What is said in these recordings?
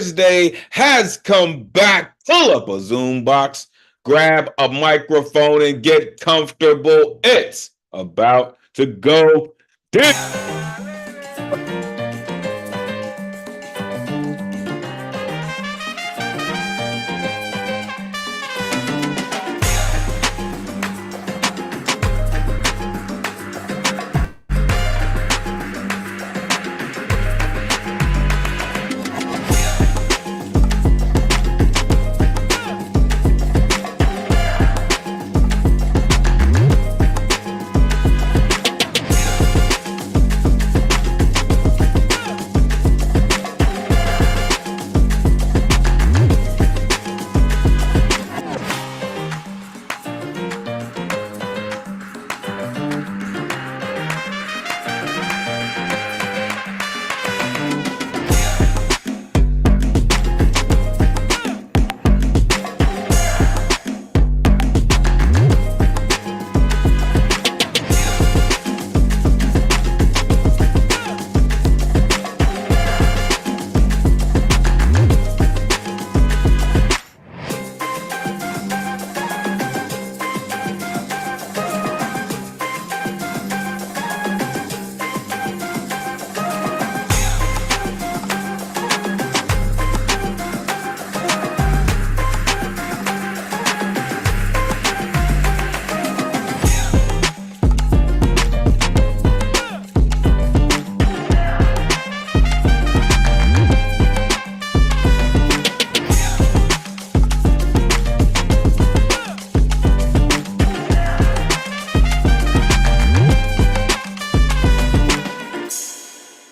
Thursday has come back. Pull up a Zoom box, grab a microphone, and get comfortable. It's about to go down.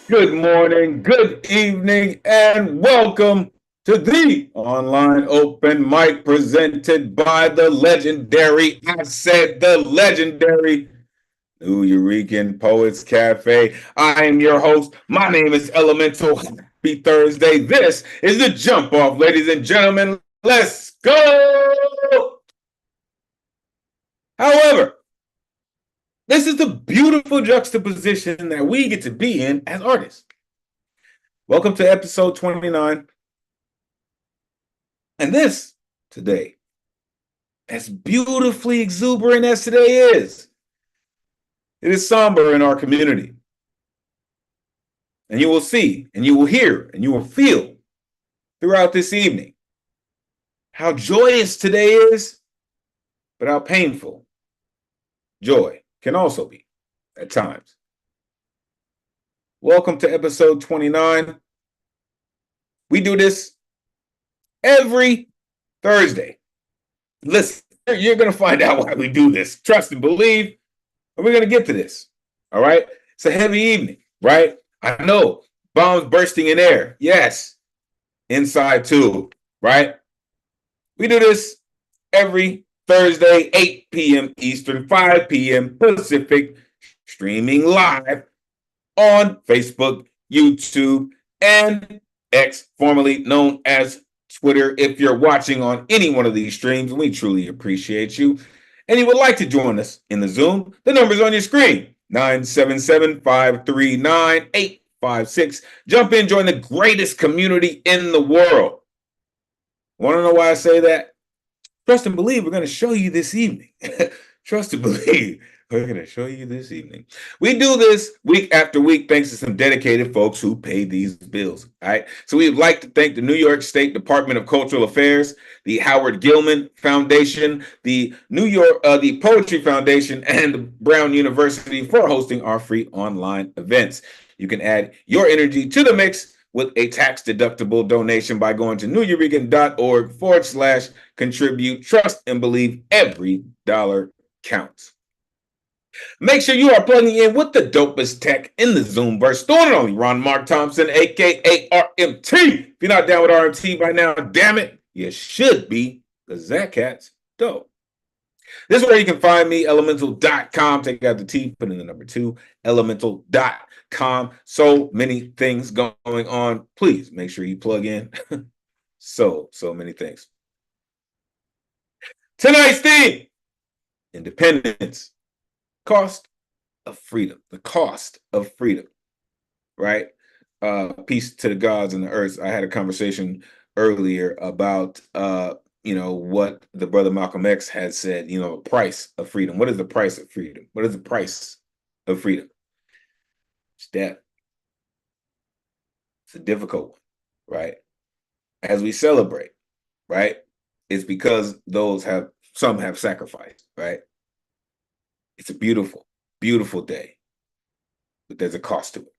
Good morning, good evening, and welcome to the online open mic presented by the legendary, I said the legendary Nuyorican Poets Cafe. I am your host. My name is Elemen2al. Happy Thursday. This is the jump off, ladies and gentlemen. Let's go. However, this is the beautiful juxtaposition that we get to be in as artists. Welcome to episode 29. And this today, as beautifully exuberant as today is, it is somber in our community. And you will see, and you will hear, and you will feel throughout this evening how joyous today is, but how painful joy can also be at times. Welcome to episode 29. We do this every Thursday. Listen, you're going to find out why we do this. Trust and believe, and we're going to get to this. All right? It's a heavy evening, right? I know. Bombs bursting in air. Yes. Inside too, right? We do this every Thursday, 8 p.m. Eastern, 5 p.m. Pacific, streaming live on Facebook, YouTube, and X, formerly known as Twitter. If you're watching on any one of these streams, we truly appreciate you. And you would like to join us in the Zoom, the number's on your screen, 977-539-856. Jump in, join the greatest community in the world. Want to know why I say that? Trust and believe, we're going to show you this evening. Trust and believe, we're going to show you this evening. We do this week after week thanks to some dedicated folks who pay these bills. All right. So we would like to thank the New York State Department of Cultural Affairs, the Howard Gilman Foundation, the the Poetry Foundation, and the Brown University for hosting our free online events. You can add your energy to the mix with a tax-deductible donation by going to nuyorican.org/contribute. Trust and believe, every dollar counts. Make sure you are plugging in with the dopest tech in the Zoomverse. The one and only Ron Mark Thompson, a.k.a. RMT. If you're not down with RMT by now, damn it, you should be, because that cat's dope. This is where you can find me, Elemen2al.com. Take out the T, put in the number 2, Elemen2al.com. So many things going on. Please make sure you plug in. so many things. Tonight's theme, independence, cost of freedom. The cost of freedom, right? peace to the gods and the earth. I had a conversation earlier about what the brother Malcolm X had said, the price of freedom. What is the price of freedom? What is the price of freedom? It's death. It's a difficult one, right? As we celebrate, right? It's because some have sacrificed, right? It's a beautiful, beautiful day, but there's a cost to it,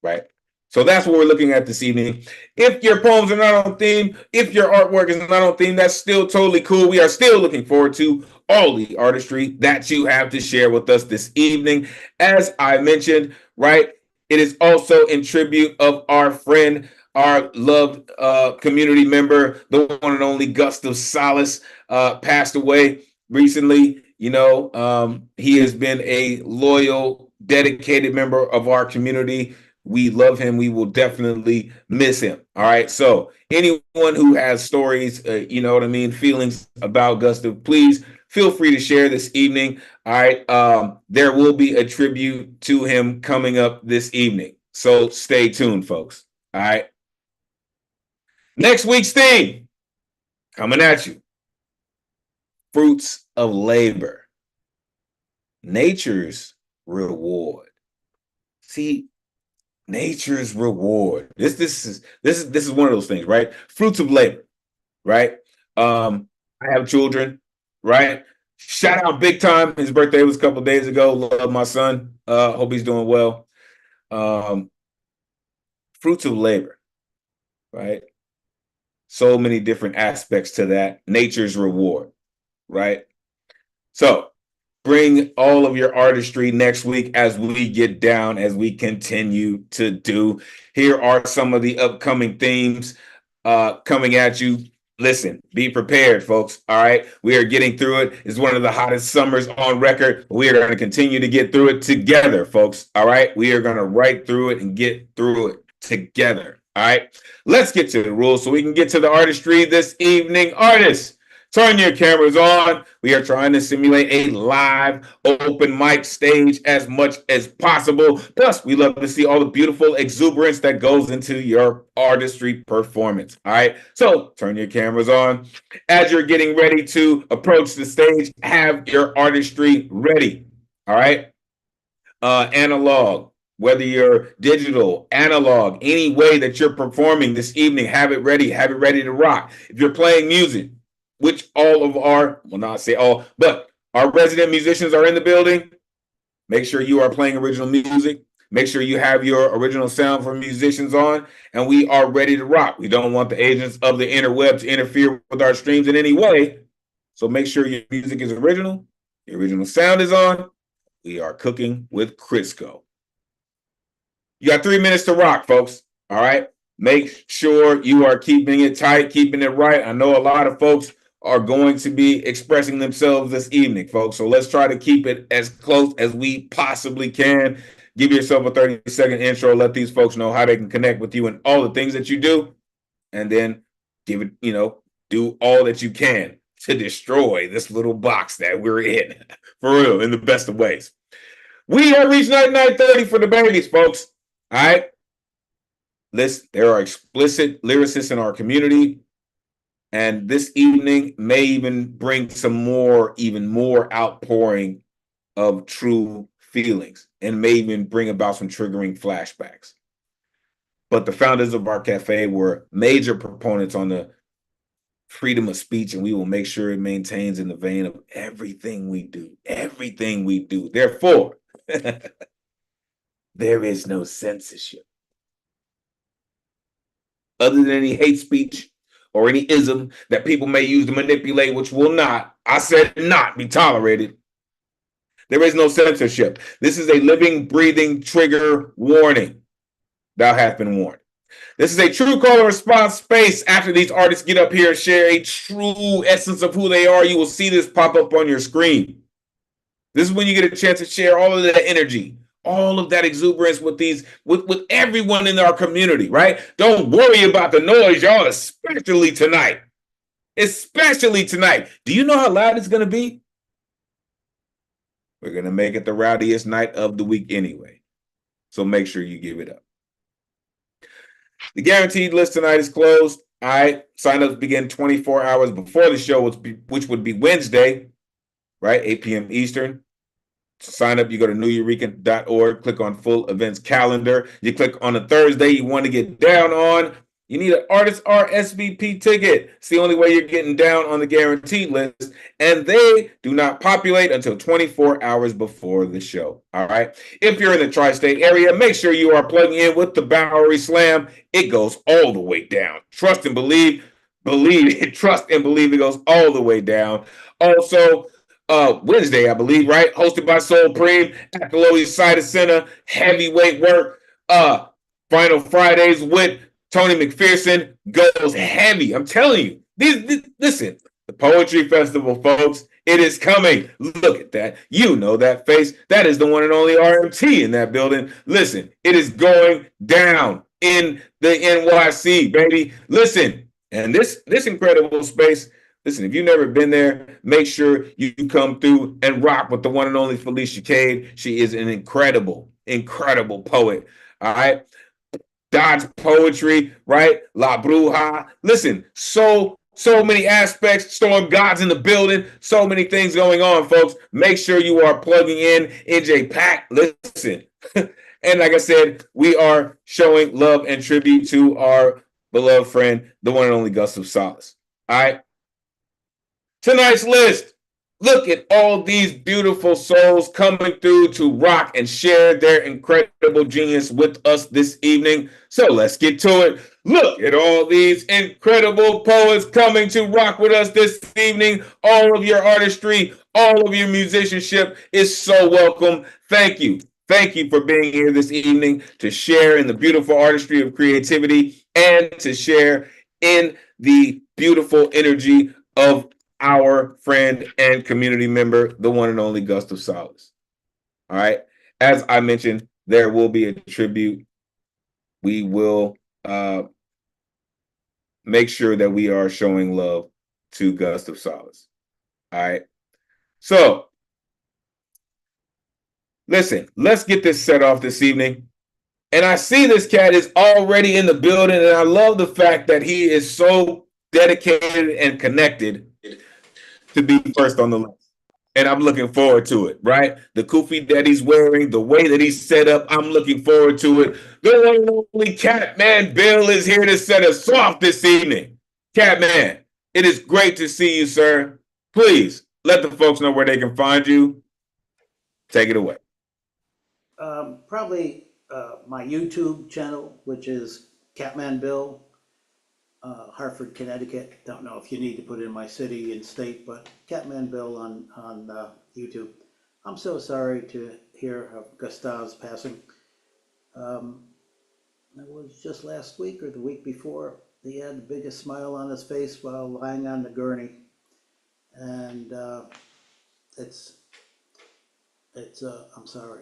right? So that's what we're looking at this evening. If your poems are not on theme, if your artwork is not on theme, that's still totally cool. We are still looking forward to all the artistry that you have to share with us this evening. As I mentioned, right, it is also in tribute of our friend, our loved community member, the one and only Gustav Salas, passed away recently. He has been a loyal, dedicated member of our community. We love him. We will definitely miss him. All right. So anyone who has stories, feelings about Gustav, please feel free to share this evening. All right. There will be a tribute to him coming up this evening. So stay tuned, folks. All right. Next week's theme coming at you. Fruits of labor. Nature's reward. See, nature's reward. This is one of those things, right? Fruits of labor, right? I have children, right? Shout out big time. His birthday was a couple of days ago. Love my son. Hope he's doing well. Fruits of labor, right? So many different aspects to that. Nature's reward, right? So bring all of your artistry next week as we get down, as we continue to do. Here are some of the upcoming themes coming at you. Listen, be prepared, folks. All right. We are getting through it. It's one of the hottest summers on record. We are going to continue to get through it together, folks. All right. We are going to write through it and get through it together. All right. Let's get to the rules so we can get to the artistry this evening. Artists, turn your cameras on. We are trying to simulate a live open mic stage as much as possible. Plus, we love to see all the beautiful exuberance that goes into your artistry performance. All right. So turn your cameras on. As you're getting ready to approach the stage, have your artistry ready. All right. Analog, whether you're digital, analog, any way that you're performing this evening, have it ready to rock. If you're playing music, which all of our, well, not say all, but our resident musicians are in the building, make sure you are playing original music. Make sure you have your original sound for musicians on, and we are ready to rock. We don't want the agents of the interweb to interfere with our streams in any way. So make sure your music is original, the original sound is on. We are cooking with Crisco. You got 3 minutes to rock, folks. All right. Make sure you are keeping it tight, keeping it right. I know a lot of folks are going to be expressing themselves this evening, folks. So let's try to keep it as close as we possibly can. Give yourself a 30-second intro. Let these folks know how they can connect with you and all the things that you do. And then give it, do all that you can to destroy this little box that we're in. For real, in the best of ways. We have reached 9:30 for the babies, folks. All right. Listen, there are explicit lyricists in our community. And this evening may even bring even more outpouring of true feelings and may even bring about some triggering flashbacks. But the founders of our cafe were major proponents on the freedom of speech, and we will make sure it maintains in the vein of everything we do. Everything we do. Therefore, there is no censorship. Other than any hate speech or any ism that people may use to manipulate, which will not, I said not be tolerated. There is no censorship. This is a living, breathing trigger warning. Thou hast been warned. This is a true call and response space. After these artists get up here and share a true essence of who they are, you will see this pop up on your screen. This is when you get a chance to share all of that energy, all of that exuberance with everyone in our community, right? Don't worry about the noise, y'all, especially tonight. Especially tonight. Do you know how loud it's going to be? We're going to make it the rowdiest night of the week anyway. So make sure you give it up. The guaranteed list tonight is closed. All right. Sign-ups begin 24 hours before the show, which would be Wednesday, right? 8 p.m. Eastern. To sign up, you go to Nuyorican.org, click on full events calendar. You click on a Thursday you want to get down on. You need an artist RSVP ticket. It's the only way you're getting down on the guaranteed list. And they do not populate until 24 hours before the show. All right. If you're in the tri-state area, make sure you are plugging in with the Bowery Slam. It goes all the way down. Trust and believe. Trust and believe it goes all the way down. Also, Wednesday, I believe, right? Hosted by Soul Preem at the Lower East Side Center. Heavyweight work. Final Fridays with Tony McPherson goes heavy. I'm telling you. Listen, the Poetry Festival, folks, it is coming. Look at that. You know that face. That is the one and only RMT in that building. Listen, it is going down in the NYC, baby. Listen, and this incredible space. Listen, if you've never been there, make sure you come through and rock with the one and only Felicia Cade. She is an incredible, incredible poet. All right. Dodge poetry, right? La Bruja. Listen, so many aspects. Storm God's in the building. So many things going on, folks. Make sure you are plugging in NJ Pack. Listen. And like I said, we are showing love and tribute to our beloved friend, the one and only Gus of Solace. All right. Tonight's list. Look at all these beautiful souls coming through to rock and share their incredible genius with us this evening. So let's get to it. Look at all these incredible poets coming to rock with us this evening. All of your artistry, all of your musicianship is so welcome. Thank you. Thank you for being here this evening to share in the beautiful artistry of creativity and to share in the beautiful energy of our friend and community member, the one and only Gus of Solace. All right. As I mentioned, there will be a tribute. We will make sure that we are showing love to Gus of Solace. All right. So, listen, let's get this set off this evening. And I see this cat is already in the building, and I love the fact that he is so dedicated and connected to be first on the list. And I'm looking forward to it, right? The kufi that he's wearing, the way that he's set up, I'm looking forward to it. The one and only Catman Bill is here to set us off this evening. Catman, it is great to see you, sir. Please let the folks know where they can find you. Take it away. Probably my YouTube channel, which is Catman Bill, Hartford, Connecticut. Don't know if you need to put in my city and state, but Catman Bill on YouTube. I'm so sorry to hear of Gustav's passing. It was just last week or the week before. He had the biggest smile on his face while lying on the gurney, and I'm sorry.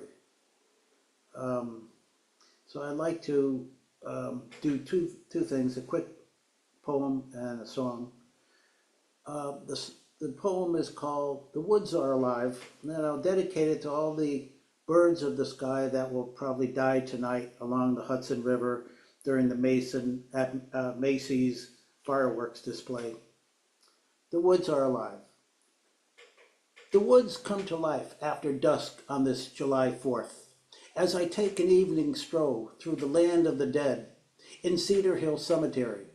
So I'd like to do two things: a quick poem and a song. The poem is called "The Woods Are Alive," and then I'll dedicate it to all the birds of the sky that will probably die tonight along the Hudson River during the Macy's fireworks display. The woods are alive. The woods come to life after dusk on this July 4th, as I take an evening stroll through the land of the dead in Cedar Hill Cemetery.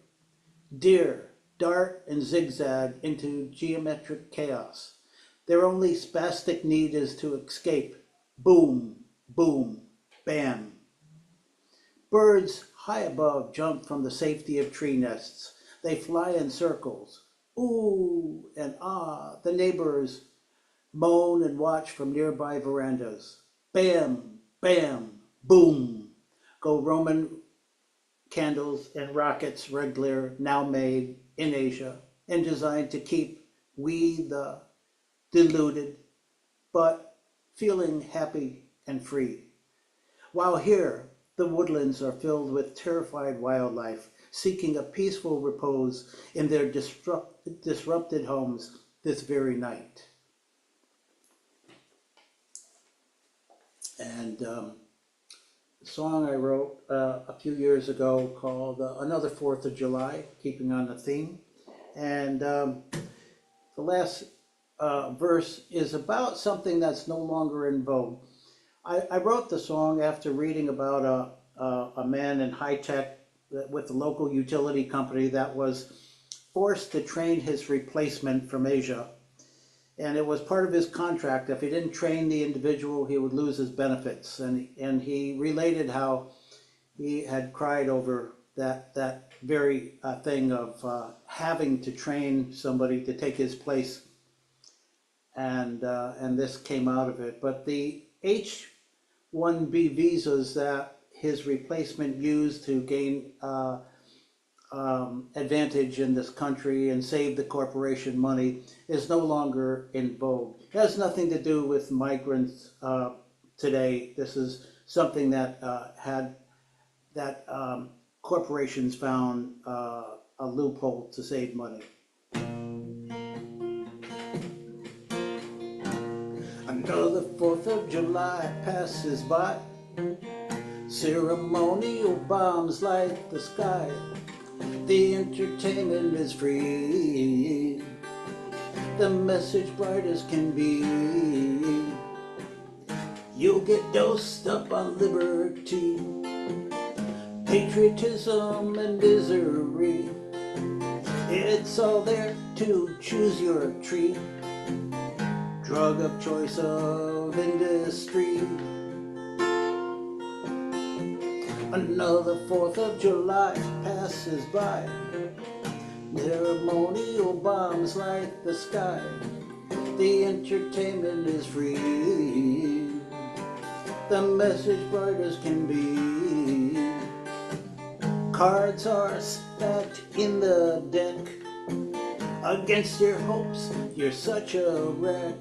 Deer dart and zigzag into geometric chaos. Their only spastic need is to escape. Boom, boom, bam. Birds high above jump from the safety of tree nests. They fly in circles. Ooh and ah, the neighbors moan and watch from nearby verandas. Bam, bam, boom, go Roman candles and rockets regular, now made in Asia and designed to keep we the deluded, but feeling happy and free. While here, the woodlands are filled with terrified wildlife, seeking a peaceful repose in their disrupted homes this very night. And song I wrote a few years ago called Another 4th of July, keeping on the theme. And the last verse is about something that's no longer in vogue. I wrote the song after reading about a man in high tech with the local utility company that was forced to train his replacement from Asia. And it was part of his contract. If he didn't train the individual, he would lose his benefits. And he related how he had cried over that very thing of having to train somebody to take his place, and this came out of it. But the H-1B visas that his replacement used to gain advantage in this country and save the corporation money is no longer in vogue. It has nothing to do with migrants today. This is something that corporations found a loophole to save money. Another 4th of July passes by. Ceremonial bombs light the sky. The entertainment is free. The message bright as can be. You'll get dosed up on liberty, patriotism and misery. It's all there to choose your tree. Drug of choice of industry. Another 4th of July passes by. Ceremonial bombs light the sky. The entertainment is free. The message bright as can be. Cards are stacked in the deck. Against your hopes, you're such a wreck.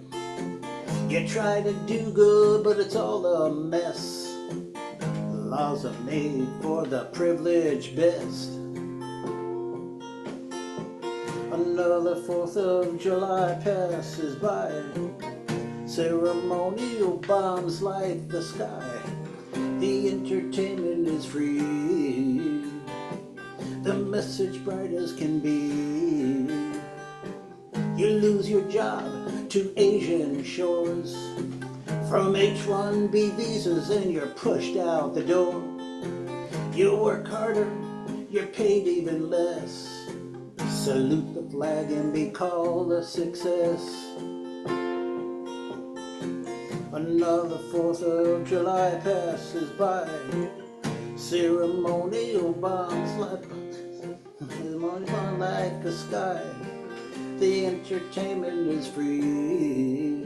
You try to do good, but it's all a mess. Laws are made for the privileged best. Another 4th of July passes by. Ceremonial bombs light the sky. The entertainment is free. The message bright as can be. You lose your job to Asian shores. From H-1B visas and you're pushed out the door. You work harder, you're paid even less. Salute the flag and be called a success. Another 4th of July passes by. Ceremonial bombs light the sky. The entertainment is free.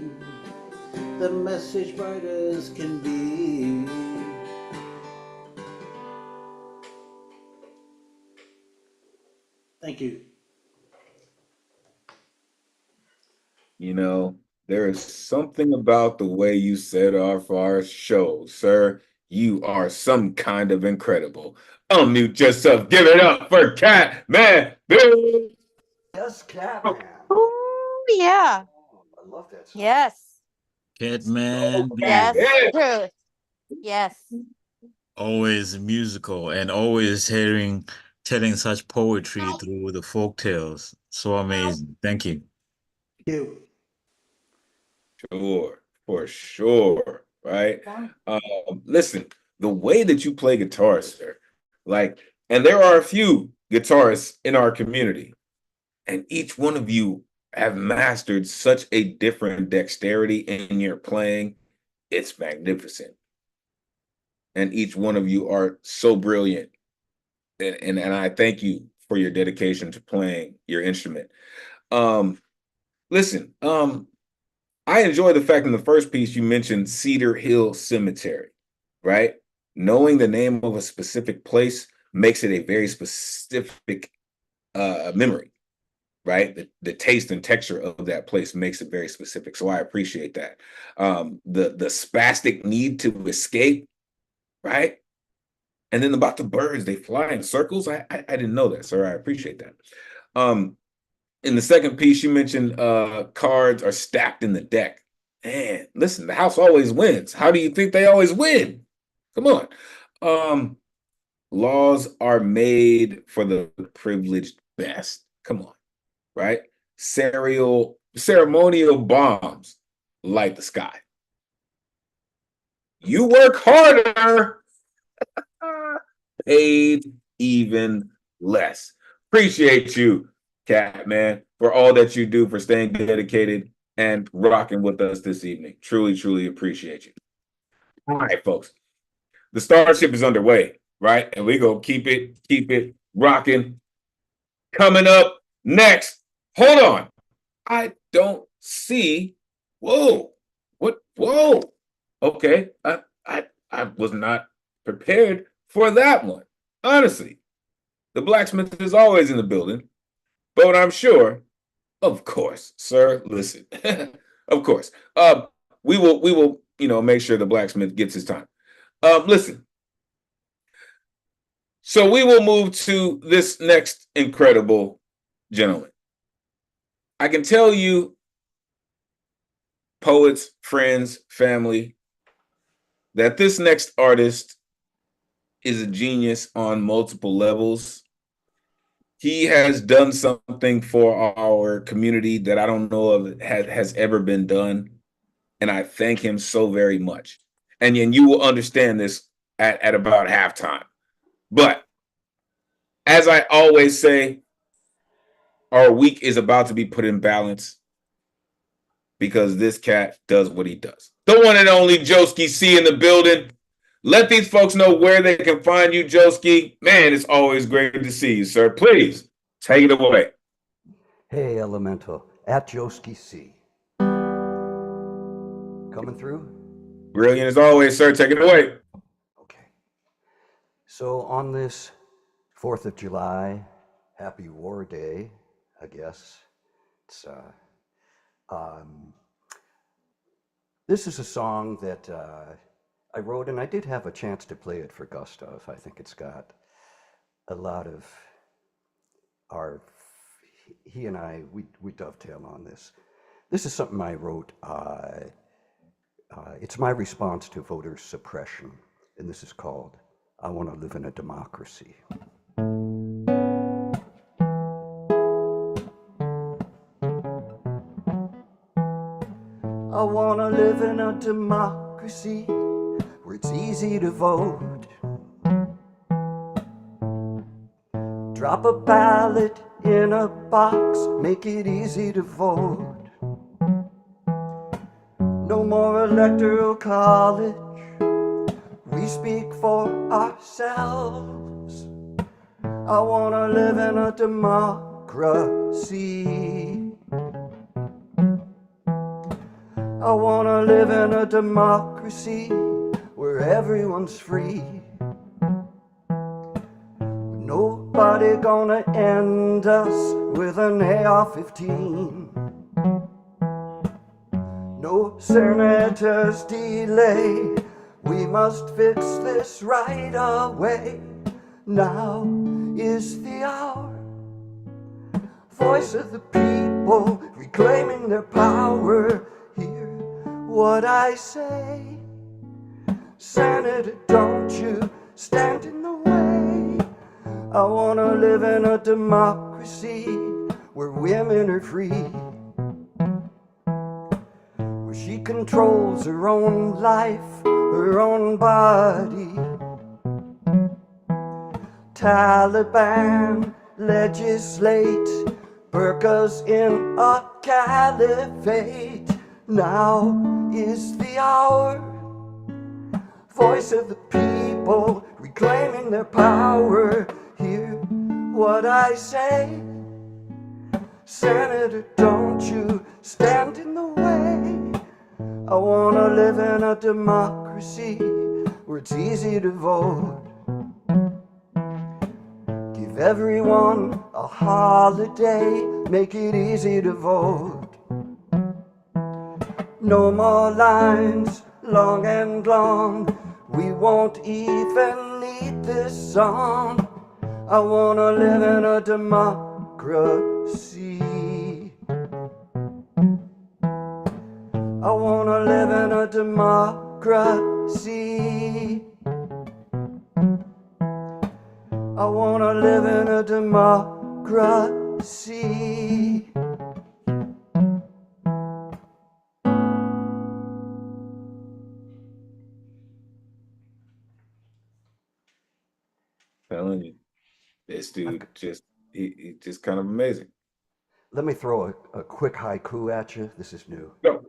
The message bright as can be. Thank you. You know, there is something about the way you set off our show, sir. You are some kind of incredible. Unmute yourself. Give it up for Catman Bill. Yes, Catman. Oh, yeah. I love that song. Yes. Catman Yes. Bill. Truth. Yes. Always musical and always telling such poetry through the folk tales. So amazing. Thank you. Thank you. Sure, for sure, right? Listen, the way that you play guitar, sir, like, and there are a few guitarists in our community, and each one of you have mastered such a different dexterity in your playing. It's magnificent. And each one of you are so brilliant. And I thank you for your dedication to playing your instrument. Listen, I enjoy the fact in the first piece you mentioned Cedar Hill Cemetery, right? Knowing the name of a specific place makes it a very specific memory, right? The taste and texture of that place makes it very specific. So I appreciate that. The spastic need to escape, right? And then about the birds, they fly in circles. I didn't know that, sir. I appreciate that. In the second piece, you mentioned cards are stacked in the deck. Man, listen, the house always wins. How do you think they always win? Come on. Um, laws are made for the privileged best. Come on, right? Ceremonial bombs light the sky. You work harder, paid even less. Appreciate you, Catman, for all that you do, for staying dedicated and rocking with us this evening. Truly, truly appreciate you. All right, folks. The Starship is underway, right? And we go keep it rocking. Coming up next. Hold on. I don't see. Whoa. What? Whoa. Okay. I was not prepared for that one. Honestly. The blacksmith is always in the building, but I'm sure, of course, sir, listen. Of course. We will, make sure the blacksmith gets his time. Listen. So we will move to this next incredible gentleman. I can tell you, poets, friends, family, that this next artist is a genius on multiple levels. He has done something for our community that I don't know of has ever been done. And I thank him so very much. And you will understand this at about halftime. But as I always say, our week is about to be put in balance because this cat does what he does. The one and only Joski C in the building. Let these folks know where they can find you, Joski. Man, it's always great to see you, sir. Please take it away. Hey, Elemental, at Joski C. Coming through? Brilliant as always, sir. Take it away. Okay. So on this 4th of July, happy War Day, I guess. It's this is a song that I wrote, and I did have a chance to play it for Gustav. I think it's got a lot of he and I, we dovetail on this. This is something I wrote. It's my response to voter suppression, and this is called I Want to Live in a Democracy. I want to live in a democracy where it's easy to vote. Drop a ballot in a box, make it easy to vote. No more electoral college, we speak for ourselves. I want to live in a democracy. I want to live in a democracy where everyone's free. Nobody gonna end us with an AR-15. No senator's delay. We must fix this right away. Now is the hour. Voice of the people reclaiming their power. Hear what I say. Senator, don't you stand in the way. I want to live in a democracy where women are free, where she controls her own life, her own body. Taliban legislate, burqas in a caliphate. Now is the hour. Voice of the people reclaiming their power. Hear what I say. Senator, don't you stand in the way. I want to live in a democracy where it's easy to vote. Give everyone a holiday, make it easy to vote. No more lines, long and long, we won't even need this song. I want to live in a democracy. I want to live in a democracy. I wanna live in a democracy. Telling you, this dude just he just kind of amazing. Let me throw a quick haiku at you. This is new. No.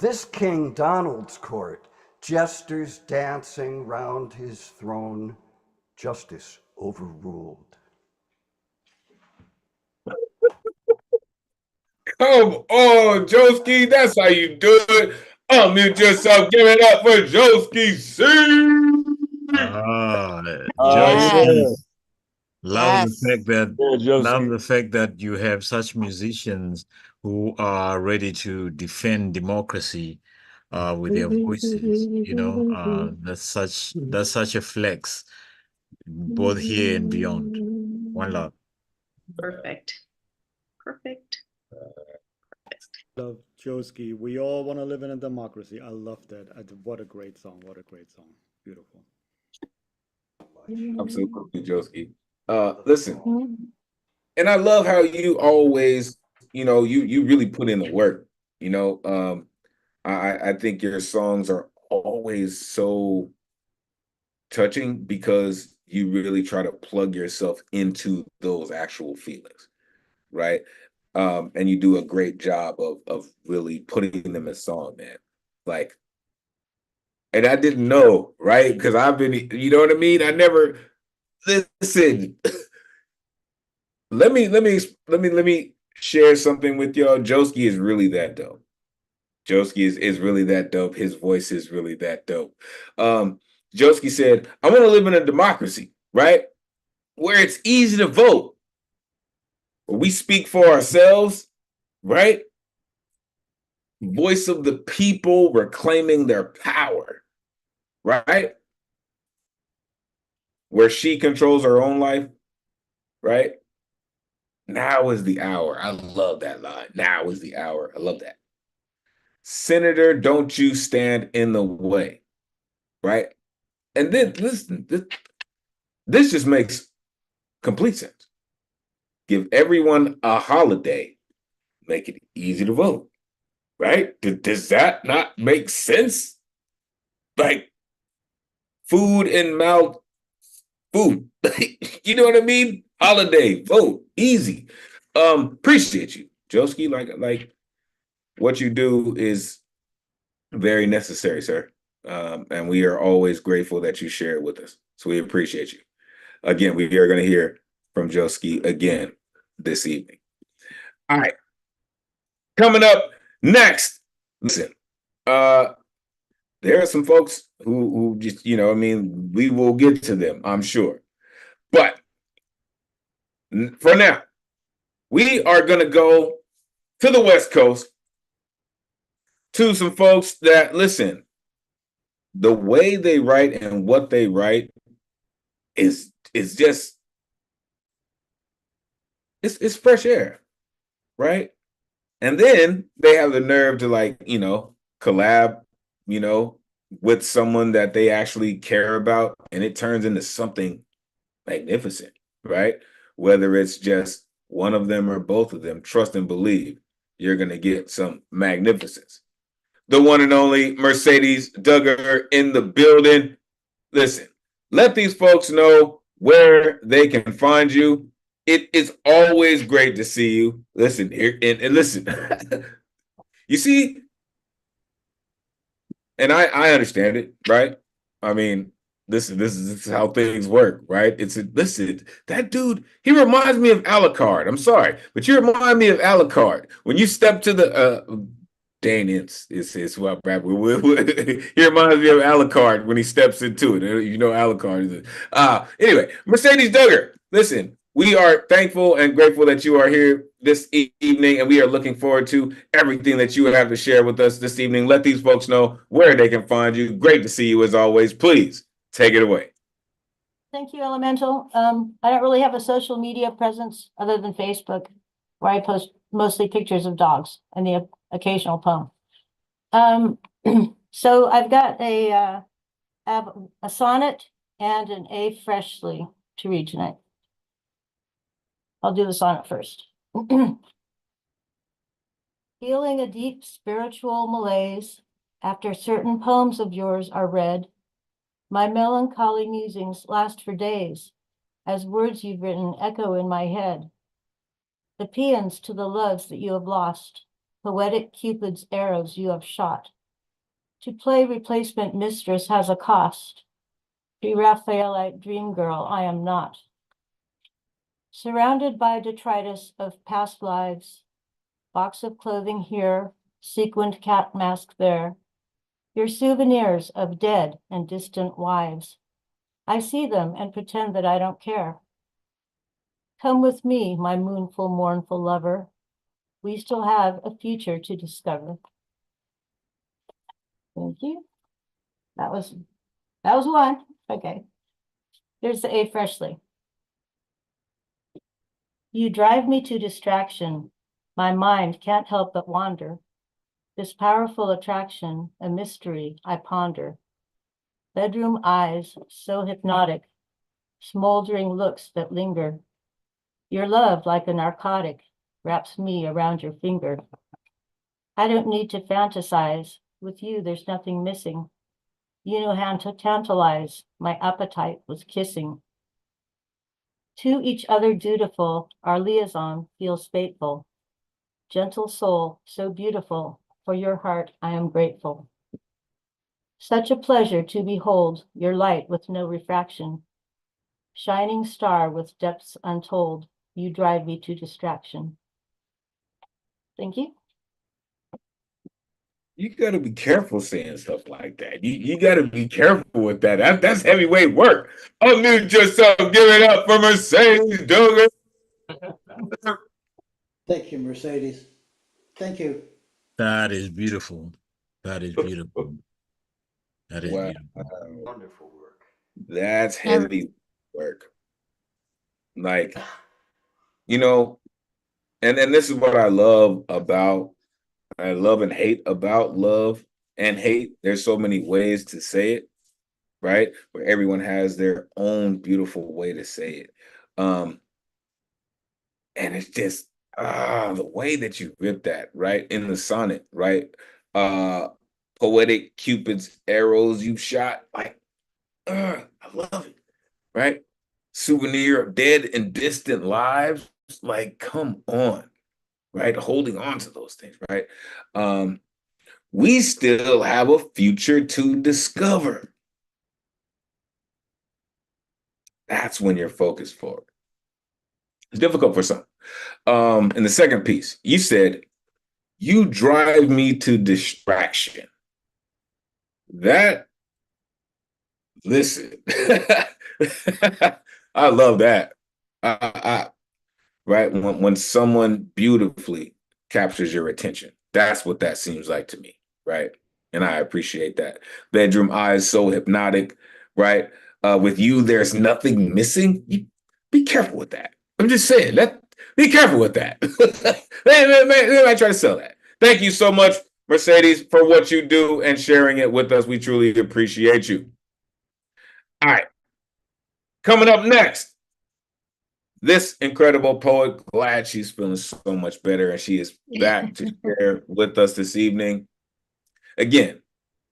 This King Donald's court, jesters dancing round his throne, justice overruled. Come on, Joski, that's how you do it. Unmute yourself, give it up for Joski C. Ah, Yes. Joski. Love the Yes. fact that Yeah, love Josie. the fact that you have such musicians who are ready to defend democracy with their voices. That's such a flex, both here and beyond. One love. Perfect. Perfect. Love Joski. We all want to live in a democracy. I love that. What a great song. What a great song. Beautiful. Absolutely, Joski. Listen, and I love how you always, you really put in the work. I think your songs are always so touching because you really try to plug yourself into those actual feelings, right? And you do a great job of really putting them in song, man. Like, and I didn't know, right? Because I've been, you know what I mean? I never listen. Let me share something with y'all. Joski is really that dope. Joski is really that dope. His voice is really that dope. Joski said, I want to live in a democracy, right? Where it's easy to vote. Where we speak for ourselves, right? Voice of the people reclaiming their power, right? Where she controls her own life, right? Now is the hour. I love that line. Now is the hour. I love that. Senator, don't you stand in the way, right? And then listen, this just makes complete sense. Give everyone a holiday, make it easy to vote, right? Does that not make sense? Like food in mouth, food. You know what I mean? Holiday, vote, easy. Appreciate you, Joski. Like what you do is very necessary, sir. And we are always grateful that you share it with us. So we appreciate you. Again, we are going to hear from Joski again this evening. All right. Coming up next, listen, there are some folks who just, we will get to them, I'm sure. But for now, we are going to go to the West Coast to some folks that, listen, the way they write and what they write is just, it's fresh air, right? And then they have the nerve to collab, with someone that they actually care about, and it turns into something magnificent, right? Whether it's just one of them or both of them, trust and believe you're going to get some magnificence. The one and only Mercedes Duggar in the building. Listen, let these folks know where they can find you. It is always great to see you. Listen here and listen. You see, and I understand it, right? I mean, this is how things work, right? Listen, that dude, he reminds me of Alucard. I'm sorry, but you remind me of Alucard. When you step to the Dane is what rap. He reminds me of Alucard when he steps into it. You know Alucard is anyway, Mercedes Duggar, listen, we are thankful and grateful that you are here this evening, and we are looking forward to everything that you have to share with us this evening. Let these folks know where they can find you. Great to see you as always. Please take it away. Thank you, Elemental. I don't really have a social media presence other than Facebook, where I post mostly pictures of dogs and the occasional poem. So I've got a sonnet and an A freshly to read tonight. I'll do the sonnet first. Feeling a deep spiritual malaise after certain poems of yours are read, my melancholy musings last for days as words you've written echo in my head. The paeans to the loves that you have lost, poetic Cupid's arrows you have shot. To play replacement mistress has a cost. Pre-Raphaelite dream girl I am not. Surrounded by detritus of past lives, box of clothing here, sequined cat mask there, your souvenirs of dead and distant wives. I see them and pretend that I don't care. Come with me, my mournful, mournful lover. We still have a future to discover. Thank you. That was one. Okay. Here's the A freshly. You drive me to distraction. My mind can't help but wander. This powerful attraction, a mystery I ponder. Bedroom eyes so hypnotic, smoldering looks that linger. Your love, like a narcotic, wraps me around your finger. I don't need to fantasize. With you, there's nothing missing. You know how to tantalize. My appetite was kissing. To each other dutiful, our liaison feels fateful. Gentle soul, so beautiful, for your heart I am grateful. Such a pleasure to behold your light with no refraction. Shining star with depths untold, you drive me to distraction. Thank you. You got to be careful saying stuff like that. You got to be careful with that. That's heavyweight work. Unmute yourself. Give it up for Mercedes Douglas. Thank you, Mercedes. Thank you. That is beautiful. That is beautiful. That is Wow. beautiful. Wonderful work. That's heavy work. Like, you know, and this is what I love and hate about love and hate. There's so many ways to say it, right? Where everyone has their own beautiful way to say it. And it's just the way that you rip that, right? In the sonnet, right? Poetic Cupid's arrows you shot, like, I love it, right? Souvenir of dead and distant lives, like, come on, right? Holding on to those things, right? We still have a future to discover. That's when you're focused forward. It's difficult for some. In the second piece, you said, you drive me to distraction. Listen, I love that. Right? When someone beautifully captures your attention, that's what that seems like to me, right? And I appreciate that. Bedroom eyes so hypnotic, right? With you, there's nothing missing. Be careful with that. I'm just saying that. Be careful with that. They might try to sell that. Thank you so much, Mercedes, for what you do and sharing it with us. We truly appreciate you. All right. Coming up next, this incredible poet, glad she's feeling so much better and she is back to share with us this evening. Again,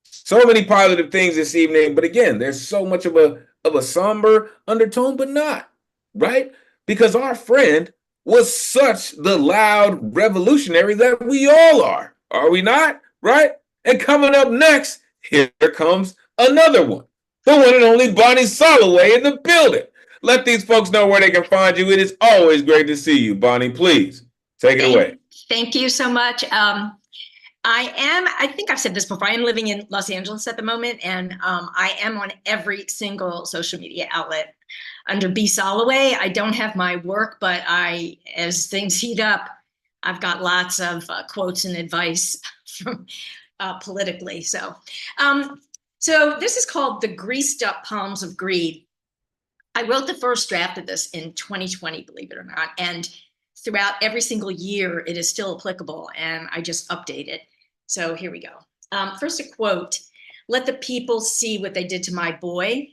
so many positive things this evening, but again, there's so much of a somber undertone, but not, right? Because our friend was such the loud revolutionary that we all are we not? Right? And coming up next, here comes another one. The one and only Bonnie Soloway in the building. Let these folks know where they can find you. It is always great to see you, Bonnie. Please take it away. Thank you so much. I think I've said this before, I am living in Los Angeles at the moment, and I am on every single social media outlet under B. Soloway. I don't have my work, but as things heat up, I've got lots of quotes and advice from politically. So this is called The Greased Up Palms of Greed. I wrote the first draft of this in 2020, believe it or not. And throughout every single year, it is still applicable, and I just update it. So here we go. First, a quote: "Let the people see what they did to my boy.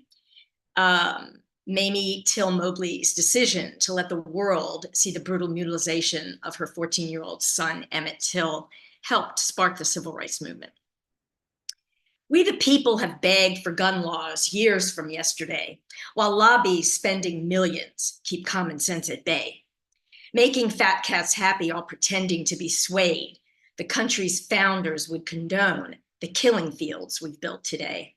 Mamie Till Mobley's decision to let the world see the brutal mutilation of her 14-year-old son, Emmett Till, helped spark the civil rights movement. We the people have begged for gun laws years from yesterday, while lobbies spending millions keep common sense at bay. Making fat cats happy while pretending to be swayed, the country's founders would condone the killing fields we've built today.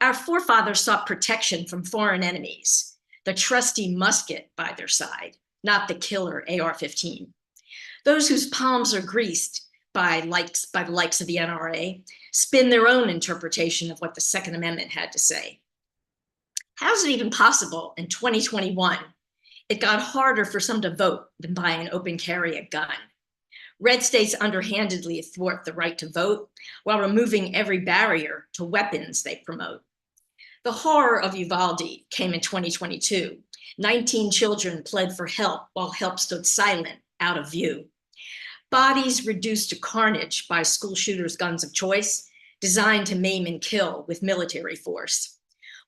Our forefathers sought protection from foreign enemies, the trusty musket by their side, not the killer AR-15. Those whose palms are greased by the likes of the NRA spin their own interpretation of what the Second Amendment had to say. How is it even possible in 2021 it got harder for some to vote than buy an open carry a gun? Red states underhandedly thwart the right to vote while removing every barrier to weapons they promote. The horror of Uvalde came in 2022. 19 children pled for help while help stood silent, out of view. Bodies reduced to carnage by school shooters' guns of choice, designed to maim and kill with military force.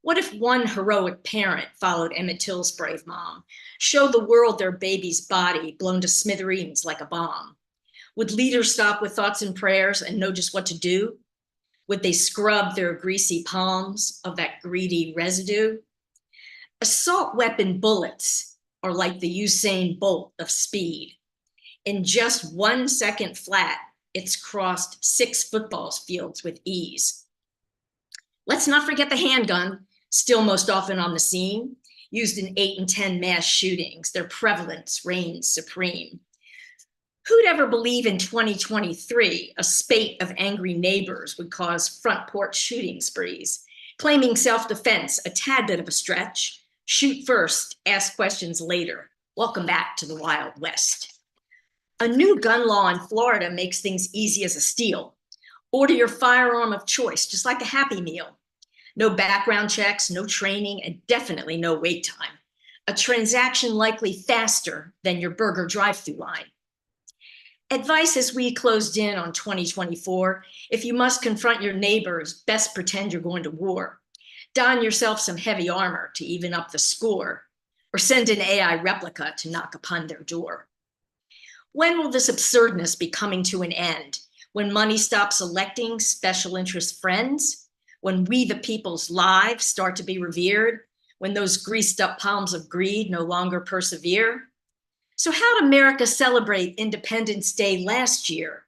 What if one heroic parent followed Emmett Till's brave mom, showed the world their baby's body blown to smithereens like a bomb? Would leaders stop with thoughts and prayers and know just what to do? Would they scrub their greasy palms of that greedy residue? Assault weapon bullets are like the Usain Bolt of speed. In just 1 second flat, it's crossed 6 football fields with ease. Let's not forget the handgun, still most often on the scene, used in 8 and 10 mass shootings. Their prevalence reigns supreme. Who'd ever believe in 2023 a spate of angry neighbors would cause front porch shooting sprees, claiming self-defense a tad bit of a stretch? Shoot first, ask questions later. Welcome back to the Wild West. A new gun law in Florida makes things easy as a steal. Order your firearm of choice, just like a Happy Meal. No background checks, no training, and definitely no wait time. A transaction likely faster than your burger drive-through line. Advice as we closed in on 2024, if you must confront your neighbors, best pretend you're going to war. Don yourself some heavy armor to even up the score, or send an AI replica to knock upon their door. When will this absurdness be coming to an end? When money stops electing special interest friends? When we the people's lives start to be revered? When those greased up palms of greed no longer persevere? So how'd America celebrate Independence Day last year?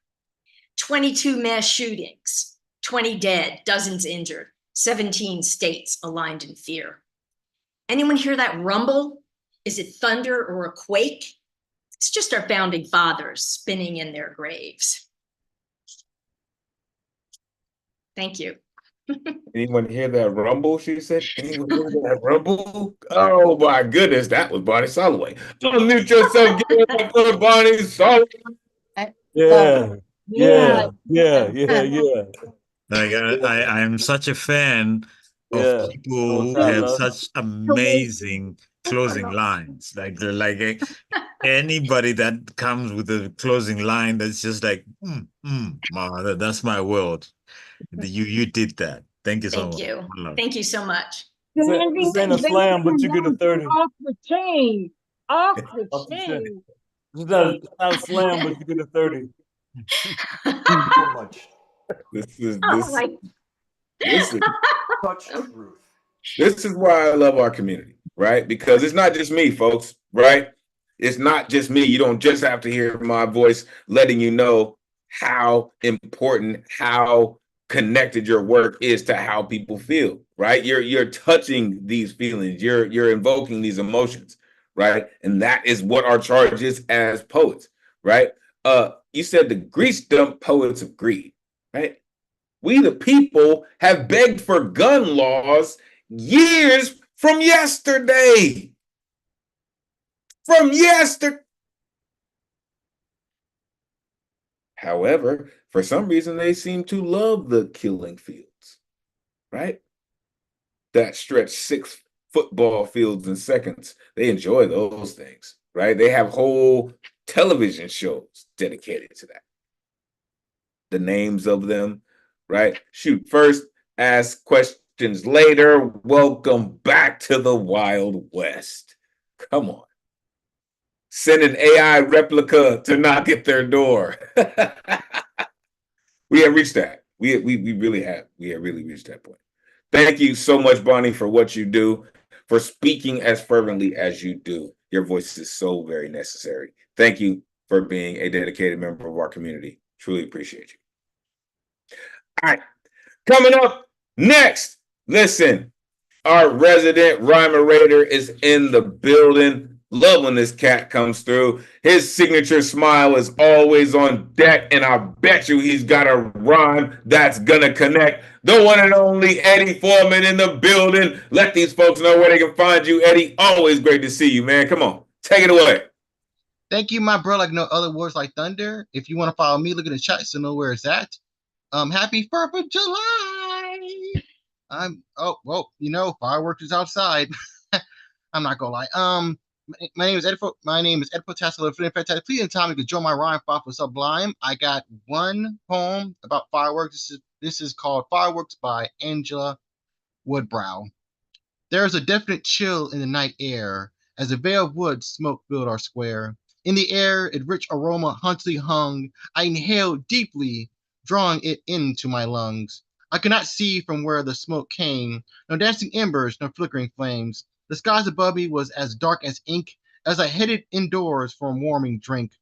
22 mass shootings, 20 dead, dozens injured, 17 states aligned in fear. Anyone hear that rumble? Is it thunder or a quake? It's just our founding fathers spinning in their graves. Thank you. Anyone hear that rumble, she said? Anyone hear that rumble? Oh my goodness, that was Bonnie Soloway. Unmute yourself, give it up for Bonnie Soloway. Yeah. Like I am such a fan of people who have such amazing closing lines. Like anybody that comes with a closing line that's just like, that's my world. You did that. Thank you so much. Thank you. Thank you so much. This ain't a slam, but you get a 30. Off the chain. Off the chain. It's not a slam, but you get a 30. So much. This is Touch truth. This is why I love our community, right? Because it's not just me, folks, right? It's not just me. You don't just have to hear my voice letting you know how important, how connected your work is to how people feel, right? You're touching these feelings, you're invoking these emotions, right? And that is what our charge is as poets, right? You said the grease dump poets of greed, right? We the people have begged for gun laws years from yesterday. From yesterday. However, for some reason, they seem to love the killing fields, right? That stretch 6 football fields in seconds. They enjoy those things, right? They have whole television shows dedicated to that. The names of them, right? Shoot first, ask question, questions later. Welcome back to the Wild West. Come on. Send an AI replica to knock at their door. We have reached that. We really have. We have really reached that point. Thank you so much, Bonnie, for what you do, for speaking as fervently as you do. Your voice is so very necessary. Thank you for being a dedicated member of our community. Truly appreciate you. All right. Coming up next, listen, our resident rhymerator is in the building. Love when this cat comes through. His signature smile is always on deck, and I bet you he's got a rhyme that's gonna connect. The one and only Eddie Foreman in the building. Let these folks know where they can find you, Eddie. Always great to see you, man. Come on, take it away. Thank you, my bro. Like no other words like thunder. If you want to follow me, look in the chat so know where it's at. Happy 4th of July. Fireworks is outside. I'm not gonna lie. My name is Ed. My name is Ed Potasco. Please, in time, you can join my rhyme for Sublime. I got one poem about fireworks. This is called Fireworks by Angela Woodbrow. There is a definite chill in the night air as a veil of wood smoke filled our square. In the air, its rich aroma hauntingly hung. I inhaled deeply, drawing it into my lungs. I could not see from where the smoke came, no dancing embers, no flickering flames. The skies above me was as dark as ink as I headed indoors for a warming drink.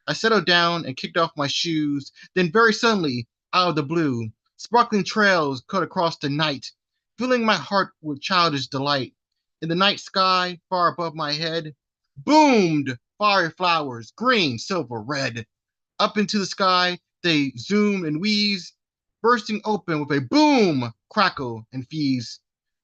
I settled down and kicked off my shoes. Then very suddenly, out of the blue, sparkling trails cut across the night, filling my heart with childish delight. In the night sky, far above my head, boomed fiery flowers, green, silver, red. Up into the sky, they zoomed and wheezed, bursting open with a boom, crackle, and fizz.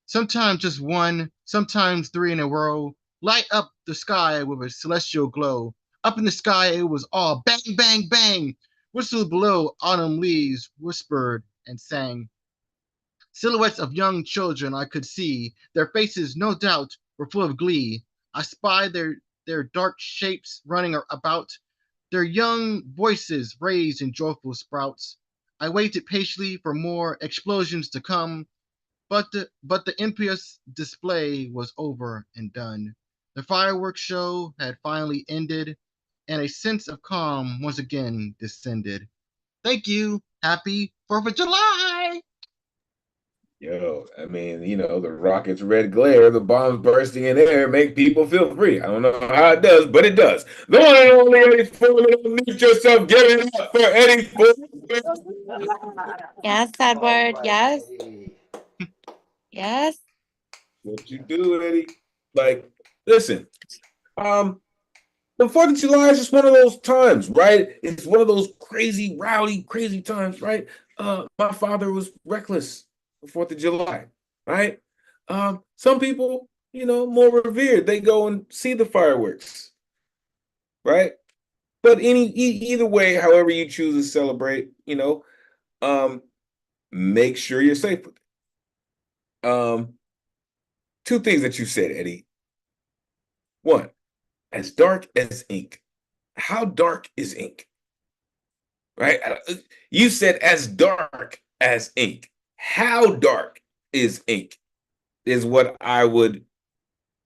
Sometimes just one, sometimes three in a row, light up the sky with a celestial glow. Up in the sky, it was all bang, bang, bang. Whistled below, autumn leaves whispered and sang. Silhouettes of young children I could see. Their faces, no doubt, were full of glee. I spied their dark shapes running about, their young voices raised in joyful sprouts. I waited patiently for more explosions to come, but the impious display was over and done. The fireworks show had finally ended, and a sense of calm once again descended. Thank you. Happy 4th of July. Yo, I mean, the rocket's red glare, the bombs bursting in air make people feel free. I don't know how it does, but it does. The one and only Eddie Foreman, mute yourself, give it up for Eddie Foreman. Yes, Edward. Yes. Yes. What you do, Eddie? Like, listen, the 4th of July is just one of those times, right? It's one of those crazy, rowdy, crazy times, right? My father was reckless for 4th of July, right? Some people, more revered, they go and see the fireworks, right? But either way, however you choose to celebrate, make sure you're safe with it. Two things that you said, Eddie. One, as dark as ink. How dark is ink? Right? You said as dark as ink. How dark is ink? Is what I would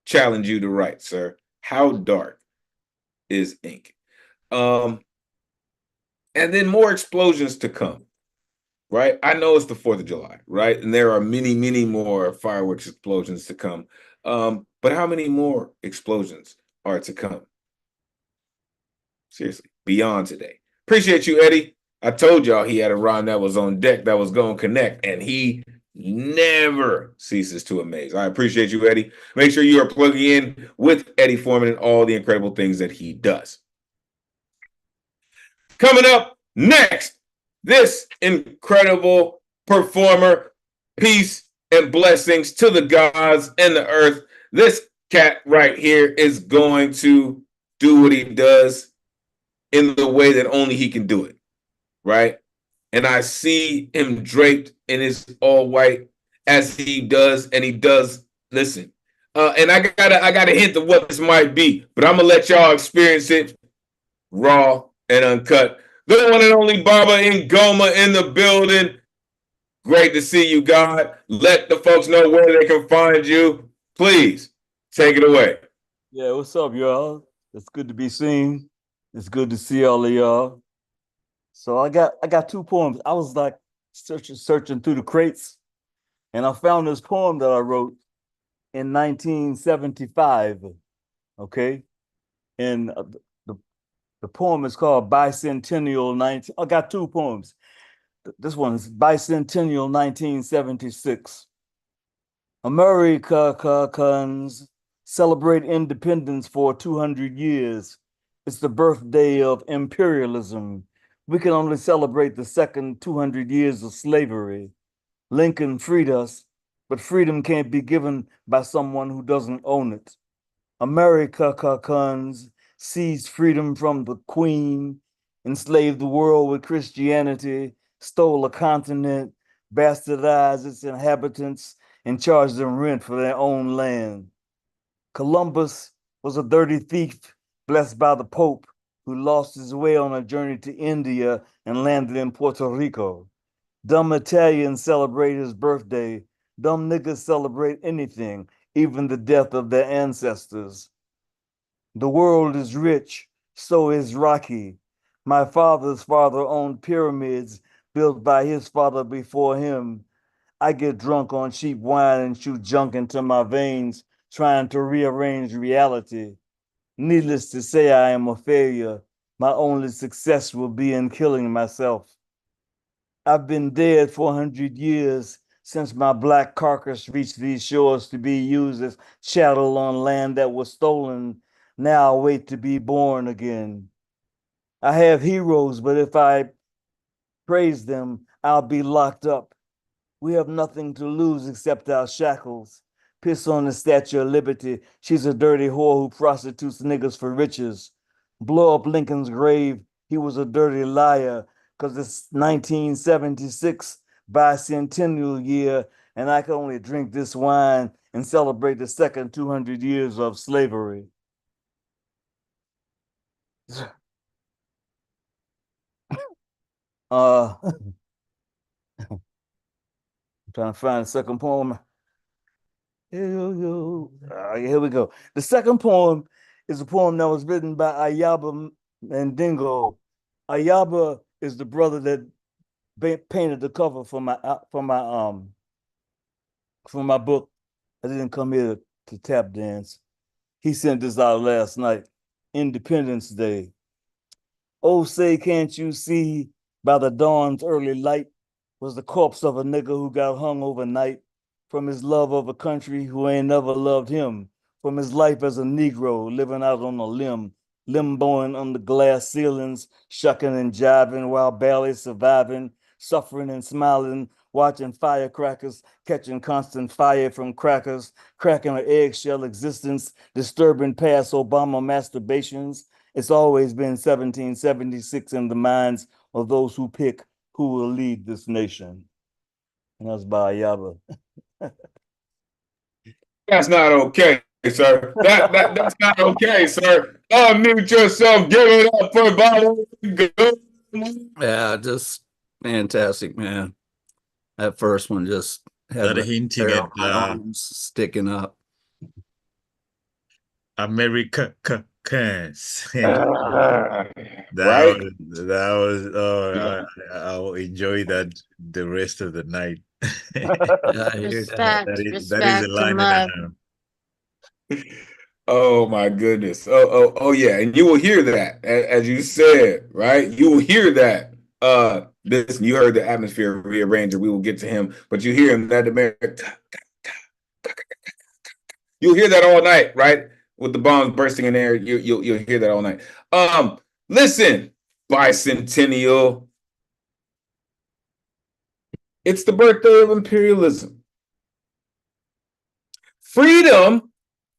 challenge you to write, sir. How dark is ink? And then more explosions to come, right? I know it's the 4th of July, right? And there are many, many more fireworks explosions to come. But how many more explosions are to come? Seriously, beyond today. Appreciate you, Eddie. I told y'all he had a rhyme that was on deck that was going to connect, and he never ceases to amaze. I appreciate you, Eddie. Make sure you are plugging in with Eddie Foreman and all the incredible things that he does. Coming up next, this incredible performer, peace and blessings to the gods and the earth. This cat right here is going to do what he does in the way that only he can do it, right? And I see him draped in his all white as he does, and he does listen. And I got a hint of what this might be, but I'm gonna let y'all experience it raw and uncut. The one and only Baba Ngoma in the building. Great to see you, God. Let the folks know where they can find you. Please take it away. Yeah, what's up, y'all? It's good to be seen. It's good to see all of y'all. So I got two poems. I was like searching through the crates, and I found this poem that I wrote in 1975. Okay, and the the poem is called Bicentennial 19. I got two poems. This one's Bicentennial 1976. Americans celebrate independence for 200 years. It's the birthday of imperialism. We can only celebrate the second 200 years of slavery. Lincoln freed us, but freedom can't be given by someone who doesn't own it. Americans seized freedom from the Queen, enslaved the world with Christianity, stole a continent, bastardized its inhabitants, and charged them rent for their own land. Columbus was a dirty thief blessed by the Pope who lost his way on a journey to India and landed in Puerto Rico. Dumb Italians celebrate his birthday. Dumb niggas celebrate anything, even the death of their ancestors. The world is rich, so is Rocky. My father's father owned pyramids built by his father before him. I get drunk on cheap wine and shoot junk into my veins, trying to rearrange reality. Needless to say, I am a failure. My only success will be in killing myself. I've been dead for 100 years since my black carcass reached these shores to be used as chattel on land that was stolen. Now I wait to be born again. I have heroes, but if I praise them, I'll be locked up. We have nothing to lose except our shackles. Piss on the Statue of Liberty. She's a dirty whore who prostitutes niggas for riches. Blow up Lincoln's grave. He was a dirty liar because it's 1976 bicentennial year, and I can only drink this wine and celebrate the second 200 years of slavery. I'm trying to find the second poem. Here we go. The second poem is a poem that was written by Ayaba Mandingo. Ayaba is the brother that painted the cover for my book. I didn't come here to tap dance. He sent this out last night, Independence Day. Oh, say, can't you see by the dawn's early light was the corpse of a nigga who got hung overnight from his love of a country who ain't never loved him, from his life as a Negro living out on a limb, limboing under glass ceilings, shucking and jiving while barely surviving, suffering and smiling, watching firecrackers, catching constant fire from crackers, cracking an eggshell existence, disturbing past Obama masturbations. It's always been 1776 in the minds of those who pick who will lead this nation. And that's by Ayaba. That's not okay, sir. That's not okay, sir. Unmute yourself. Give it up for Bob. Yeah, just fantastic, man. That first one just had hinting at my arms sticking up. Americans. Right? That was I'll enjoy that the rest of the night. Respect, that is respect, a line and and a love. half. Oh my goodness. Oh yeah. And you will hear that, as you said, right? You will hear that. Listen, you heard the atmosphere rearranger. We will get to him, but you hear him that America. You'll hear that all night, right? With the bombs bursting in there, you'll hear that all night. Listen, bicentennial. It's the birthday of imperialism. Freedom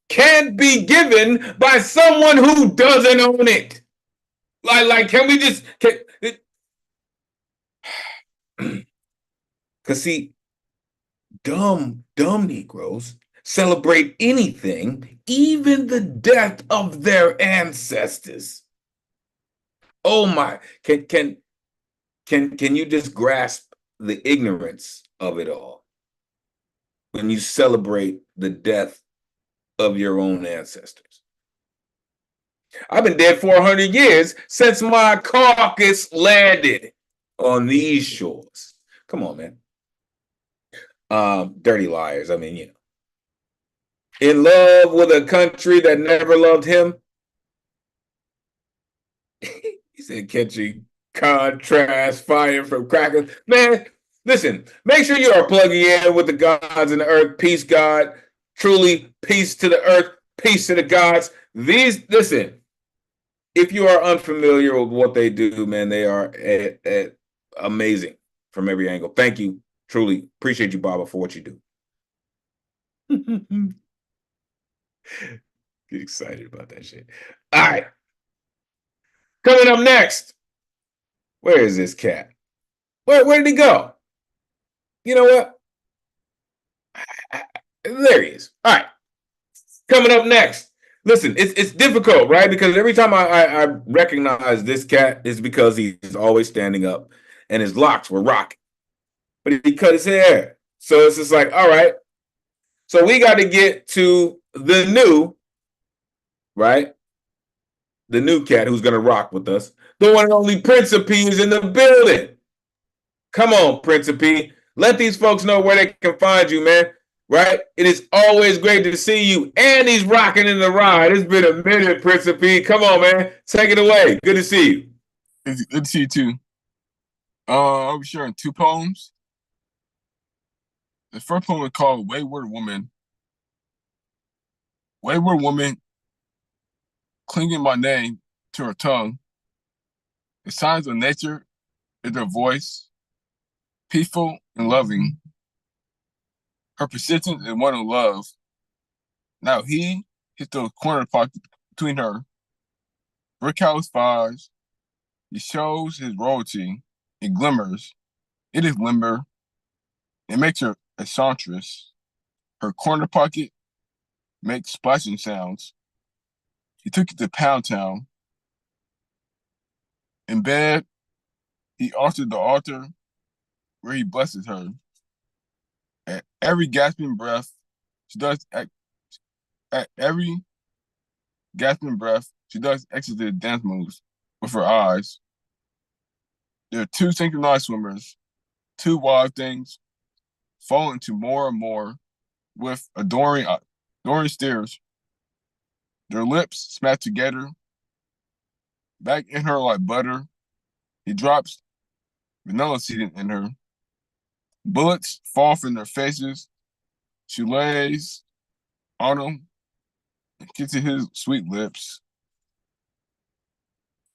can't be given by someone who doesn't own it. Like, can we just? Because see, dumb Negroes celebrate anything, even the death of their ancestors. Oh my! Can you just grasp the ignorance of it all. When you celebrate the death of your own ancestors. I've been dead 400 years since my carcass landed on these shores. Come on, man. Dirty liars. I mean, you know. In love with a country that never loved him. He said, catching contrast fire from crackers. Man, listen, make sure you are plugging in with the gods and the earth. Peace, God. Truly, peace to the earth, peace to the gods. Listen, if you are unfamiliar with what they do, man, they are amazing from every angle. Thank you. Truly appreciate you, Baba, for what you do. Get excited about that shit. All right. Coming up next. Where is this cat? Where did he go? You know what? There he is. All right. Coming up next. Listen, it's difficult, right? Because every time I recognize this cat is because he's always standing up and his locks were rocking. But he cut his hair. So it's just like, all right. So we got to get to the new, right? The new cat who's going to rock with us. The one and only Principe is in the building. Come on, Principe. Let these folks know where they can find you, man. Right? It is always great to see you. And he's rocking in the ride. It's been a minute, Principe. Come on, man. Take it away. Good to see you. Good to see you, too. I'll be sharing 2 poems. The first poem is called Wayward Woman. Wayward woman, clinging my name to her tongue. The signs of nature is her voice, peaceful and loving. Her persistence is one of love. Now he hits the corner pocket between her. Brick house fires. He shows his royalty. It glimmers. It is limber. It makes her a enchantress. Her corner pocket makes splashing sounds. He took it to Pound Town. In bed, he altered the altar where he blesses her. At every gasping breath, she does exit dance moves with her eyes. There are 2 synchronized swimmers, 2 wild things, fall into more and more with adoring stares. Their lips smack together, back in her like butter. He drops vanilla seed in her. Bullets fall from their faces. She lays on him and kisses his sweet lips.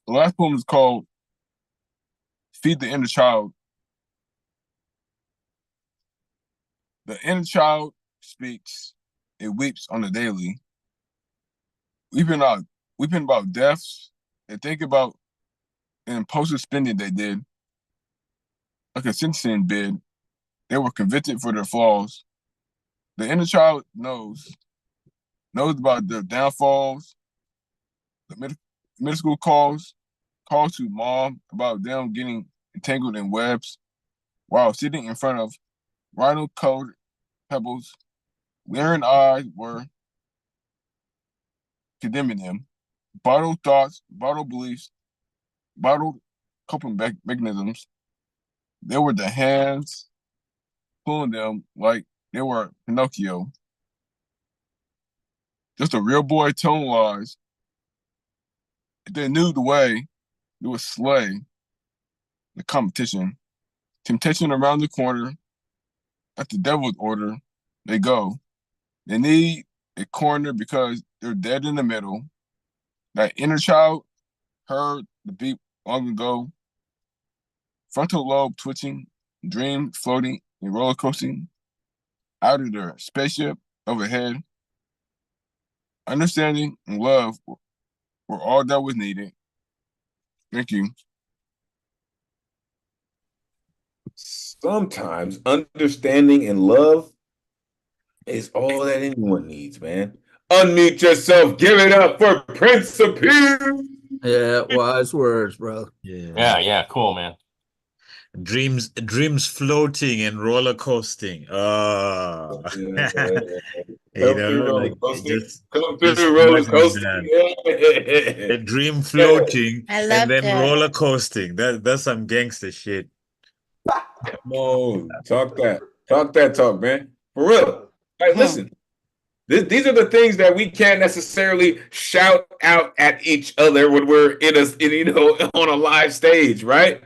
The last poem is called Feed the Inner Child. The inner child speaks. It weeps on the daily. Weeping about deaths and think about an impulsive spending they did. Like a sentencing bid, they were convicted for their flaws. The inner child knows about their downfalls. The middle school calls to mom about them getting entangled in webs while sitting in front of rhino-colored pebbles. Leering eyes were condemning them. Bottled thoughts, bottled beliefs, bottled coping mechanisms. They were the hands pulling them like they were Pinocchio. Just a real boy telling lies. If they knew the way, they would slay the competition. Temptation around the corner. At the devil's order, they go. They need a corner because they're dead in the middle. That inner child heard the beat long ago. Frontal lobe twitching, dream floating and roller coasting out of their spaceship overhead. Understanding and love were all that was needed. Thank you. Sometimes understanding and love is all that anyone needs, man. Unmute yourself. Give it up for Principe. Yeah, wise words, bro. Yeah, cool, man. dreams floating and roller coasting. Oh, Come through roller like coaster. just Come just through roller imagine coaster. that. Yeah. A dream Yeah. floating I and loved then it. roller coasting. That's some gangster shit. Come on, talk that talk, man. For real. All right, listen. These are the things that we can't necessarily shout out at each other when we're on a live stage, right?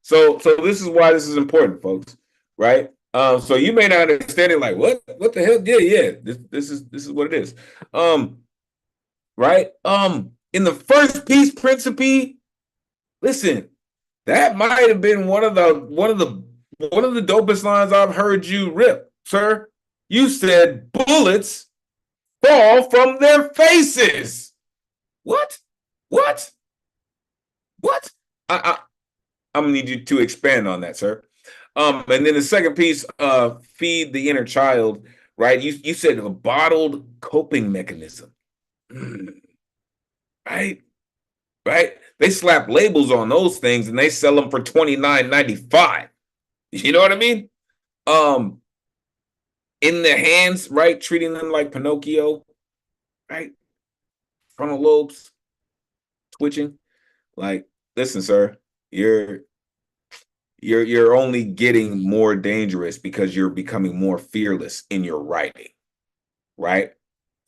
So this is why this is important, folks, right? So you may not understand it, like what the hell? Yeah. This is what it is. Right? In the first piece, Principe, listen, that might have been one of the dopest lines I've heard you rip, sir. You said bullets fall from their faces. What? What? What? I'm gonna need you to expand on that, sir. And then the second piece, feed the inner child, right? You said a bottled coping mechanism. Right? Right? They slap labels on those things and they sell them for $29.95. You know what I mean? In the hands, right? Treating them like Pinocchio, right? Frontal lobes twitching. Like, listen, sir, you're only getting more dangerous because you're becoming more fearless in your writing, right?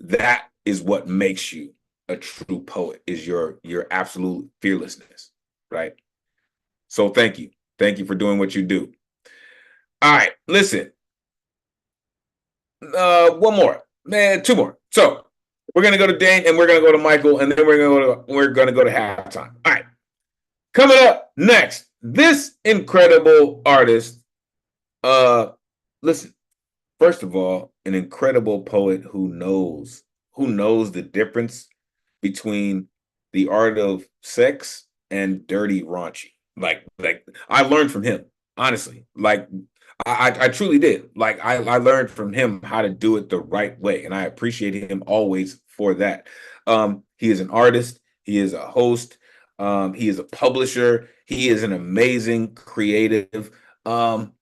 That is what makes you a true poet, is your absolute fearlessness, right? So thank you for doing what you do. All right, listen, one more, man, two more. So we're gonna go to Dane and we're gonna go to Michael, and then we're gonna go to halftime. All right, coming up next, this incredible artist. Listen, first of all, an incredible poet who knows the difference between the art of sex and dirty raunchy. Like I learned from him, honestly. Like I truly did. Like I learned from him how to do it the right way, and I appreciate him always for that. He is an artist. He is a host. He is a publisher. He is an amazing creative. And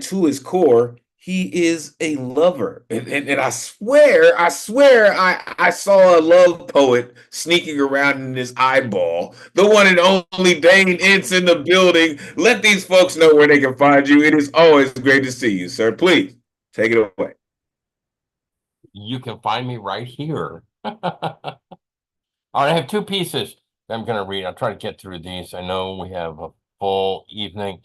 to his core, he is a lover. And I swear, I saw a love poet sneaking around in his eyeball. The one and only Dane Ince in the building. Let these folks know where they can find you. It is always great to see you, sir. Please take it away. You can find me right here. All right, I have two pieces that I'm going to read. I'll try to get through these. I know we have a full evening.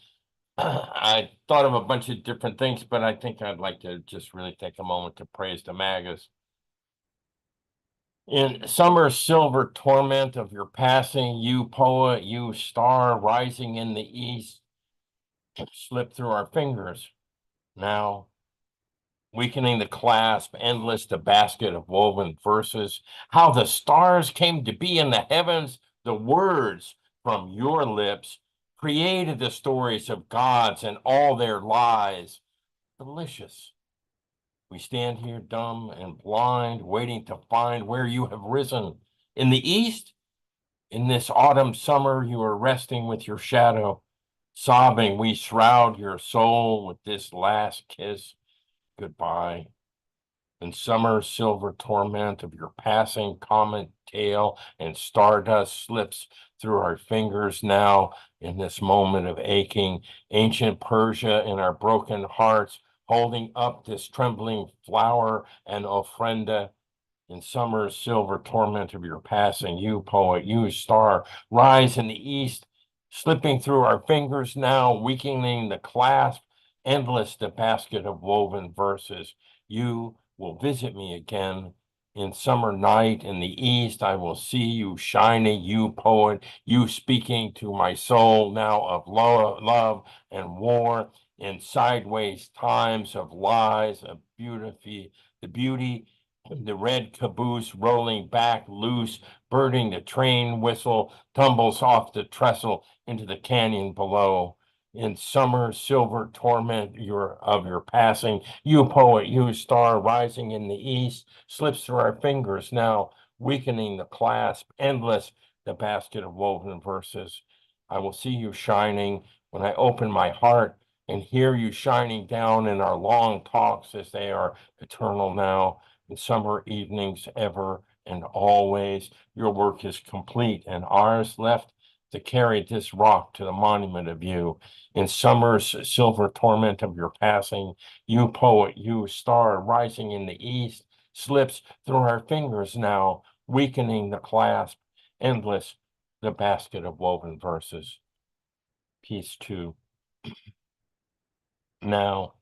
I thought of a bunch of different things, but I think I'd like to just really take a moment to praise the Magus. In summer silver torment of your passing, you poet, you star rising in the east, slip through our fingers. Now, weakening the clasp, endless the basket of woven verses, how the stars came to be in the heavens, the words from your lips created the stories of gods and all their lies. Delicious. We stand here dumb and blind, waiting to find where you have risen. In the east, in this autumn summer, you are resting with your shadow. Sobbing, we shroud your soul with this last kiss. Goodbye. In summer silver torment of your passing comet tail and stardust slips through our fingers now in this moment of aching, ancient Persia in our broken hearts, holding up this trembling flower and ofrenda. In summer's silver torment of your passing, you poet, you star, rise in the east, slipping through our fingers now, weakening the clasp, endless the basket of woven verses. You will visit me again in summer night in the east. I will see you shining, you poet, you speaking to my soul now of love and war in sideways times of lies, of beauty, the red caboose rolling back loose, birding the train whistle, tumbles off the trestle into the canyon below. In summer silver torment of your passing, you poet, you star rising in the east, slips through our fingers now, weakening the clasp, endless the basket of woven verses. I will see you shining, when I open my heart and hear you shining down in our long talks as they are eternal now, in summer evenings ever and always. Your work is complete, and ours left to carry this rock to the monument of you. In summer's silver torment of your passing, you poet, you star rising in the east, slips through our fingers now, weakening the clasp, endless the basket of woven verses. Piece 2. Now,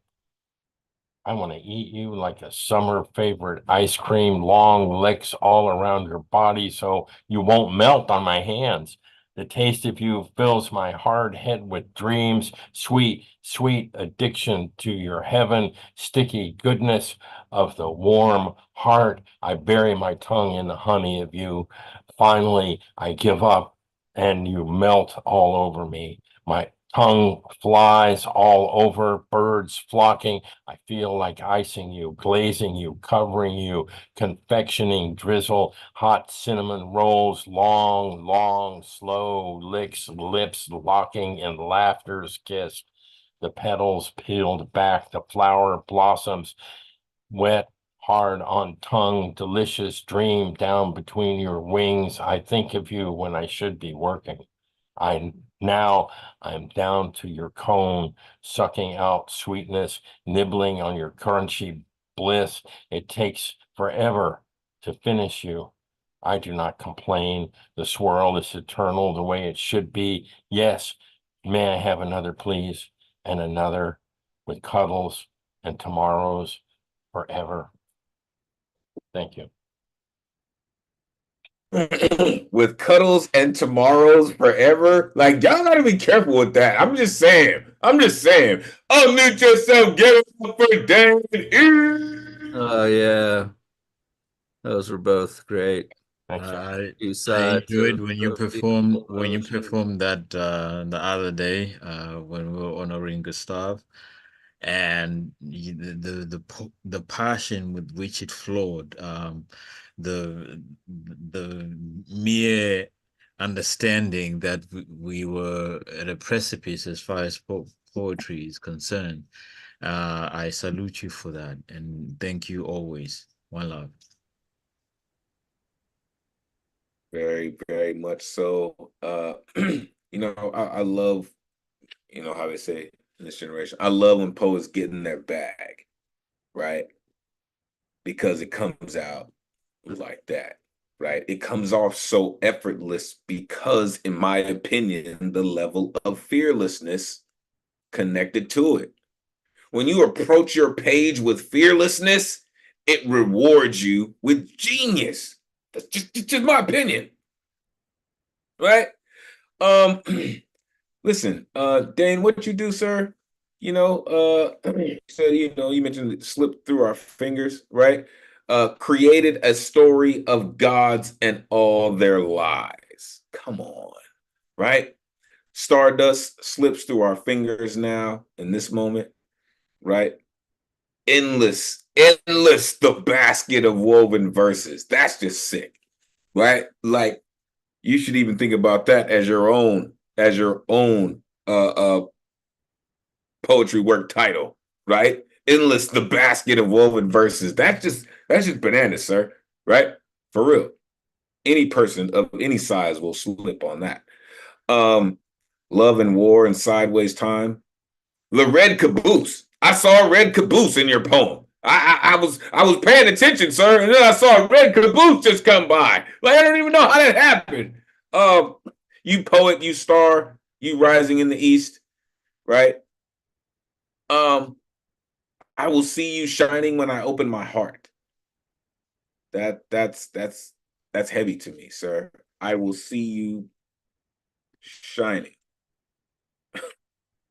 I want to eat you like a summer favorite ice cream, long licks all around your body so you won't melt on my hands. The taste of you fills my hard head with dreams, sweet, sweet addiction to your heaven, sticky goodness of the warm heart. I bury my tongue in the honey of you. Finally, I give up and you melt all over me. My tongue flies all over, birds flocking. I feel like icing you, glazing you, covering you, confectioning drizzle, hot cinnamon rolls, long, long, slow licks, lips locking in laughter's kiss. The petals peeled back, the flower blossoms, wet, hard on tongue, delicious dream down between your wings. I think of you when I should be working. I'm down to your cone, sucking out sweetness, nibbling on your crunchy bliss. It takes forever to finish you. I do not complain. The swirl is eternal the way it should be. Yes, may I have another, please, and another with cuddles and tomorrows forever. Thank you. With cuddles and tomorrows forever. Like, y'all gotta be careful with that. I'm just saying. Unmute yourself, get up for Dan. Oh yeah, those were both great. I You I side enjoyed to when you the performed that the other day when we were honoring Gustav, and the passion with which it flowed, the mere understanding that we were at a precipice as far as poetry is concerned. I salute you for that, and thank you always. One love. Very, very much so. I love, how they say in this generation, I love when poets get in their bag, right? Because it comes out like that, right? It comes off so effortless because, in my opinion, the level of fearlessness connected to it. When you approach your page with fearlessness, it rewards you with genius. That's just my opinion, right? Listen, Dane, what you do, sir? So you mentioned it slipped through our fingers, right? Created a story of gods and all their lies. Come on, right? Stardust slips through our fingers now in this moment, right? Endless, the basket of woven verses. That's just sick, right? Like, you should even think about that as your own poetry work title, right? Endless, the basket of woven verses. That's just bananas, sir, right? For real. Any person of any size will slip on that. Love and War and Sideways Time. The red caboose. I saw a red caboose in your poem. I was paying attention, sir, and then I saw a red caboose just come by. Like, I don't even know how that happened. You poet, you star, you rising in the east, right? I will see you shining when I open my heart. That's heavy to me, sir. I will see you shining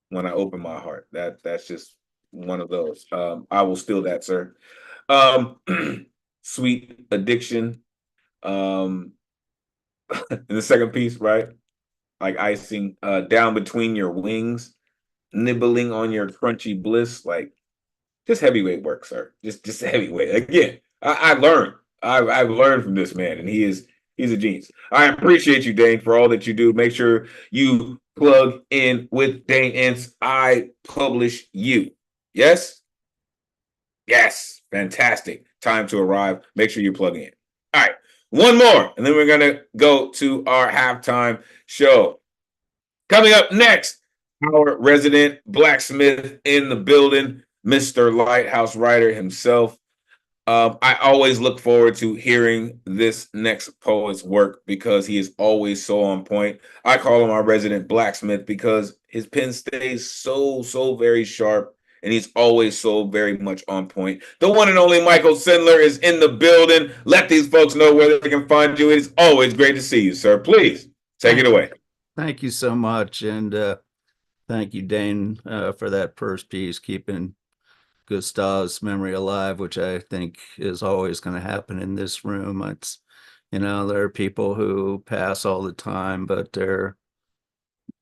when I open my heart. That's just one of those. I will steal that, sir. Sweet addiction. In the second piece, right? Like icing down between your wings, nibbling on your crunchy bliss, like just heavyweight work, sir. Just heavyweight. Again, I learned. I've learned from this man, and he is He's a genius. I appreciate you, Dane, for all that you do. Make sure you plug in with Dane Ince. I publish you. Yes? Yes. Fantastic. Time to arrive. Make sure you plug in. All right. One more, and then we're going to go to our halftime show. Coming up next, our resident blacksmith in the building, Mr. Lighthouse Writer himself. I always look forward to hearing this next poet's work because he is always so on point. I call him our resident blacksmith because his pen stays so very sharp, and he's always so very much on point. The one and only Michael Sindler is in the building. Let these folks know where they can find you. It's always great to see you, sir. Please take it away. Thank you so much. And thank you, Dane, for that first piece, keeping Gustav's memory alive, which I think is always going to happen in this room. It's, there are people who pass all the time, but there are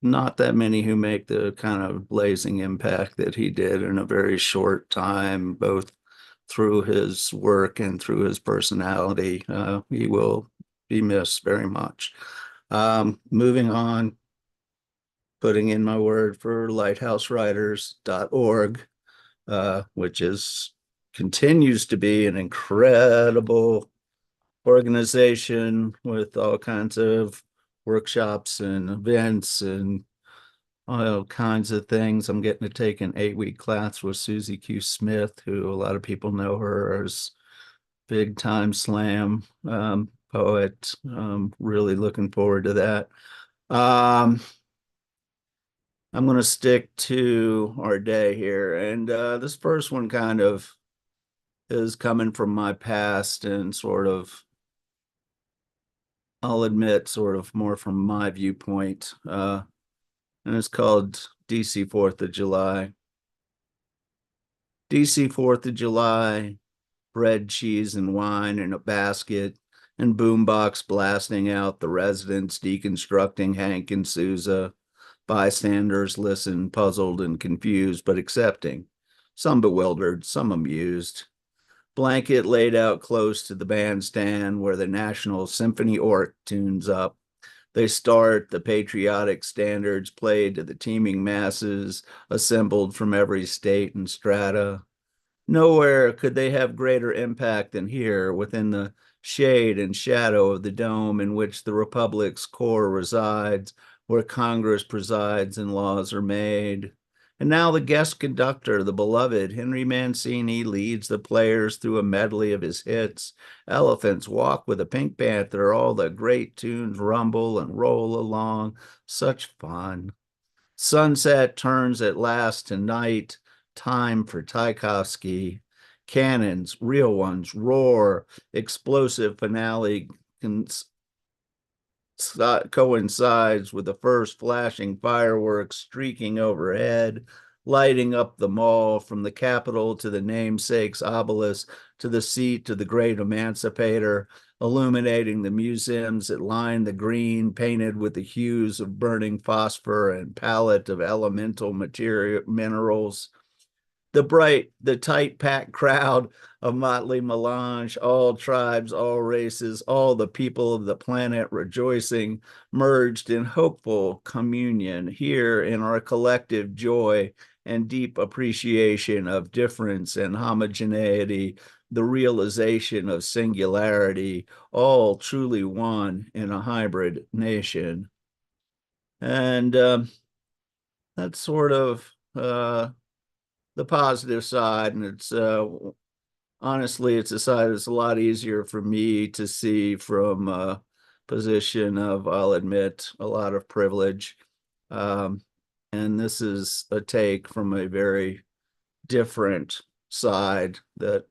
not that many who make the kind of blazing impact that he did in a very short time, both through his work and through his personality. He will be missed very much. Moving on, putting in my word for lighthousewriters.org, which continues to be an incredible organization with all kinds of workshops and events and all kinds of things. I'm getting to take an 8-week class with Susie Q. Smith, who a lot of people know her as big time slam poet. Really looking forward to that. I'm going to stick to our day here. And this first one kind of is coming from my past and sort of, I'll admit, sort of more from my viewpoint. And it's called DC 4th of July. DC 4th of July, bread, cheese, and wine in a basket, and boombox blasting out the residents deconstructing Hank and Sousa. Bystanders listen, puzzled and confused, but accepting. Some bewildered, some amused. Blanket laid out close to the bandstand where the National Symphony Orc tunes up. They start, the patriotic standards played to the teeming masses assembled from every state and strata. Nowhere could they have greater impact than here, within the shade and shadow of the dome in which the Republic's core resides, where Congress presides and laws are made. And now the guest conductor, the beloved Henry Mancini, leads the players through a medley of his hits. Elephants walk with a Pink Panther, all the great tunes rumble and roll along. Such fun. Sunset turns at last to night. Time for Tchaikovsky. Cannons, real ones, roar. Explosive finale coincides with the first flashing fireworks streaking overhead, lighting up the mall from the Capitol to the namesake's obelisk to the seat of the great emancipator, illuminating the museums that line the green, painted with the hues of burning phosphor and palette of elemental minerals. The tight packed crowd of motley melange, all tribes, all races, all the people of the planet rejoicing, merged in hopeful communion here in our collective joy and deep appreciation of difference and homogeneity, the realization of singularity, all truly one in a hybrid nation. And that's sort of the positive side, and it's honestly, it's a side that's a lot easier for me to see from a position of, I'll admit, a lot of privilege. And this is a take from a very different side that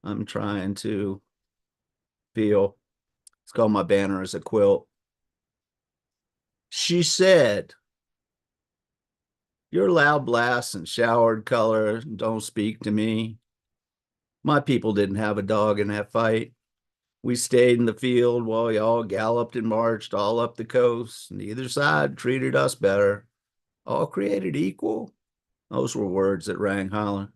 I'm trying to feel. It's called My Banner as a Quilt. She said, "Your loud blasts and showered color don't speak to me. My people didn't have a dog in that fight. We stayed in the field while y'all galloped and marched all up the coast. Neither side treated us better. All created equal." Those were words that rang hollow.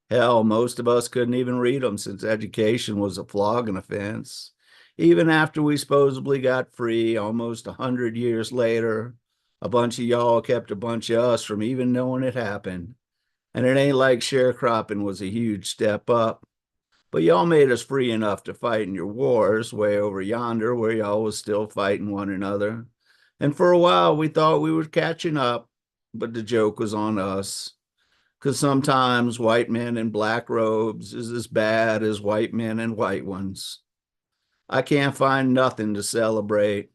Hell, most of us couldn't even read them since education was a flogging offense. Even after we supposedly got free almost 100 years later, a bunch of y'all kept a bunch of us from even knowing it happened. And it ain't like sharecropping was a huge step up. But y'all made us free enough to fight in your wars way over yonder where y'all was still fighting one another. And for a while we thought we were catching up, but the joke was on us. Because sometimes white men in black robes is as bad as white men in white ones. I can't find nothing to celebrate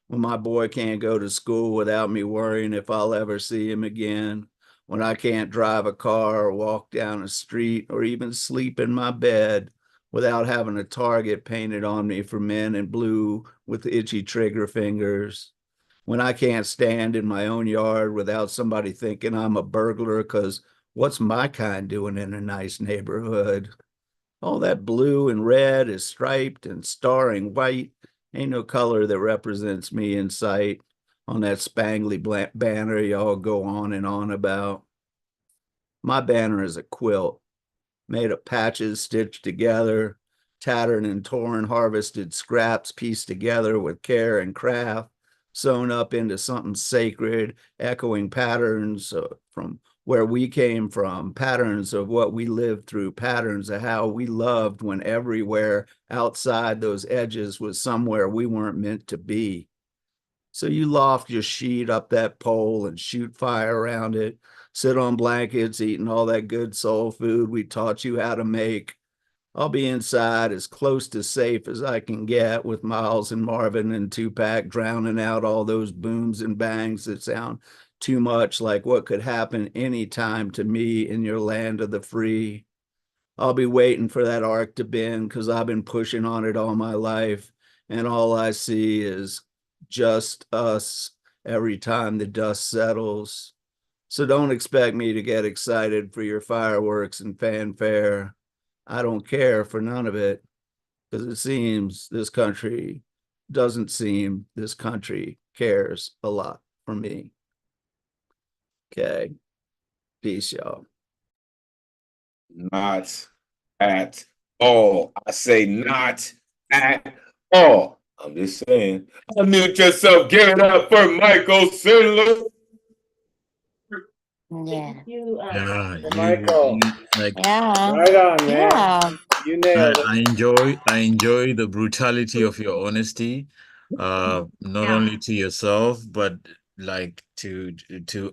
when my boy can't go to school without me worrying if I'll ever see him again, when I can't drive a car or walk down a street or even sleep in my bed without having a target painted on me for men in blue with itchy trigger fingers, when I can't stand in my own yard without somebody thinking I'm a burglar because what's my kind doing in a nice neighborhood? All that blue and red is striped and starring white. Ain't no color that represents me in sight on that spangly banner y'all go on and on about. My banner is a quilt made of patches stitched together, tattered and torn, harvested scraps pieced together with care and craft, sewn up into something sacred, echoing patterns from where we came from, patterns of what we lived through, patterns of how we loved when everywhere outside those edges was somewhere we weren't meant to be. So you loft your sheet up that pole and shoot fire around it, sit on blankets, eating all that good soul food we taught you how to make. I'll be inside as close to safe as I can get with Miles and Marvin and Tupac drowning out all those booms and bangs that sound too much like what could happen anytime to me in your land of the free. I'll be waiting for that arc to bend because I've been pushing on it all my life, and all I see is just us every time the dust settles. So don't expect me to get excited for your fireworks and fanfare. I don't care for none of it because it seems this country doesn't seem this country cares a lot for me. Okay. Peace, y'all. Not at all. I say not at all. I'm just saying. Unmute yourself. Give it up for Michael Sindler. Yeah. Yeah, Michael, Yeah. right on, man. Yeah. You nailed it. I enjoy the brutality of your honesty, not only to yourself, but like to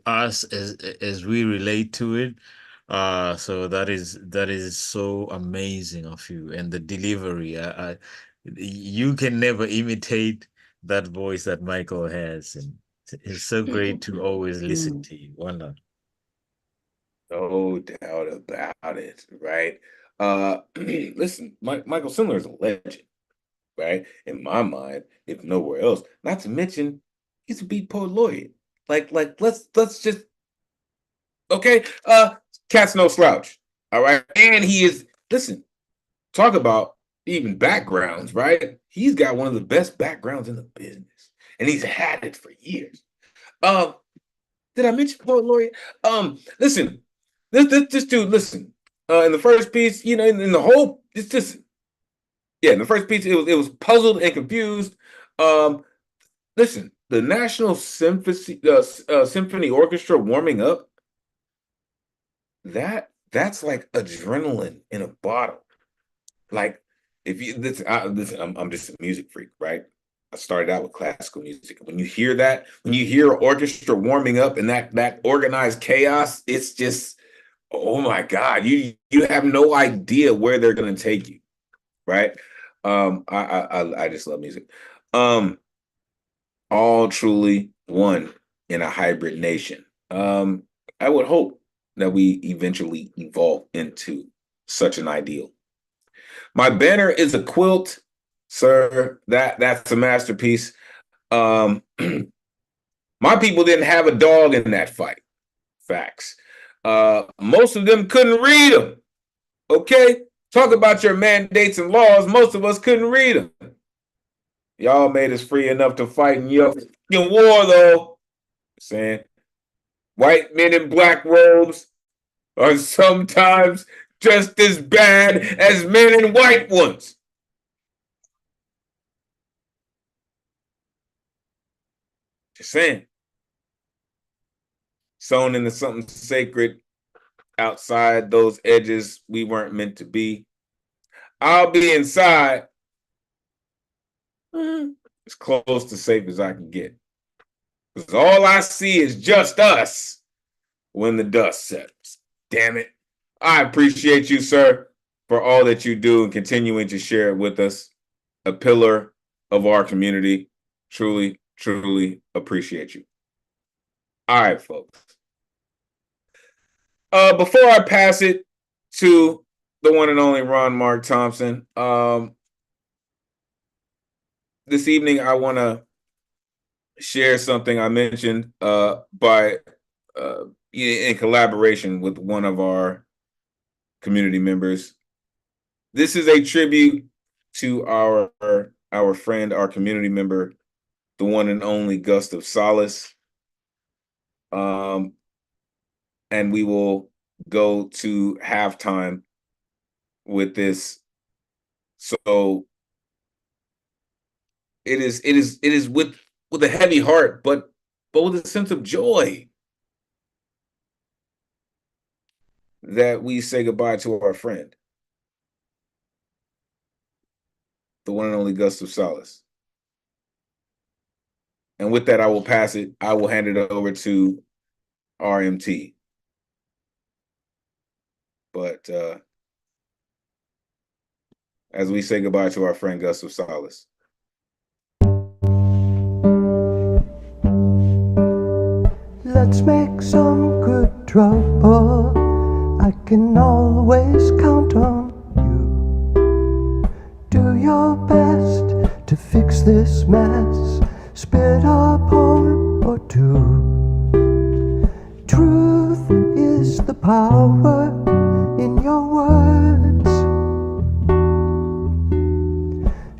us as we relate to it. So that is so amazing of you, and the delivery. You can never imitate that voice that Michael has, and it's so great to always listen to you. Wonder. No doubt about it, right? Listen, Michael Sindler is a legend, right? In my mind, if nowhere else. Not to mention, he's a beat poet laureate. Like, let's just okay. Cat's no slouch. All right. And he is, listen, talk about even backgrounds, right? He's got one of the best backgrounds in the business. And he's had it for years. Did I mention poet laureate? Listen, this dude, listen. In the first piece, you know, in the whole, it's just, yeah, in the first piece, it was puzzled and confused. Listen, the National Symphony Orchestra warming up, that's like adrenaline in a bottle. Like, if you listen, I'm just a music freak, right? I started out with classical music. When you hear that, when you hear orchestra warming up and that organized chaos, it's just, oh my God, you have no idea where they're gonna take you, right? I just love music. All truly one in a hybrid nation. I would hope that we eventually evolve into such an ideal. My banner is a quilt, sir. That's a masterpiece. My people didn't have a dog in that fight. Facts. Most of them couldn't read them. Okay? Talk about your mandates and laws. Most of us couldn't read them. Y'all made us free enough to fight in your war, though. Saying white men in black robes are sometimes just as bad as men in white ones. Just saying. Sewn into something sacred outside those edges we weren't meant to be. I'll be inside as close to safe as I can get. Because all I see is just us when the dust settles. Damn it. I appreciate you, sir, for all that you do and continuing to share it with us. A pillar of our community. Truly, truly appreciate you. All right, folks. Before I pass it to the one and only Ron Mark Thompson, this evening I want to share something I mentioned in collaboration with one of our community members. This is a tribute to our friend, our community member, the one and only Gust of Solace. And we will go to halftime with this. So it is with a heavy heart, but with a sense of joy that we say goodbye to our friend, the one and only Gust of Solace. And with that, I will hand it over to RMT. But as we say goodbye to our friend Gust of Solace. Let's make some good trouble. I can always count on you. Do your best to fix this mess. Spit a poem or two. Truth is the power in your words.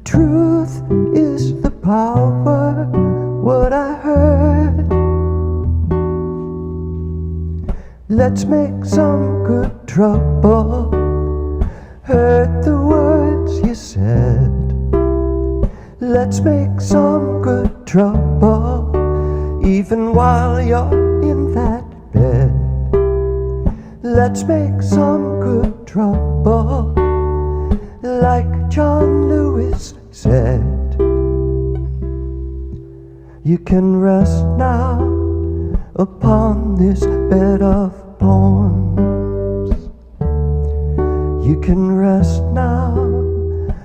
Truth is the power, what I heard. Let's make some good trouble. Heard the words you said. Let's make some good trouble, even while you're in that bed. Let's make some good trouble, like John Lewis said. You can rest now upon this bed of poems. You can rest now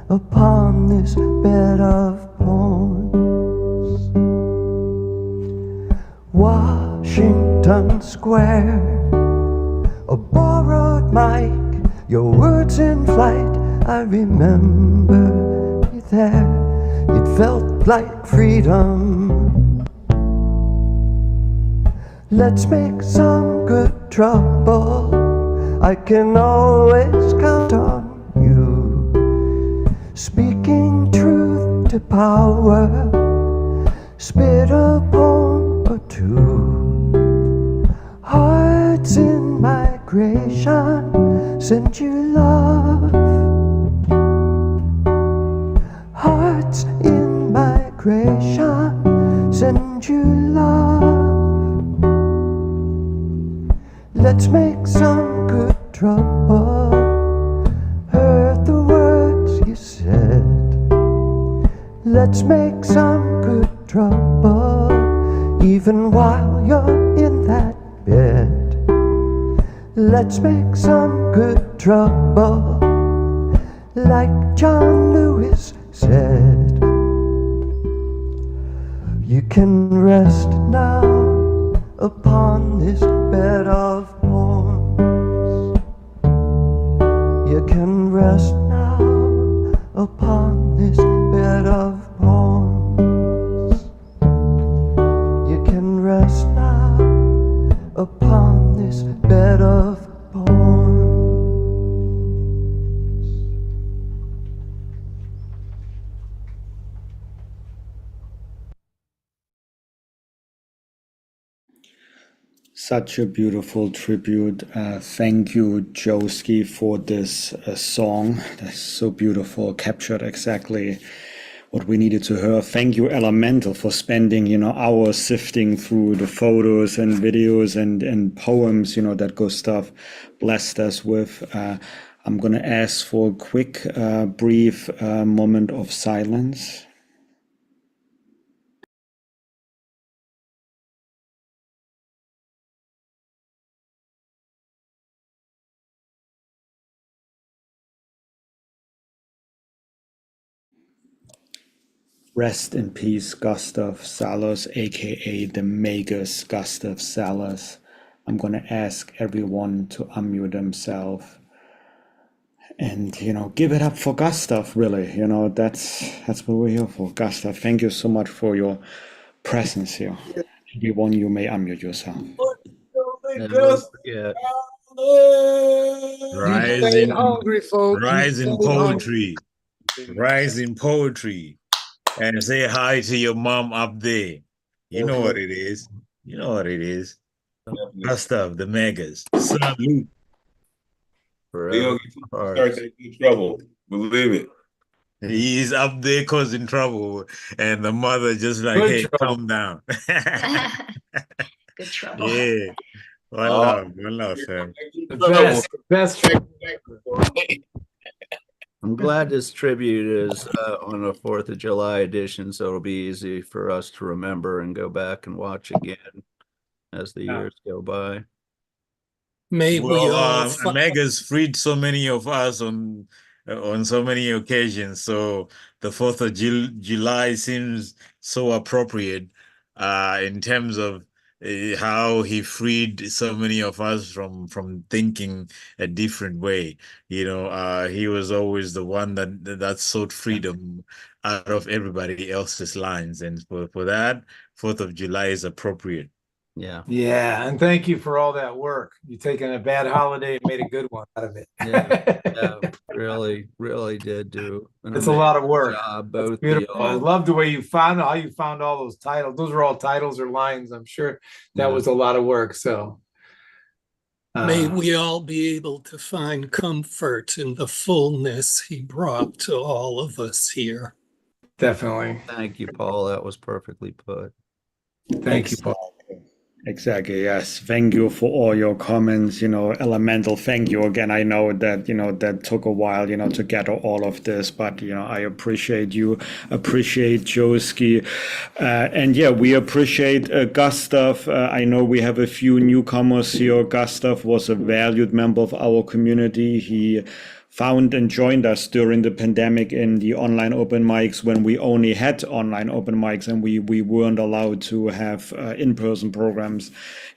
upon this bed of poems. Washington Square, a borrowed mic, your words in flight. I remember you there. It felt like freedom. Let's make some good trouble. I can always count on you. Speaking truth to power. Spit a poem or two. Hearts in migration, send you love. Hearts in migration, send you love. Let's make some good trouble. Heard the words you said. Let's make some good trouble, even while you're in that bed. Let's make some good trouble, like John Lewis said. You can rest now upon this bed of poems. You can rest now upon this bed of poems. You can rest now upon this bed of poems. Such a beautiful tribute. Thank you, Joski, for this song. That's so beautiful, captured exactly what we needed to hear. Thank you, Elemen2al, for spending, hours sifting through the photos and videos and poems, that Gustav blessed us with. I'm going to ask for a quick, brief moment of silence. Rest in peace, Gustav Salus, aka the Magus Gustav Salus. I'm going to ask everyone to unmute themselves and, give it up for Gustav, really. That's what we're here for. Gustav, thank you so much for your presence here. Everyone, you may unmute yourself. And don't forget, Rise Stay in, hungry, folks. You rise in stay hungry. poetry. Rise in poetry. And say hi to your mom up there. You know what it is. You know what it is. Gustav, the Megas. Salute. forever. Start that in trouble. Believe it. He's up there causing trouble, and the mother just like, Good hey, trouble. calm down. Good trouble. Yeah. One love, fam. The best. I'm glad this tribute is on a 4th of July edition, so it'll be easy for us to remember and go back and watch again as the years go by. May we all Megas freed so many of us on so many occasions. So the 4th of July seems so appropriate in terms of how he freed so many of us from thinking a different way. He was always the one that sought freedom out of everybody else's lines, and for that, 4th of July is appropriate. Yeah, and thank you for all that work. You taken a bad holiday and made a good one out of it. Yeah, really did do. It's a lot of work. Job, That's both beautiful. I love the way you found how you found all those titles. Those are all titles or lines. I'm sure that was a lot of work. So may we all be able to find comfort in the fullness he brought to all of us here. Definitely. Thank you, Paul. That was perfectly put. Thank you, Paul. Exactly. Yes. Thank you for all your comments. Elemen2al, thank you again. I know that, that took a while, to gather all of this, but, I appreciate you, appreciate Joski. And yeah, we appreciate Gustav. I know we have a few newcomers here. Gustav was a valued member of our community. He found and joined us during the pandemic in the online open mics when we only had online open mics and we weren't allowed to have in-person programs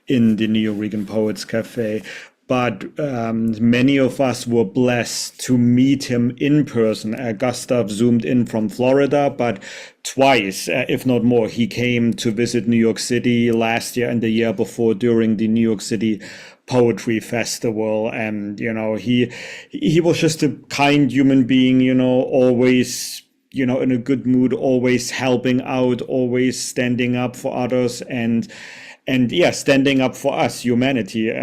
in the Nuyorican Poets Cafe. But many of us were blessed to meet him in person. Gustav zoomed in from Florida, but twice, if not more, he came to visit New York City last year and the year before during the New York City Poetry Festival. And, he was just a kind human being, always, in a good mood, always helping out, always standing up for others and yeah, standing up for us, humanity, for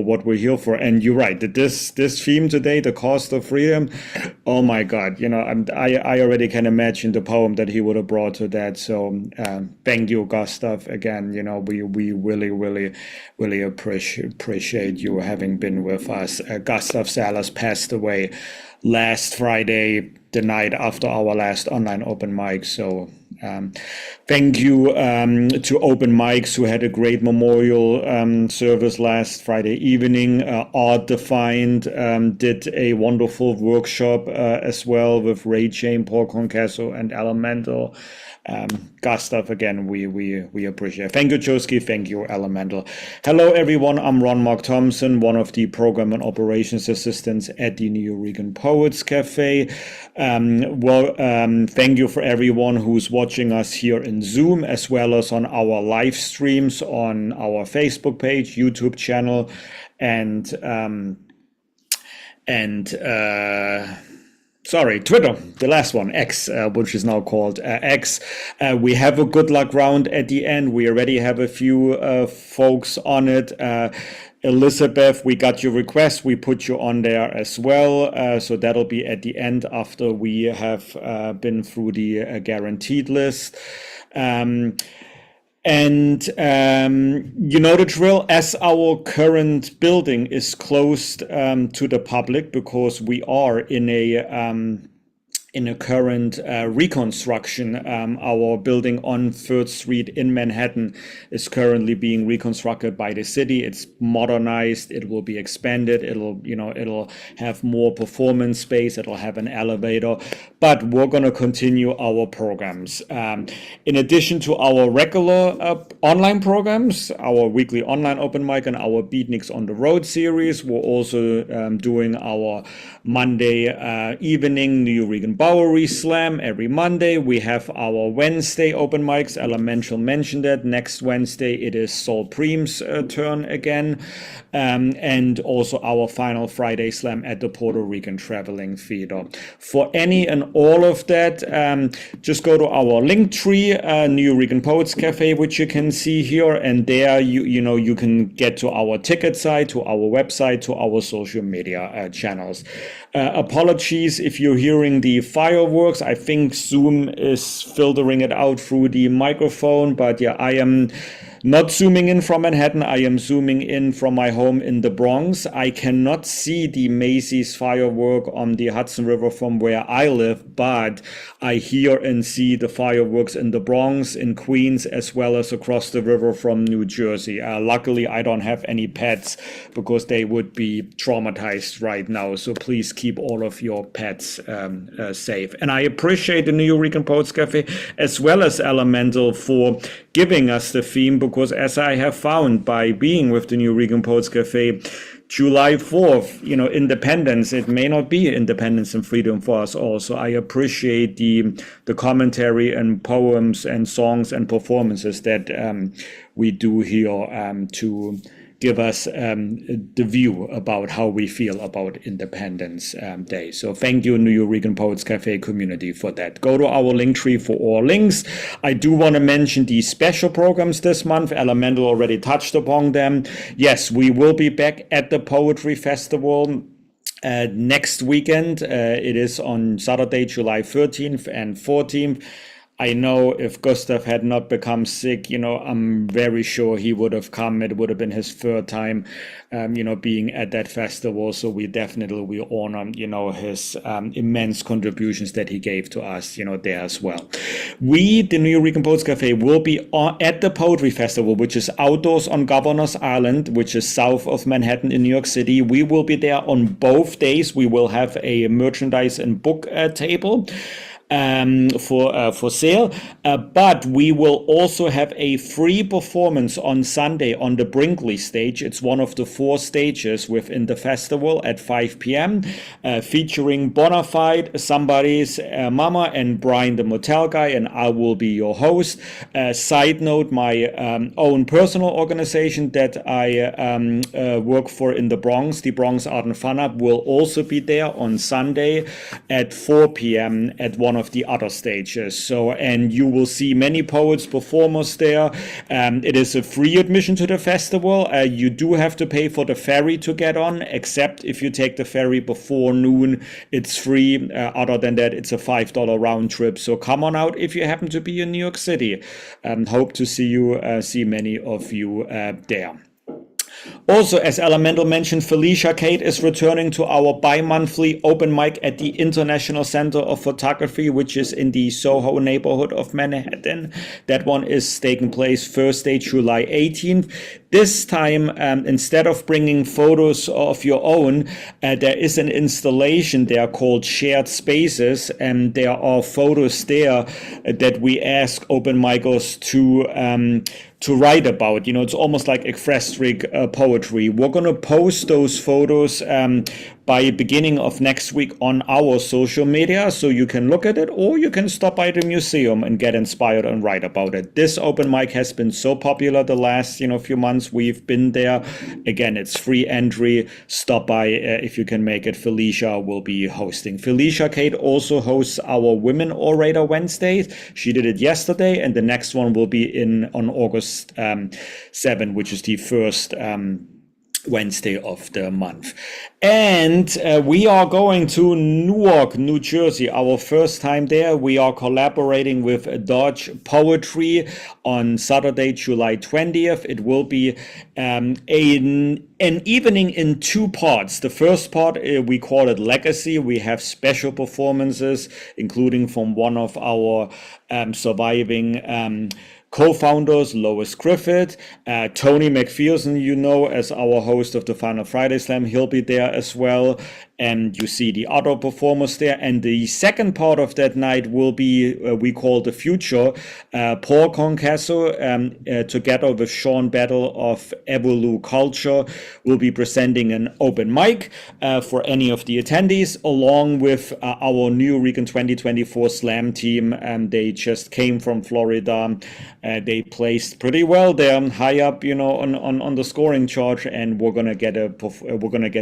what we're here for. And you're right, that this theme today, the cost of freedom, oh my God, I already can imagine the poem that he would have brought to that. So thank you, Gustav, again. We really appreciate you having been with us. Gustav Salus passed away last Friday, the night after our last online open mic. So thank you to Open Mics who had a great memorial service last Friday evening. Art Defined did a wonderful workshop as well with Ray Jane, Paul Concasso, and Elemen2al. Gustav, again, we appreciate it. Thank you, Joski. Thank you, Elemen2al. Hello, everyone. I'm Ron Mark Thompson, one of the program and operations assistants at the Nuyorican Poets Cafe. Thank you for everyone who's watching us here in Zoom, as well as on our live streams on our Facebook page, YouTube channel, and Twitter, the last one, X, which is now called X. We have a good luck round at the end. We already have a few folks on it. Elizabeth, we got your request. We put you on there as well. So that'll be at the end after we have been through the guaranteed list. And you know the drill, as our current building is closed to the public because we are in a current reconstruction. Our building on 3rd Street in Manhattan is currently being reconstructed by the city. It's modernized. It will be expanded. It'll have more performance space. It'll have an elevator. But we're going to continue our programs. In addition to our regular online programs, our weekly online open mic and our Beatniks on the Road series, we're also doing our Monday evening Nuyorican Bowery Slam every Monday. We have our Wednesday open mics. Elemen2al mentioned it. Next Wednesday, it is Sol Preem's turn again. And also our final Friday Slam at the Puerto Rican Traveling Theater. For any and all of that, just go to our link tree, Nuyorican Poets Cafe, which you can see here. And there, you can get to our ticket site, to our website, to our social media channels. Apologies if you're hearing the fireworks. I think Zoom is filtering it out through the microphone, but yeah, I am not zooming in from Manhattan. I am zooming in from my home in the Bronx. I cannot see the Macy's firework on the Hudson River from where I live, but I hear and see the fireworks in the Bronx, in Queens, as well as across the river from New Jersey. Luckily, I don't have any pets because they would be traumatized right now. So please keep all of your pets safe. And I appreciate the Nuyorican Poets Cafe as well as Elemen2al for giving us the theme, because as I have found by being with the Nuyorican Poets Cafe, July 4th, independence, it may not be independence and freedom for us all. So I appreciate the commentary and poems and songs and performances that we do here to give us the view about how we feel about Independence Day. So thank you, Nuyorican Poets Cafe community, for that. Go to our link tree for all links. I do want to mention the special programs this month. Elemen2al already touched upon them. Yes, we will be back at the Poetry Festival next weekend. It is on Saturday, July 13th and 14th. I know if Gustav had not become sick, I'm very sure he would have come. It would have been his 3rd time, being at that festival. So we definitely will honor, his immense contributions that he gave to us, there as well. We, the Nuyorican Poets Cafe, will be at the Poetry Festival, which is outdoors on Governor's Island, which is south of Manhattan in New York City. We will be there on both days. We will have a merchandise and book table for sale, but we will also have a free performance on Sunday on the Brinkley stage. It's one of the 4 stages within the festival at 5 p.m. Featuring Bonafide, Somebody's Mama, and Brian the Motel Guy, and I will be your host. Side note, my own personal organization that I work for in the Bronx, the Bronx Art and Fun Hub, will also be there on Sunday at 4 p.m. at one of the other stages. So, and you will see many poets, performers there. It is a free admission to the festival. You do have to pay for the ferry to get on, except if you take the ferry before noon, it's free. Other than that, it's a $5 round trip. So come on out if you happen to be in New York City. Hope to see many of you there. Also, as Elemen2al mentioned, Felicia Kate is returning to our bi-monthly open mic at the International Center of Photography, which is in the Soho neighborhood of Manhattan. That one is taking place Thursday, July 18th. This time, instead of bringing photos of your own, there is an installation there called Shared Spaces, and there are photos there that we ask open micers to write about. It's almost like ekphrastic poetry. We're going to post those photos by beginning of next week on our social media, so you can look at it, or you can stop by the museum and get inspired and write about it. This open mic has been so popular the last few months. We've been there. Again, it's free entry. Stop by if you can make it. Felicia will be hosting. Felicia Kate also hosts our Women Orator Wednesdays. She did it yesterday, and the next one will be on August 7, which is the first Wednesday of the month. And we are going to Newark, New Jersey, our first time there. We are collaborating with Dodge Poetry on Saturday, July 20th. It will be an evening in two parts. The first part, we call it Legacy. We have special performances, including from one of our surviving co-founders, Lois Griffith, Tony McPherson, you know, as our host of the Final Friday Slam. He'll be there as well. And you see the other performers there. And the second part of that night will be, we call The Future. Paul Concasso, together with Sean Battle of Evolu Culture, will be presenting an open mic for any of the attendees, along with our Nuyorican 2024 Slam team. They just came from Florida. They placed pretty well there, high up, you know, on the scoring chart, and we're gonna get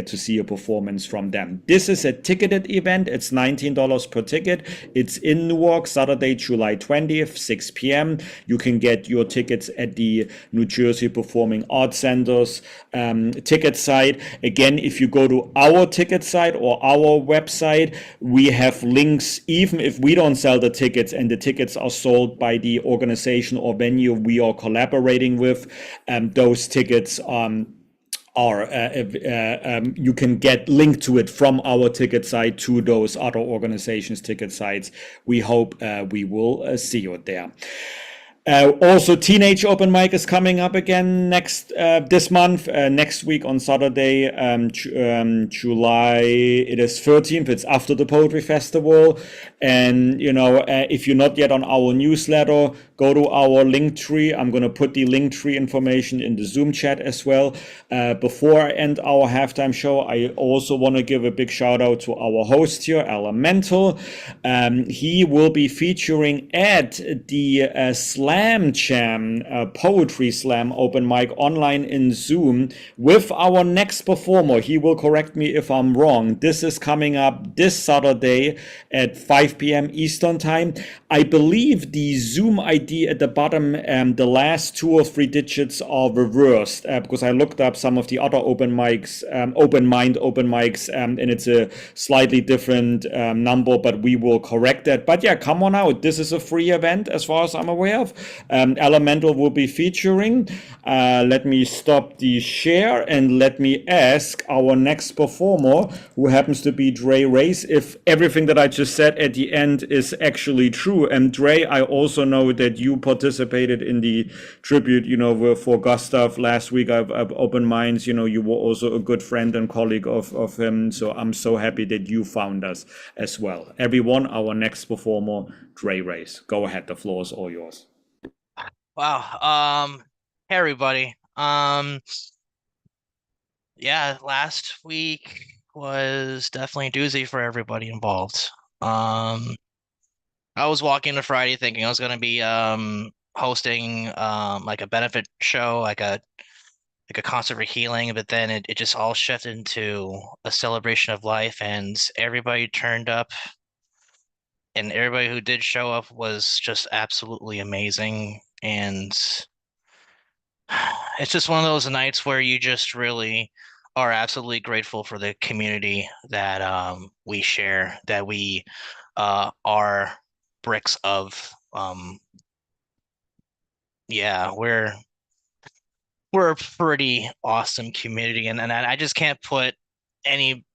to see a performance from them. This is a ticketed event. It's $19 per ticket. It's in Newark, Saturday, July 20th, 6 p.m. You can get your tickets at the New Jersey Performing Arts Center's ticket site. Again, if you go to our ticket site or our website, we have links, even if we don't sell the tickets and the tickets are sold by the organization or venue we are collaborating with. Those tickets you can get linked to it from our ticket site to those other organizations' ticket sites. We hope we will see you there. Also, Teenage Open Mic is coming up again this month, next week on Saturday, July, it is 13th. It's after the Poetry Festival. And, you know, if you're not yet on our newsletter, go to our link tree. I'm going to put the link tree information in the Zoom chat as well. Before I end our halftime show, I also want to give a big shout out to our host here, Elemen2al. He will be featuring at the Slam Jam Poetry Slam Open Mic online in Zoom with our next performer. He will correct me if I'm wrong. This is coming up this Saturday at 5 p.m. Eastern Time. I believe the Zoom ID at the bottom, the last 2 or 3 digits are reversed because I looked up some of the other open mics, open mics, and it's a slightly different number, but we will correct that. But yeah, come on out. This is a free event as far as I'm aware of. Elemen2al will be featuring. Let me stop the share and let me ask our next performer, who happens to be Dre Race, if everything that I just said at the end is actually true. And Dre, I also know that you participated in the tribute, you know, for Gustav last week. I've Open Minds, you know, you were also a good friend and colleague of him. So I'm so happy that you found us as well. Everyone, our next performer, Dre Race. Go ahead, the floor is all yours. Wow. Hey everybody. Yeah, last week was definitely a doozy for everybody involved. I was walking to Friday thinking I was gonna be hosting like a benefit show, like a concert for healing, but then it just all shifted into a celebration of life, and everybody turned up, and everybody who did show up was just absolutely amazing. And it's just one of those nights where you just really are absolutely grateful for the community that we share, that we are bricks of. Yeah, we're a pretty awesome community, and I just can't put any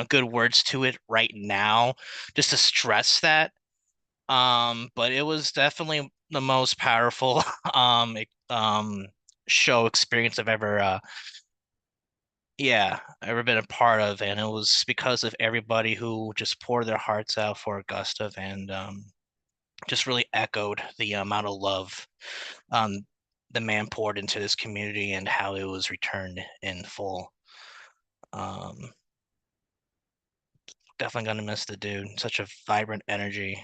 good words to it right now just to stress that. But it was definitely the most powerful show experience I've ever been a part of, and it was because of everybody who just poured their hearts out for Gustav, and just really echoed the amount of love the man poured into this community and how it was returned in full. Definitely gonna miss the dude. Such a vibrant energy.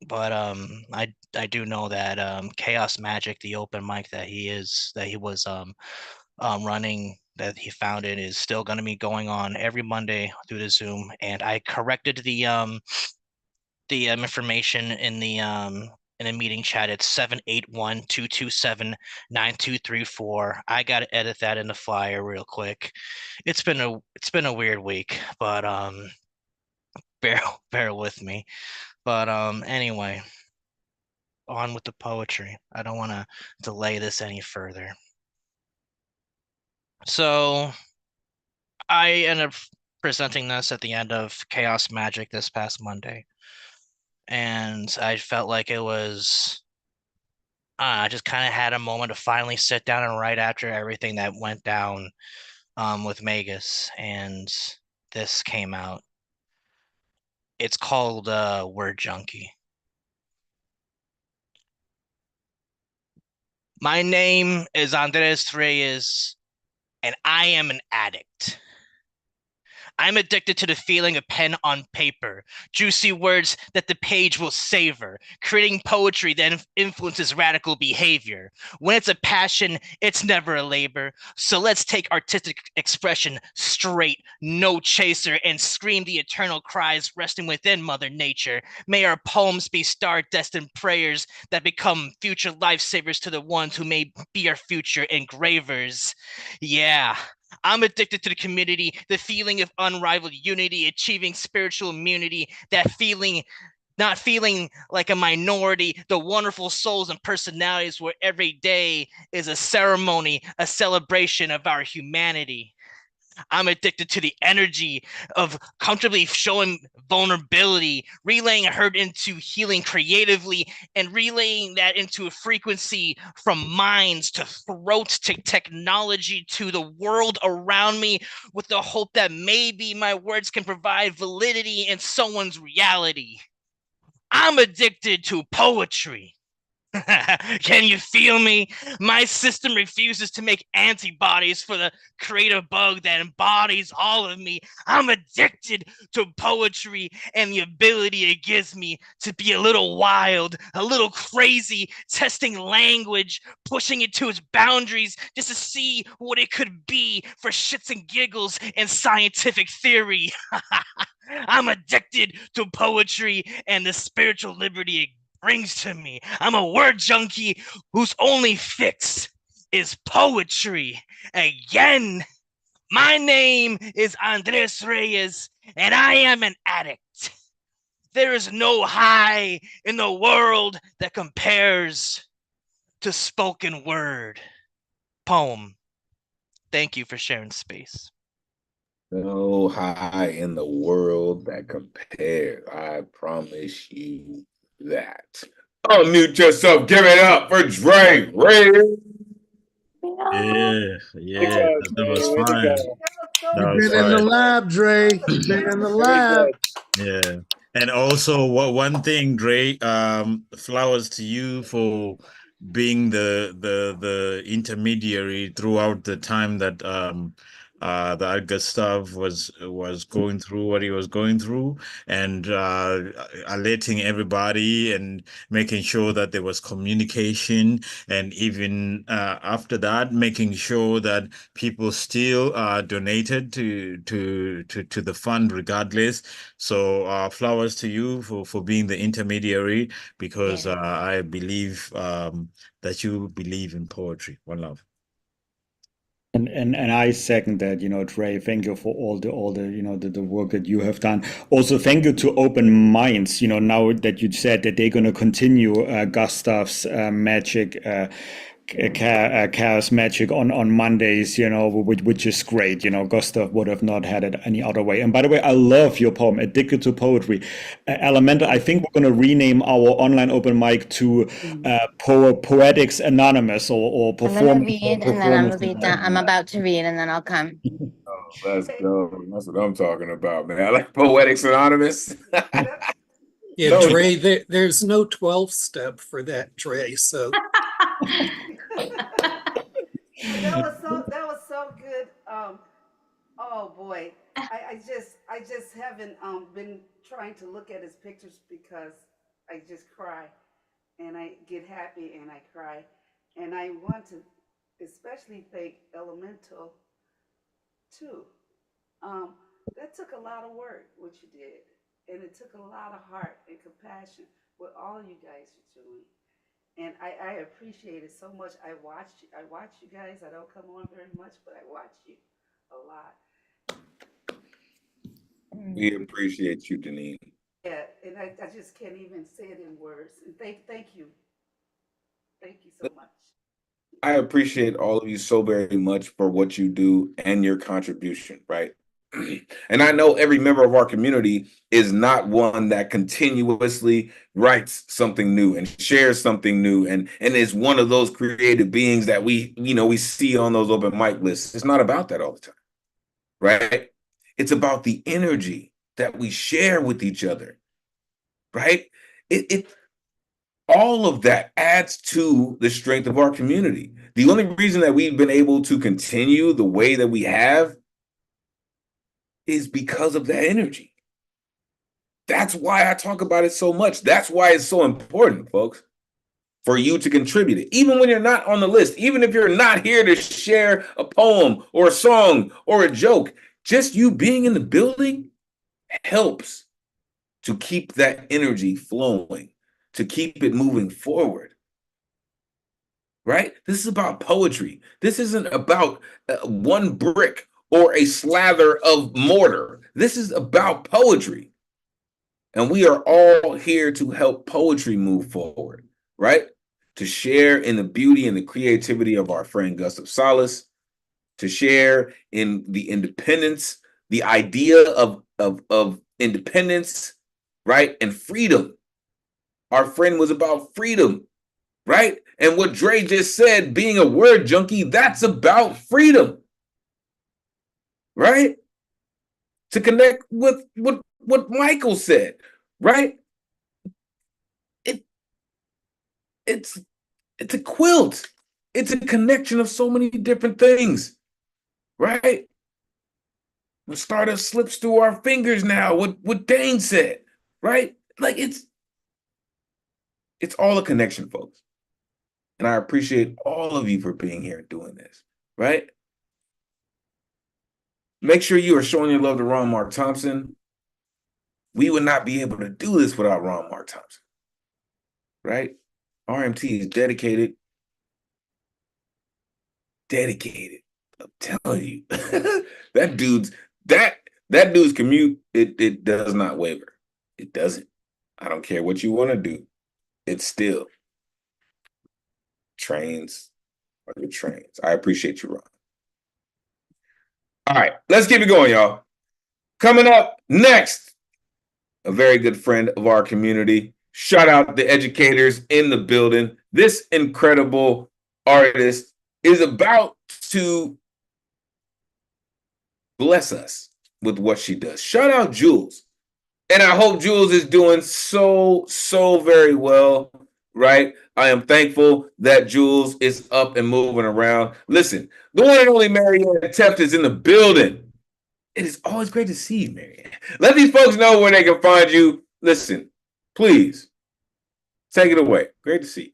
But I do know that Chaos Magic, the open mic that he was running, that he founded, is still going to be going on every Monday through the Zoom. And I corrected the information in the in a meeting chat. It's 781-227-9234. I gotta edit that in the flyer real quick. It's been a weird week, but bear with me. But anyway, on with the poetry. I don't want to delay this any further. So I ended up presenting this at the end of Chaos Magic this past Monday, and I felt like it was I just kind of had a moment to finally sit down and write after everything that went down with Magus, and this came out. It's called Word Junkie. My name is Andres Reyes, and I am an addict. I'm addicted to the feeling of pen on paper, juicy words that the page will savor, creating poetry that influences radical behavior. When it's a passion, it's never a labor. So let's take artistic expression straight, no chaser, and scream the eternal cries resting within Mother Nature. May our poems be star-destined prayers that become future lifesavers to the ones who may be our future engravers. Yeah. I'm addicted to the community, the feeling of unrivaled unity, achieving spiritual immunity, that feeling, not feeling like a minority, the wonderful souls and personalities where every day is a ceremony, a celebration of our humanity. I'm addicted to the energy of comfortably showing vulnerability, relaying hurt into healing creatively, and relaying that into a frequency from minds to throats to technology to the world around me, with the hope that maybe my words can provide validity in someone's reality. I'm addicted to poetry. Can you feel me? My system refuses to make antibodies for the creative bug that embodies all of me. I'm addicted to poetry and the ability it gives me to be a little wild, a little crazy, testing language, pushing it to its boundaries just to see what it could be for shits and giggles and scientific theory. I'm addicted to poetry and the spiritual liberty it brings to me. I'm a word junkie whose only fix is poetry. Again, my name is Andres Reyes, and I am an addict. There is no high in the world that compares to spoken word. Poem. Thank you for sharing space. No high in the world that compares. I promise you that. Unmute yourself. Give it up for Dre. Ray. Yeah, that was Way to fine. go. That You've was been in the fine. lab, Dre. You've been in the lab. Yeah. And also one thing, Dre, flowers to you for being the intermediary throughout the time that that Gustav was going through what he was going through, and alerting everybody and making sure that there was communication, and even after that making sure that people still donated to the fund regardless. So flowers to you for being the intermediary, because I believe that you believe in poetry. One love. And I second that, Trey, thank you for all the the work that you have done. Also, thank you to Open Minds, now that you said that they're going to continue Gustav's magic, chaos magic on Mondays, which is great. Gustav would have not had it any other way. And by the way, I love your poem, Addicted to Poetry. Elemental, I think we're going to rename our online open mic to Poetics Anonymous, or I'm gonna Performance. read and then I'm gonna be done. I'm about to read and then I'll come. Let's go. That's what I'm talking about, man. I like Poetics Anonymous. Yeah, No. Dre, there's no 12 step for that, Dre. So That was so good. Oh boy, I just haven't been trying to look at his pictures because I just cry, and I get happy and I cry, and I want to especially thank Elemental too. Um, that took a lot of work, what you did, and it took a lot of heart and compassion what all you guys are doing. And I appreciate it so much. I watch you guys. I don't come on very much, but I watch you a lot. We appreciate you, Denise. Yeah, and I just can't even say it in words. And thank you. Thank you so much. I appreciate all of you so very much for what you do and your contribution, right? And I know every member of our community is not one that continuously writes something new and shares something new and is one of those creative beings that we see on those open mic lists. It's not about that all the time, right? It's about the energy that we share with each other, right? It all of that adds to the strength of our community. The only reason that we've been able to continue the way that we have is because of that energy. That's why I talk about it so much. That's why it's so important, folks, for you to contribute it. Even when you're not on the list, even if you're not here to share a poem or a song or a joke, just you being in the building helps to keep that energy flowing, to keep it moving forward. Right? This is about poetry. This isn't about one brick or a slather of mortar. This is about poetry. And we are all here to help poetry move forward, right? To share in the beauty and the creativity of our friend Gustav Salas, to share in the independence, the idea of independence, right? And freedom. Our friend was about freedom, right? And what Dre just said, being a word junkie, that's about freedom, right? To connect with what Michael said, right? It's a quilt. It's a connection of so many different things, right? The stardust slips through our fingers now, what Dane said, right? Like it's all a connection, folks. And I appreciate all of you for being here and doing this, right? Make sure you are showing your love to Ron Mark Thompson. We would not be able to do this without Ron Mark Thompson, right? RMT is dedicated. Dedicated. I'm telling you, that dude's commute, it does not waver. It doesn't. I don't care what you want to do. It's still trains are the trains. I appreciate you, Ron. All right, let's keep it going, y'all. Coming up next, a very good friend of our community. Shout out the educators in the building. This incredible artist is about to bless us with what she does. Shout out Jules. And I hope Jules is doing so very well, right? I am thankful that Jules is up and moving around. Listen, the one and only Marianne Teft is in the building. It is always great to see you, Marianne. Let these folks know where they can find you. Listen, please, take it away. Great to see you.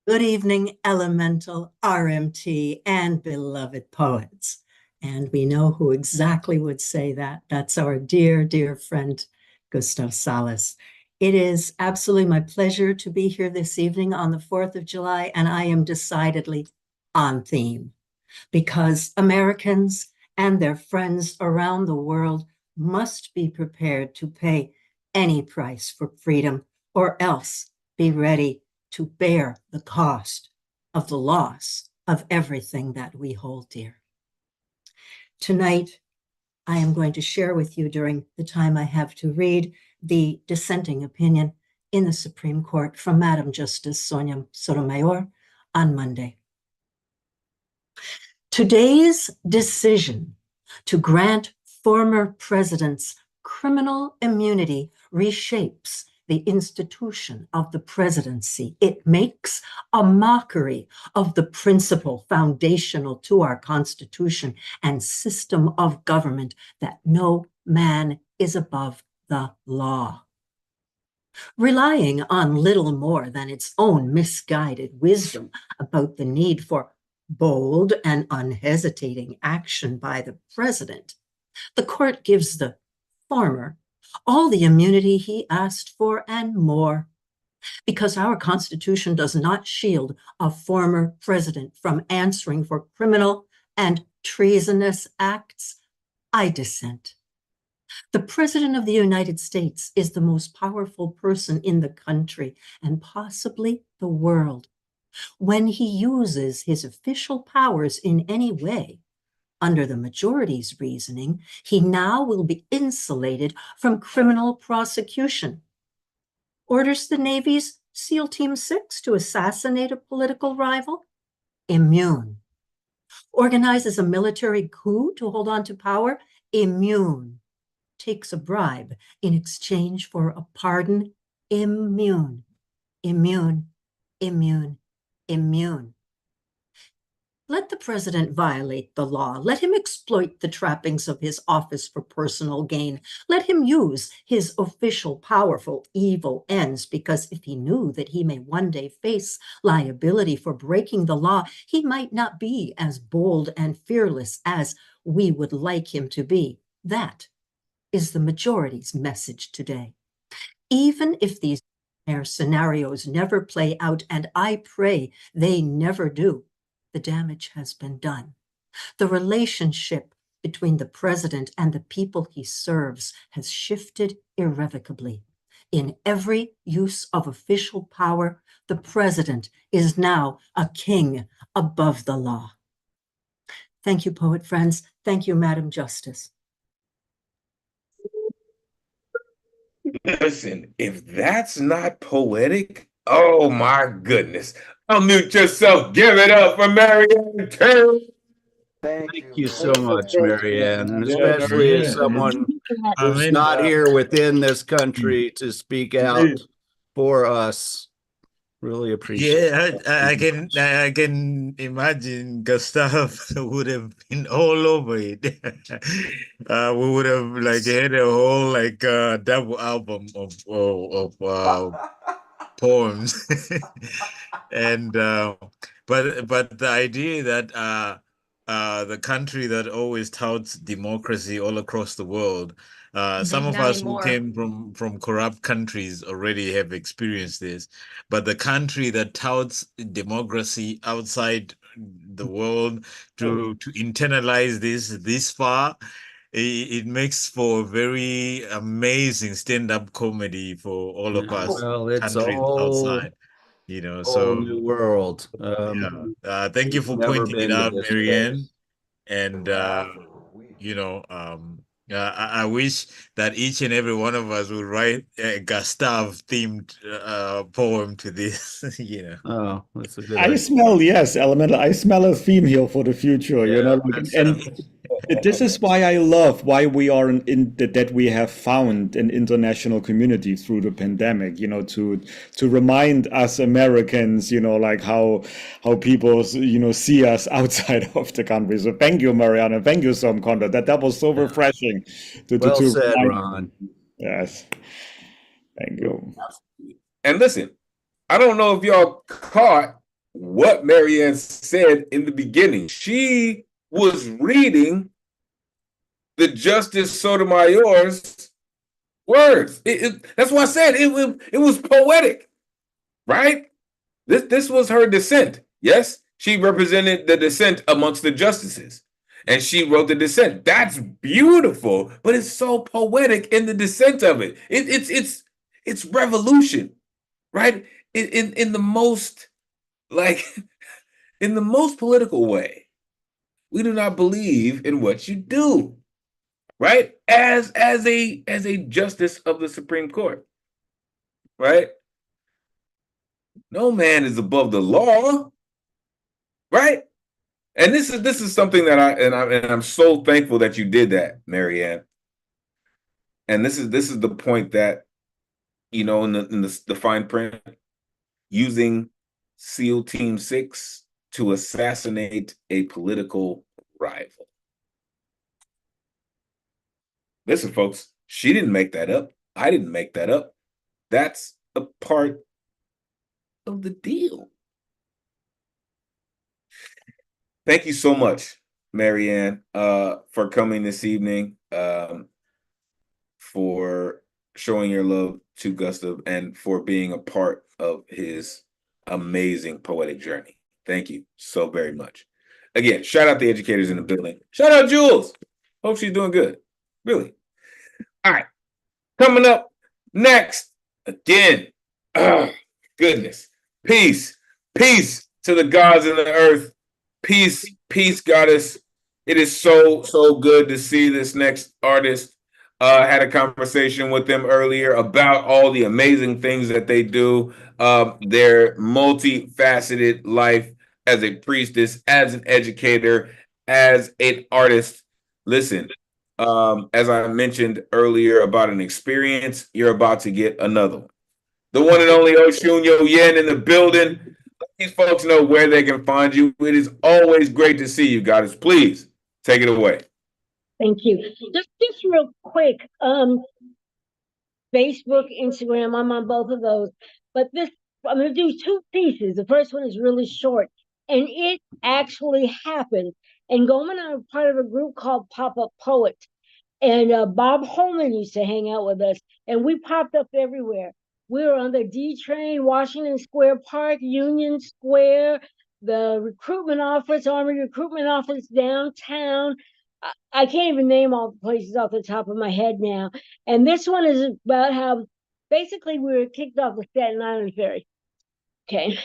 Good evening, Elemental, RMT, and beloved poets. And we know who exactly would say that. That's our dear, dear friend, Gustav Salas. It is absolutely my pleasure to be here this evening on the 4th of July, and I am decidedly on theme because Americans and their friends around the world must be prepared to pay any price for freedom, or else be ready to bear the cost of the loss of everything that we hold dear. Tonight, I am going to share with you during the time I have to read the dissenting opinion in the Supreme Court from Madam Justice Sonia Sotomayor on Monday. Today's decision to grant former presidents criminal immunity reshapes the institution of the presidency. It makes a mockery of the principle foundational to our Constitution and system of government that no man is above the law. Relying on little more than its own misguided wisdom about the need for bold and unhesitating action by the president, the court gives the former all the immunity he asked for and more. Because our Constitution does not shield a former president from answering for criminal and treasonous acts, I dissent. The President of the United States is the most powerful person in the country and possibly the world. When he uses his official powers in any way, under the majority's reasoning, he now will be insulated from criminal prosecution. Orders the Navy's SEAL Team 6 to assassinate a political rival? Immune. Organizes a military coup to hold on to power? Immune. Takes a bribe in exchange for a pardon? Immune. Immune. Immune. Immune. Let the president violate the law. Let him exploit the trappings of his office for personal gain. Let him use his official power for evil ends, because if he knew that he may one day face liability for breaking the law, he might not be as bold and fearless as we would like him to be. That is the majority's message today. Even if these scenarios never play out, and I pray they never do, the damage has been done. The relationship between the president and the people he serves has shifted irrevocably. In every use of official power, the president is now a king above the law. Thank you, poet friends. Thank you, Madam Justice. Listen, if that's not poetic, oh my goodness. Unmute yourself. Give it up for Marianne Taylor. Thank you so much, Marianne, and especially as someone who's not here within this country to speak out for us. Really appreciate it. Yeah, I can imagine Gustav would have been all over it. We would have like had a whole double album of poems. And but the idea that the country that always touts democracy all across the world, some of us who came from corrupt countries already have experienced this, but the country that touts democracy outside the world to internalize this far, it makes for a very amazing stand-up comedy for all of us Well, it's countries outside. whole new world. Thank you for never pointing it been to out, this Marianne. place. And I wish that each and every one of us would write a Gustav themed poem to this. Oh, that's a good I idea. smell, yes, Elemental. I smell a theme here for the future, and this is why I love why we are that we have found an international community through the pandemic, to remind us Americans, like how people, see us outside of the country. So thank you, Mariana. Thank you, Sam Conrad. That was so refreshing Well said, remind- Ron. Yes. Thank you. And listen, I don't know if y'all caught what Marianne said in the beginning. She was reading the Justice Sotomayor's words. That's why I said it was poetic, right? This was her dissent. Yes, she represented the dissent amongst the justices, and she wrote the dissent. That's beautiful, but it's so poetic in the dissent of it. It's revolution, right? In the most in the most political way. We do not believe in what you do, right? As a justice of the Supreme Court, right? No man is above the law, right? And this is something that I'm so thankful that you did that, Marianne. And this is the point that in the fine print, using SEAL Team 6 to assassinate a political rival. Listen, folks, she didn't make that up. I didn't make that up. That's a part of the deal. Thank you so much, Marianne, for coming this evening, for showing your love to Gustav and for being a part of his amazing poetic journey. Thank you so very much. Again, shout out the educators in the building. Shout out Jules. Hope she's doing good. Really. All right. Coming up next, again, goodness, peace, peace to the gods in the earth. Peace, peace, goddess. It is so, so good to see this next artist. Had a conversation with them earlier about all the amazing things that they do. Their multifaceted life as a priestess, as an educator, as an artist. Listen, as I mentioned earlier about an experience, you're about to get another one. The one and only Oshunyo Yen in the building. Let these folks know where they can find you. It is always great to see you, goddess. Please take it away. Thank you. Just real quick, Facebook, Instagram, I'm on both of those. But I'm going to do two pieces. The first one is really short, and it actually happened. And Goldman and I are part of a group called Pop-Up Poets. And Bob Holman used to hang out with us, and we popped up everywhere. We were on the D train, Washington Square Park, Union Square, the recruitment office, Army recruitment office downtown. I can't even name all the places off the top of my head now. And this one is about how basically we were kicked off the Staten Island ferry. Okay.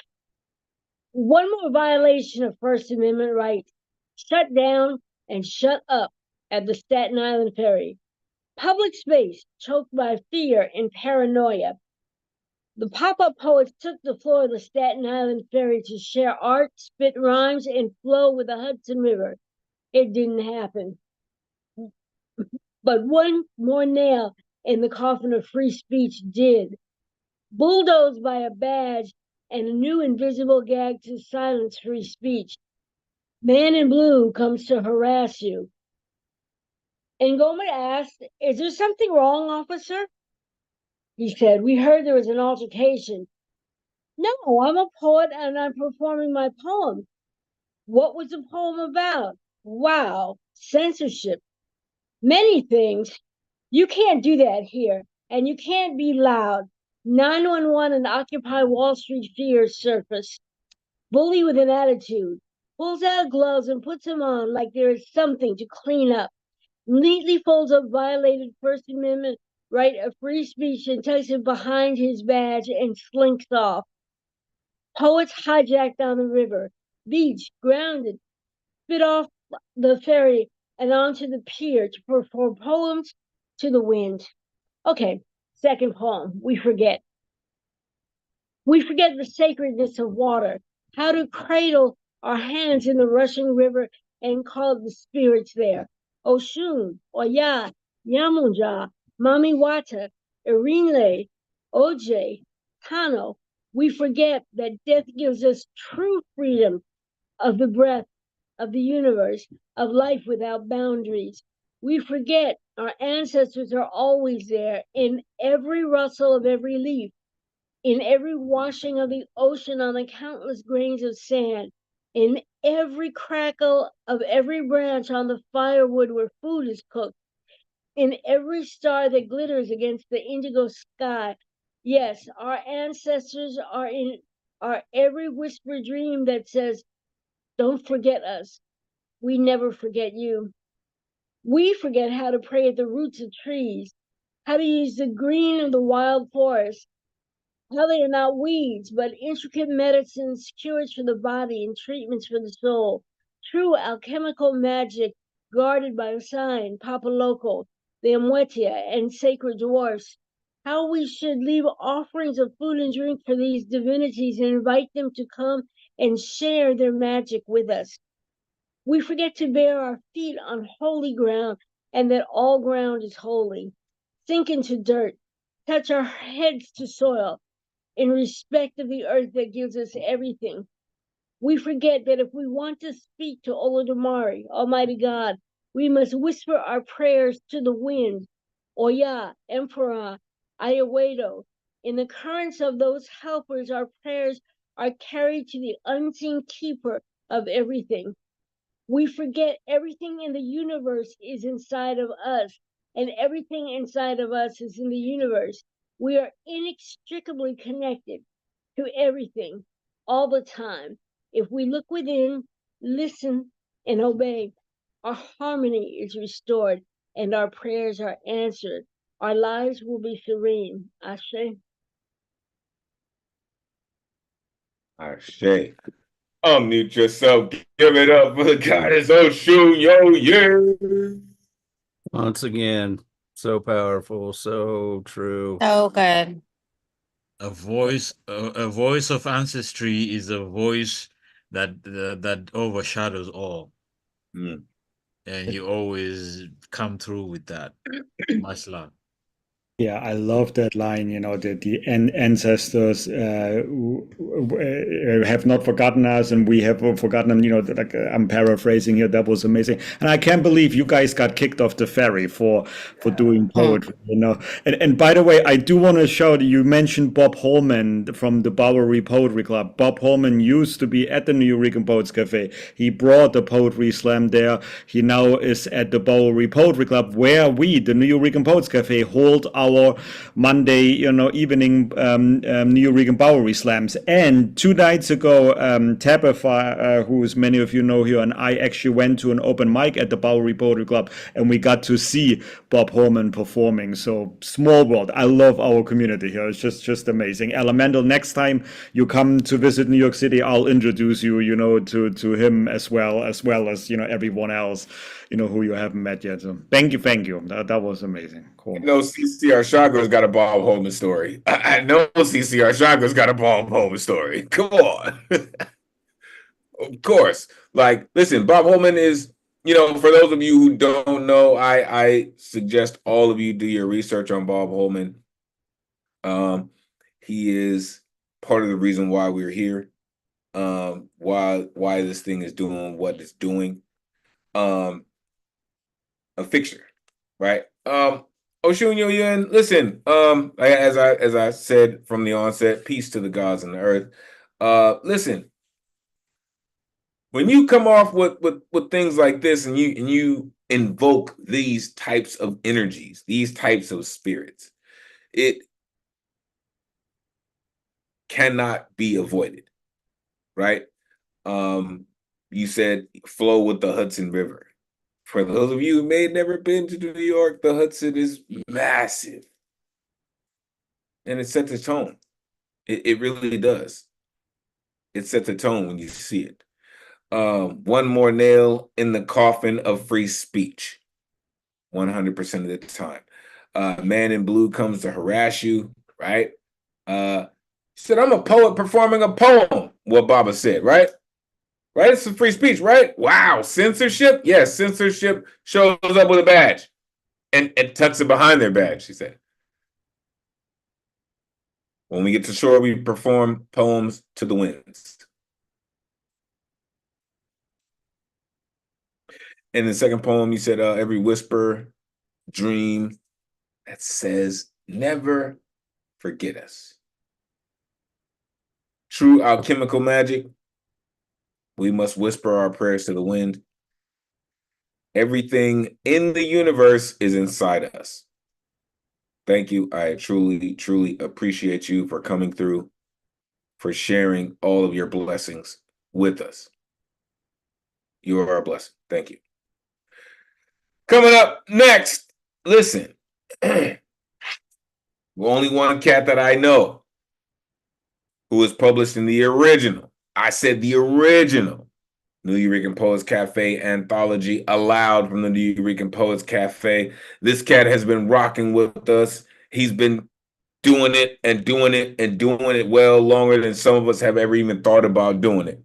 One more violation of First Amendment rights. Shut down and shut up at the Staten Island ferry. Public space choked by fear and paranoia. The pop-up poets took the floor of the Staten Island ferry to share art, spit rhymes, and flow with the Hudson River. It didn't happen. But one more nail in the coffin of free speech did. Bulldozed by a badge and a new invisible gag to silence free speech. Man in blue comes to harass you. And Goldman asked, "Is there something wrong, officer?" He said, "We heard there was an altercation." "No, I'm a poet and I'm performing my poem." "What was the poem about?" "Wow, censorship. Many things. You can't do that here, and you can't be loud. 911 and Occupy Wall Street fears surface. Bully with an attitude. Pulls out gloves and puts them on like there is something to clean up. Neatly folds up violated First Amendment right of free speech and tucks it behind his badge and slinks off. Poets hijacked on the river, beach, grounded, spit off the ferry and onto the pier to perform poems to the wind. Okay, second poem, We Forget. We forget the sacredness of water, how to cradle our hands in the rushing river and call the spirits there. Oshun, Oya, Yamunja, Mami Wata, Erinle, Oj, Tano. We forget that death gives us true freedom of the breath of the universe, of life without boundaries. We forget our ancestors are always there in every rustle of every leaf, in every washing of the ocean on the countless grains of sand, in every crackle of every branch on the firewood where food is cooked, in every star that glitters against the indigo sky. Yes, our ancestors are in our every whisper dream that says, "Don't forget us. We never forget you." We forget how to pray at the roots of trees, how to use the green of the wild forest, how they are not weeds, but intricate medicines, cures for the body and treatments for the soul. True alchemical magic guarded by sign, Papa Loco, the Amwetia, and sacred dwarfs. How we should leave offerings of food and drink for these divinities and invite them to come and share their magic with us. We forget to bear our feet on holy ground and that all ground is holy. Sink into dirt, touch our heads to soil in respect of the earth that gives us everything. We forget that if we want to speak to Olodumare, Almighty God, we must whisper our prayers to the wind, Oya, Emperor, Ayawedo. In the currents of those helpers, our prayers are carried to the unseen keeper of everything. We forget everything in the universe is inside of us, and everything inside of us is in the universe. We are inextricably connected to everything all the time. If we look within, listen, and obey, our harmony is restored and our prayers are answered. Our lives will be serene. Ashe. Ashe. Unmute yourself. Give it up for the goddess Oshun. Yo, yeah. Once again, so powerful, so true. So good. A voice of ancestry is a voice that overshadows all. Mm. And you always come through with that. Much love. Yeah, I love that line, that the ancestors have not forgotten us and we have forgotten them, like I'm paraphrasing here. That was amazing. And I can't believe you guys got kicked off the ferry for doing poetry, And by the way, I do want to shout, you mentioned Bob Holman from the Bowery Poetry Club. Bob Holman used to be at the Nuyorican Poets Cafe. He brought the poetry slam there. He now is at the Bowery Poetry Club, where we, the Nuyorican Poets Cafe, hold our Monday, evening Nuyorican Bowery slams. And 2 nights ago, Tabitha, who as many of you know here, and I actually went to an open mic at the Bowery Poetry Club, and we got to see Bob Holman performing. So small world. I love our community here. It's just amazing. Elemental, next time you come to visit New York City, I'll introduce you, to him as well as everyone else, who you haven't met yet. So thank you. That was amazing. Cool. I know CCR Chakra's got a Bob Holman story. I know CCR Chakra's got a Bob Holman story. Come on. Of course. Like, listen, Bob Holman is, for those of you who don't know, I suggest all of you do your research on Bob Holman. He is part of the reason why we're here. Why this thing is doing what it's doing. A fixture, right? Oshun Yoyun, listen, as I said from the onset, peace to the gods and the earth. Listen, when you come off with things like this and you invoke these types of energies, these types of spirits, it cannot be avoided, right? You said flow with the Hudson River. For those of you who may have never been to New York, the Hudson is massive. And it sets a tone. It really does. It sets a tone when you see it. One more nail in the coffin of free speech. 100% of the time. Man in blue comes to harass you, right? He said, I'm a poet performing a poem, what Baba said, right? Right? It's a free speech, right? Wow. Censorship? Yes, censorship shows up with a badge and tucks it behind their badge, she said. When we get to shore, we perform poems to the winds. In the second poem, you said, every whisper, dream that says, never forget us. True alchemical magic. We must whisper our prayers to the wind. Everything in the universe is inside us. Thank you. I truly, truly appreciate you for coming through, for sharing all of your blessings with us. You are a blessing. Thank you. Coming up next, listen. Only one cat that I know who is published in the original. I said the original Nuyorican Poets Cafe anthology, allowed from the Nuyorican Poets Cafe. This cat has been rocking with us. He's been doing it and doing it and doing it well longer than some of us have ever even thought about doing it.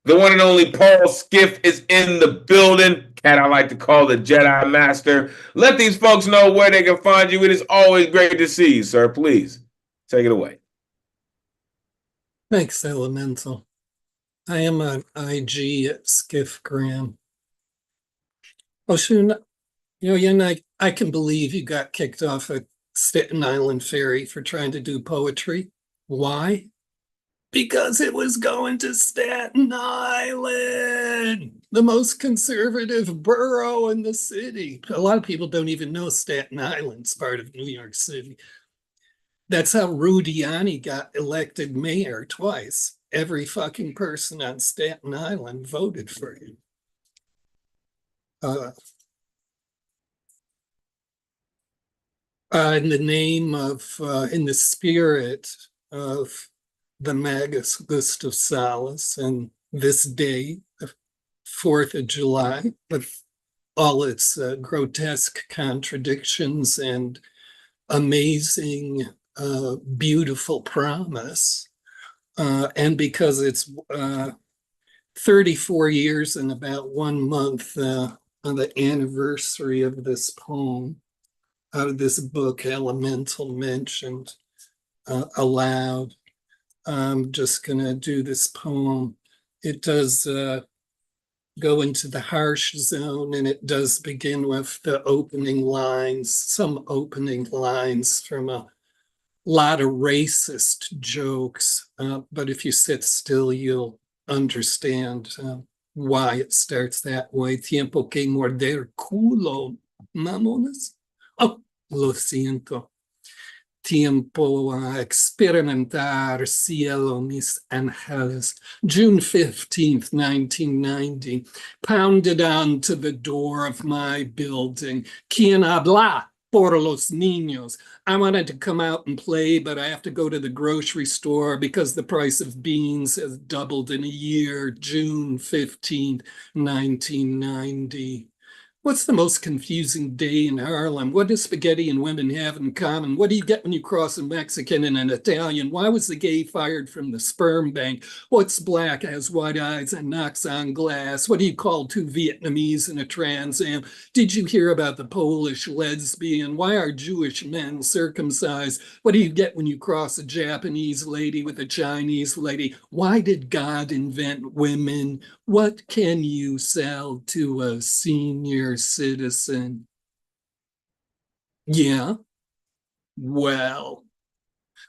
The one and only Paul Skiff is in the building. Cat I like to call the Jedi Master. Let these folks know where they can find you. It is always great to see you, sir. Please take it away. Thanks, Elemental. I am on IG at Skiffgram. Oshun, I can believe you got kicked off a Staten Island ferry for trying to do poetry. Why? Because it was going to Staten Island. the most conservative borough in the city. A lot of people don't even know Staten Island's part of New York City. That's how Rudiani got elected mayor twice. Every fucking person on Staten Island voted for him. In the name of, in the spirit of the Magus Gustav Salas and this day, the 4th of July, with all its grotesque contradictions and amazing, beautiful promise. And because it's 34 years and about 1 month on the anniversary of this poem, out of this book, Elemental mentioned aloud. I'm just going to do this poem. It does go into the harsh zone, and it does begin with the opening lines, some opening lines from a lot of racist jokes. But if you sit still, you'll understand why it starts that way. Tiempo que morder culo, mamones. Oh, lo siento. Tiempo a experimentar cielo mis ángeles. June 15th, 1990. Pounded on to the door of my building. Quien habla por los niños? I wanted to come out and play, but I have to go to the grocery store because the price of beans has doubled in a year. June 15th, 1990. What's the most confusing day in Harlem? What do spaghetti and women have in common? What do you get when you cross a Mexican and an Italian? Why was the gay fired from the sperm bank? What's black, has white eyes, and knocks on glass? What do you call two Vietnamese in a Trans Am? Did you hear about the Polish lesbian? Why are Jewish men circumcised? What do you get when you cross a Japanese lady with a Chinese lady? Why did God invent women? What can you sell to a senior citizen? Yeah, well,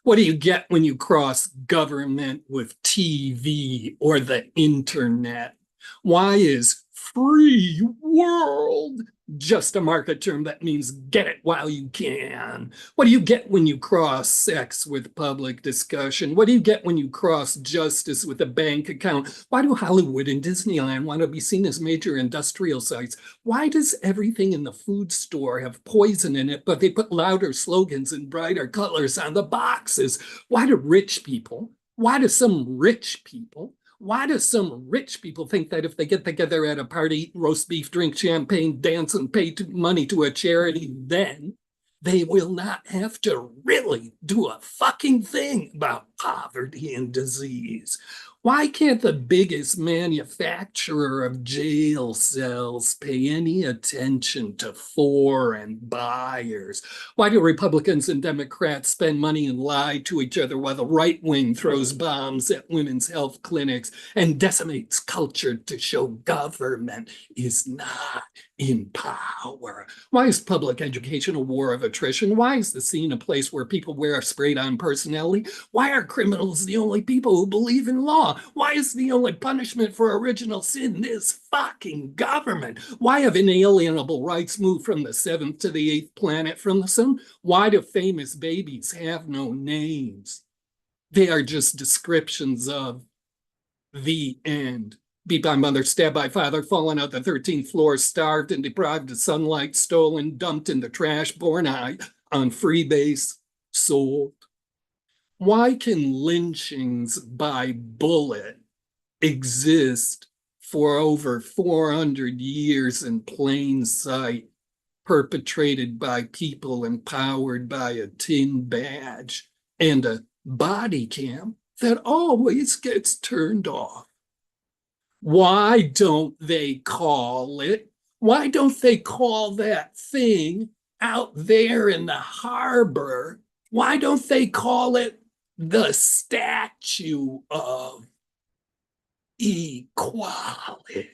what do you get when you cross government with TV or the internet? Why is free world just a market term that means get it while you can? What do you get when you cross sex with public discussion? What do you get when you cross justice with a bank account? Why do Hollywood and Disneyland want to be seen as major industrial sites? Why does everything in the food store have poison in it, but they put louder slogans and brighter colors on the boxes? Why do some rich people think that if they get together at a party, eat roast beef, drink champagne, dance, and pay money to a charity, then they will not have to really do a fucking thing about poverty and disease? Why can't the biggest manufacturer of jail cells pay any attention to foreign buyers? Why do Republicans and Democrats spend money and lie to each other while the right wing throws bombs at women's health clinics and decimates culture to show government is not in power? Why is public education a war of attrition? Why is the scene a place where people wear a sprayed-on personality? Why are criminals the only people who believe in law? Why is the only punishment for original sin this fucking government? Why have inalienable rights moved from the 7th to the 8th planet from the sun? Why do famous babies have no names? They are just descriptions of the end. Beat by mother, stabbed by father, fallen out the 13th floor, starved and deprived of sunlight, stolen, dumped in the trash, born high on freebase, sold. Why can lynchings by bullet exist for over 400 years in plain sight, perpetrated by people empowered by a tin badge and a body cam that always gets turned off? Why don't they call it? Why don't they call that thing out there in the harbor? Why don't they call it the Statue of Equality?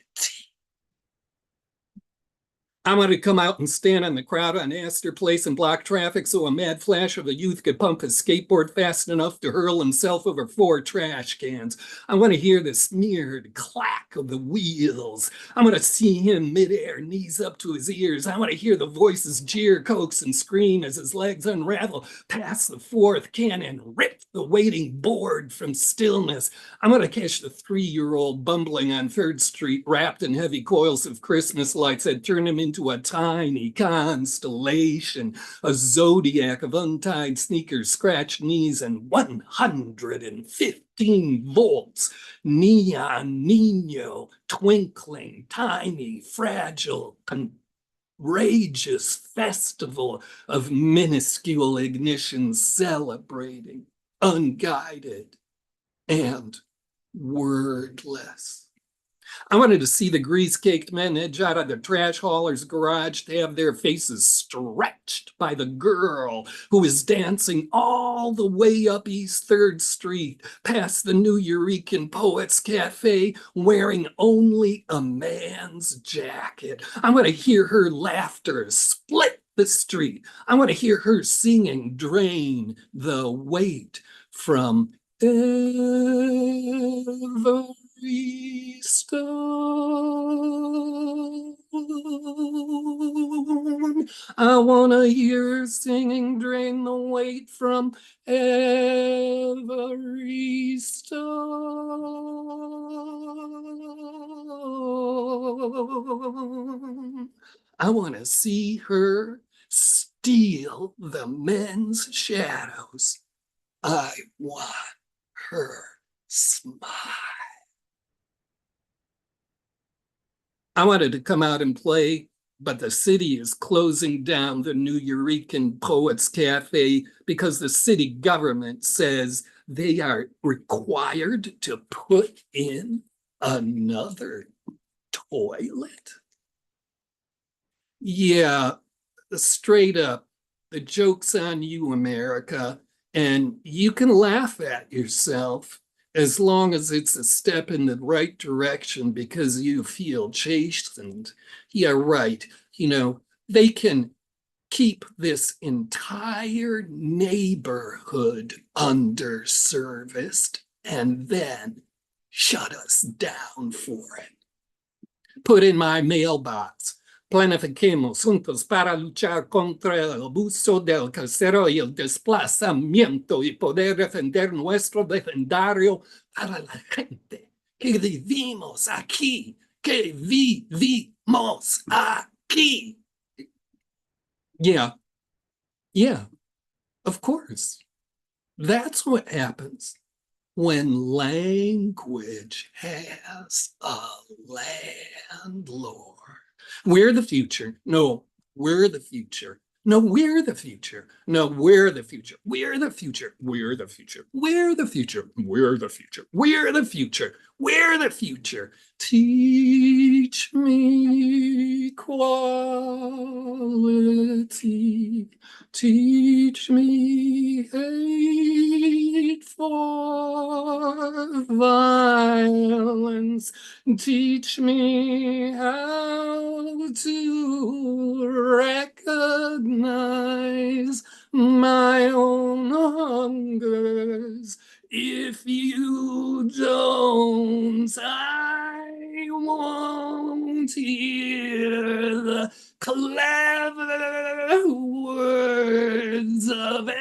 I'm going to come out and stand in the crowd on Astor Place and block traffic so a mad flash of a youth could pump his skateboard fast enough to hurl himself over 4 trash cans. I want to hear the smeared clack of the wheels. I'm going to see him midair, knees up to his ears. I want to hear the voices jeer, coax, and scream as his legs unravel past the 4th can and rip the waiting board from stillness. I'm going to catch the 3-year-old bumbling on 3rd Street, wrapped in heavy coils of Christmas lights that turn him into a tiny constellation, a zodiac of untied sneakers, scratched knees, and 115 volts. Neon Nino, twinkling, tiny, fragile, courageous festival of minuscule ignitions celebrating, unguided, and wordless. I wanted to see the grease-caked men edge out of the trash hauler's garage to have their faces stretched by the girl who is dancing all the way up East 3rd Street, past the Nuyorican Poets Cafe, wearing only a man's jacket. I want to hear her laughter split the street. I want to hear her singing Drain the Weight from every stone. I wanna hear her singing Drain the Weight from every stone. I wanna see her steal the men's shadows. I want her smile. I wanted to come out and play, but the city is closing down the Nuyorican Poets Cafe because the city government says they are required to put in another toilet. Yeah, straight up, the joke's on you, America, and you can laugh at yourself as long as it's a step in the right direction because you feel chastened. Yeah, right. You know, they can keep this entire neighborhood underserviced and then shut us down for it. Put in my mailbox. Planifiquemos juntos para luchar contra el abuso del carcero y el desplazamiento y poder defender nuestro vecindario para la gente que vivimos aquí, Yeah, of course. That's what happens when language has a landlord. We're the future. No, we're the future. No, we're the future. No, we're the future. We're the future. We're the future. We're the future. We're the future. We're the future. We're the future. Teach me quality. Teach me hate for violence. Teach me how to recognize my own hungers. If you don't, I won't hear the clever words of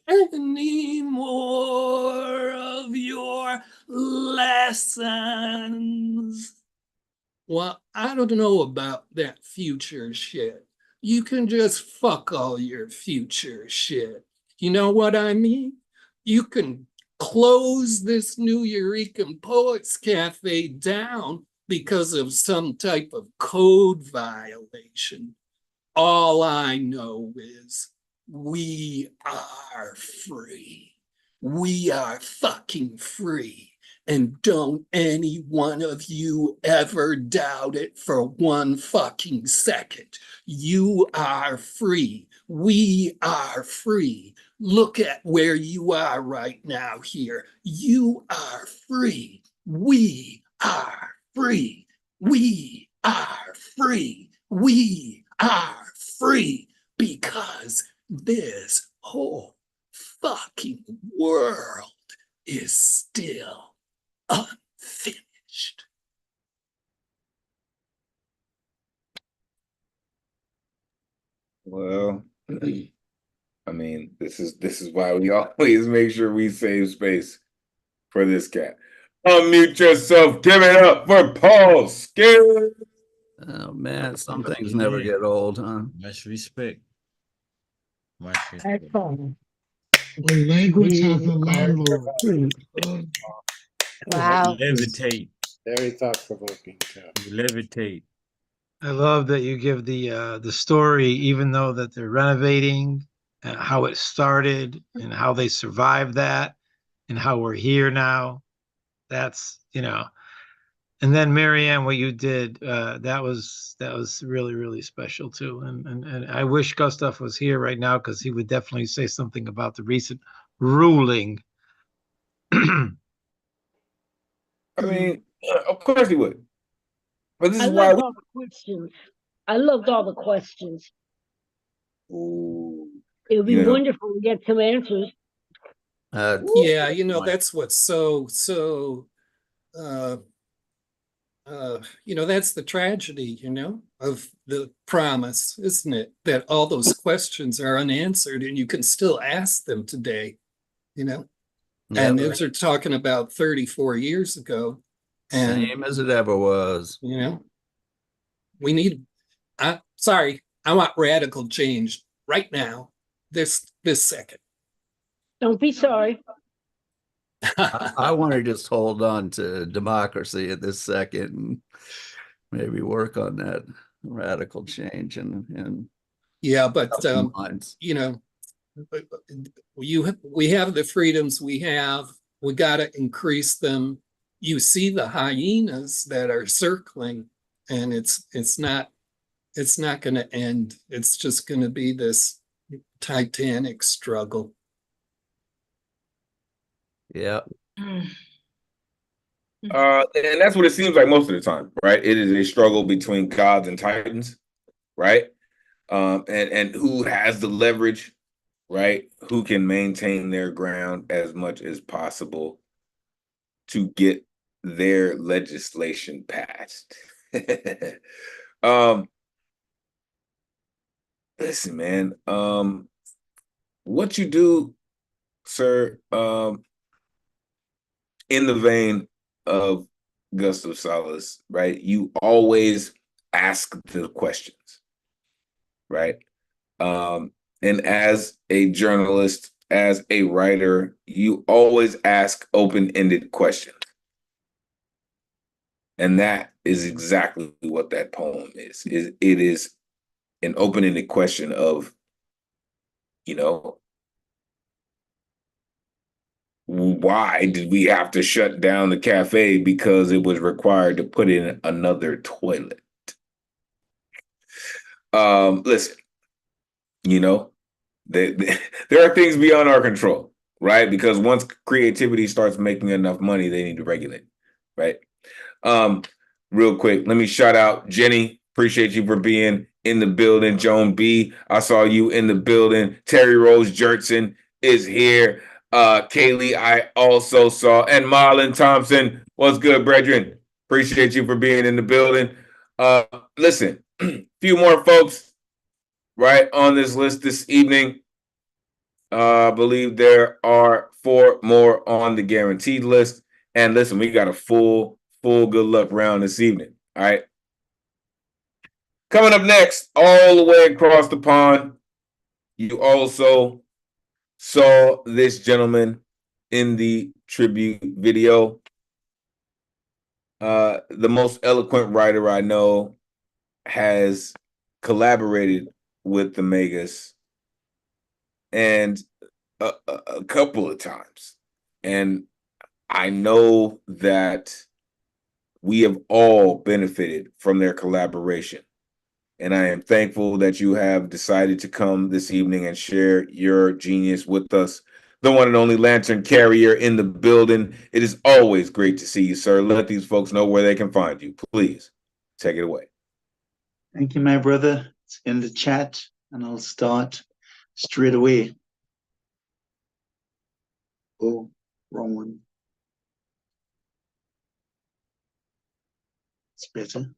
any more of your lessons. Well, I don't know about that future shit. You can just fuck all your future shit. You know what I mean? You can close this Nuyorican Poets Cafe down because of some type of code violation. All I know is we are free. We are fucking free. And don't any one of you ever doubt it for one fucking second. You are free. We are free. Look at where you are right now here. You are free. We are free. We are free. We still unfinished. Well, I mean, this is why we always make sure we save space for this cat. Unmute yourself. Give it up for Paul Scared. Oh man, some things never get old, huh? Much respect. Much That's respect. fun. The language has a landlord. Wow. Levitate. Very thought-provoking, too. Levitate. I love that you give the story, even though that they're renovating, how it started and how they survived that, and how we're here now. That's, and then Marianne, what you did, that was really, really special too. And I wish Gustav was here right now because he would definitely say something about the recent ruling. I mean, of course he would. But this I is why loved all the questions. I loved all the questions. Ooh, It would be wonderful to get some answers. Yeah, that's what's so that's the tragedy, of the promise, isn't it? That all those questions are unanswered and you can still ask them today, and those are talking about 34 years ago. And, same as it ever was. We need, I want radical change right now, this second. Don't be sorry. I want to just hold on to democracy at this second and maybe work on that radical change and yeah, but we have the freedoms we have. We got to increase them. You see the hyenas that are circling, and it's not going to end. It's just going to be this titanic struggle. Yeah. and that's what it seems like most of the time, right? It is a struggle between gods and titans, right? And who has the leverage, right? Who can maintain their ground as much as possible to get their legislation passed. Listen, man, what you do, sir, in the vein of Gustav Salas, right? You always ask the questions, right? And as a journalist, as a writer, you always ask open-ended questions. And that is exactly what that poem is. It is an open-ended question of, why did we have to shut down the cafe? Because it was required to put in another toilet. Listen, there are things beyond our control, right? Because once creativity starts making enough money, they need to regulate, right? Real quick, let me shout out Jenny. Appreciate you for being in the building. Joan B, I saw you in the building. Terry Rose Jertson is here. Kaylee, I also saw, and Marlon Thompson. What's good, brethren? Appreciate you for being in the building. Listen, few more folks, right, on this list this evening. I believe there are 4 more on the guaranteed list. And listen, we got a full good luck round this evening. All right. Coming up next, all the way across the pond, you also saw this gentleman in the tribute video. The most eloquent writer I know has collaborated with the Megas and a couple of times. And I know that we have all benefited from their collaboration. And I am thankful that you have decided to come this evening and share your genius with us. The one and only Lantern Carrier in the building. It is always great to see you, sir. Let these folks know where they can find you. Please take it away. Thank you, my brother. It's in the chat, and I'll start straight away. Oh, wrong one. It's better.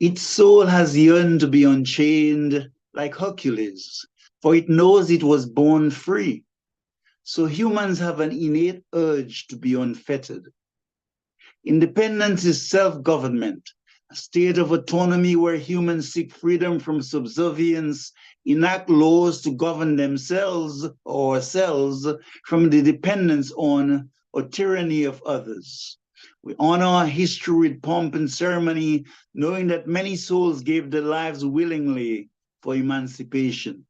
Its soul has yearned to be unchained like Hercules, for it knows it was born free. So humans have an innate urge to be unfettered. Independence is self-government, a state of autonomy where humans seek freedom from subservience, enact laws to govern themselves or ourselves from the dependence on or tyranny of others. We honor our history with pomp and ceremony, knowing that many souls gave their lives willingly for emancipation.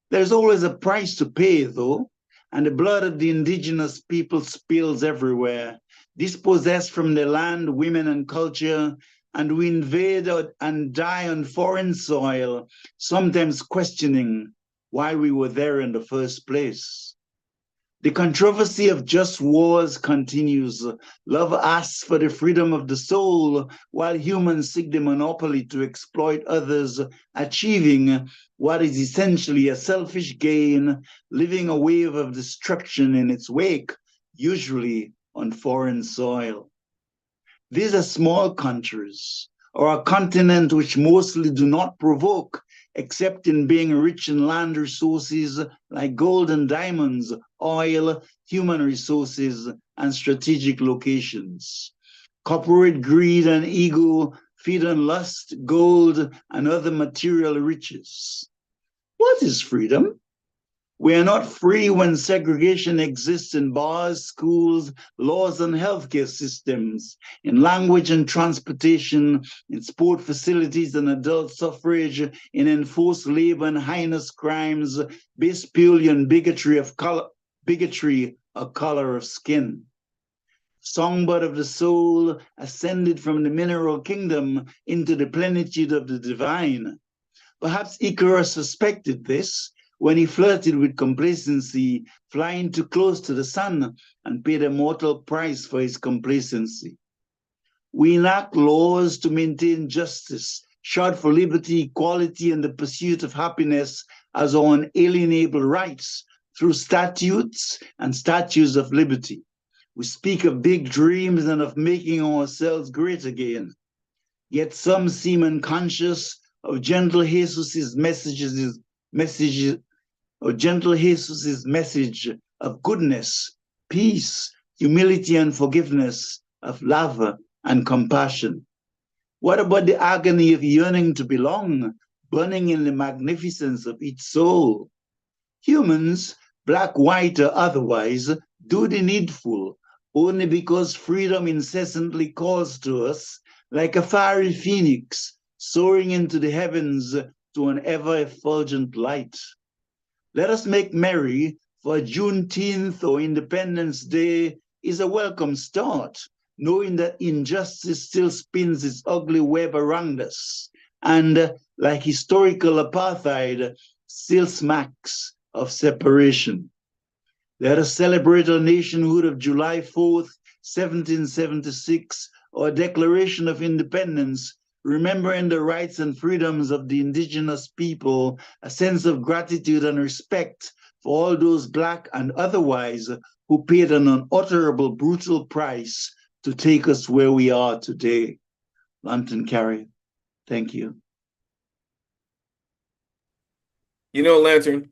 There's always a price to pay, though, and the blood of the indigenous people spills everywhere, dispossessed from their land, women, and culture, and we invade and die on foreign soil, sometimes questioning why we were there in the first place. The controversy of just wars continues. Love asks for the freedom of the soul, while humans seek the monopoly to exploit others, achieving what is essentially a selfish gain, leaving a wave of destruction in its wake, usually on foreign soil. These are small countries, or a continent which mostly do not provoke, except in being rich in land resources like gold and diamonds, oil, human resources, and strategic locations. Corporate greed and ego feed on lust, gold, and other material riches. What is freedom? We are not free when segregation exists in bars, schools, laws, and healthcare systems, in language and transportation, in sport facilities and adult suffrage, in enforced labor and heinous crimes based purely on bigotry or color of skin. Songbird of the soul ascended from the mineral kingdom into the plenitude of the divine. Perhaps Icarus suspected this when he flirted with complacency, flying too close to the sun, and paid a mortal price for his complacency. We enact laws to maintain justice, shout for liberty, equality, and the pursuit of happiness as our unalienable rights through statutes and statues of liberty. We speak of big dreams and of making ourselves great again. Yet some seem unconscious of gentle Jesus's message of goodness, peace, humility, and forgiveness, of love and compassion. What about the agony of yearning to belong, burning in the magnificence of each soul? Humans, black, white, or otherwise, do the needful, only because freedom incessantly calls to us like a fiery phoenix soaring into the heavens to an ever-effulgent light. Let us make merry, for Juneteenth or Independence Day is a welcome start, knowing that injustice still spins its ugly web around us, and like historical apartheid, still smacks of separation. Let us celebrate our nationhood of July 4th, 1776, or Declaration of Independence, remembering the rights and freedoms of the indigenous people, a sense of gratitude and respect for all those Black and otherwise who paid an unutterable, brutal price to take us where we are today. Lantern Carrier, thank you. You know, Lantern,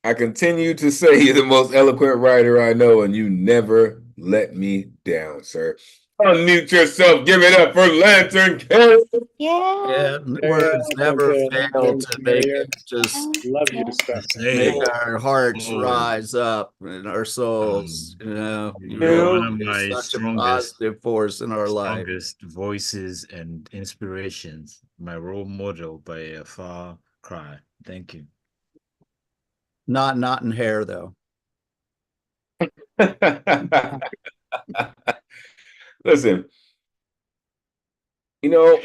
I continue to say you're the most eloquent writer I know, and you never let me down, sir. Unmute yourself. Give it up for Lantern Carrier. Yeah, words never fail to make it just love your stuff. make our hearts rise up and our souls. You know, You're one of you're my such a positive force in our life. strongest voices and inspirations. My role model by a far cry. Thank you. Not in hair though. Listen, you know,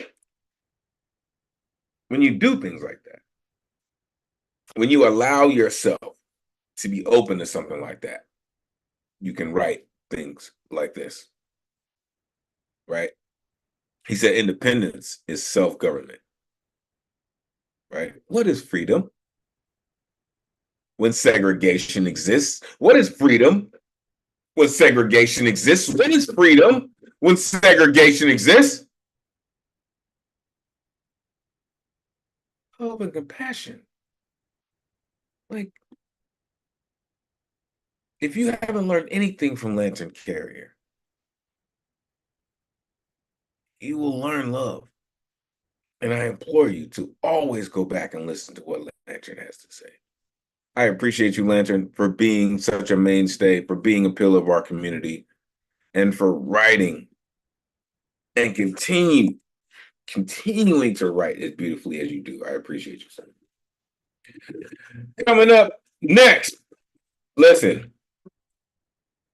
when you do things like that, when you allow yourself to be open to something like that, you can write things like this, right? He said independence is self-government, right? What is freedom? When segregation exists. What is freedom? When segregation exists. What is freedom? when segregation exists. Hope and compassion. Like, if you haven't learned anything from Lantern Carrier, you will learn love. And I implore you to always go back and listen to what Lantern has to say. I appreciate you, Lantern, for being such a mainstay, for being a pillar of our community, and for writing and continuing to write as beautifully as you do. I appreciate you, son. Coming up next, listen,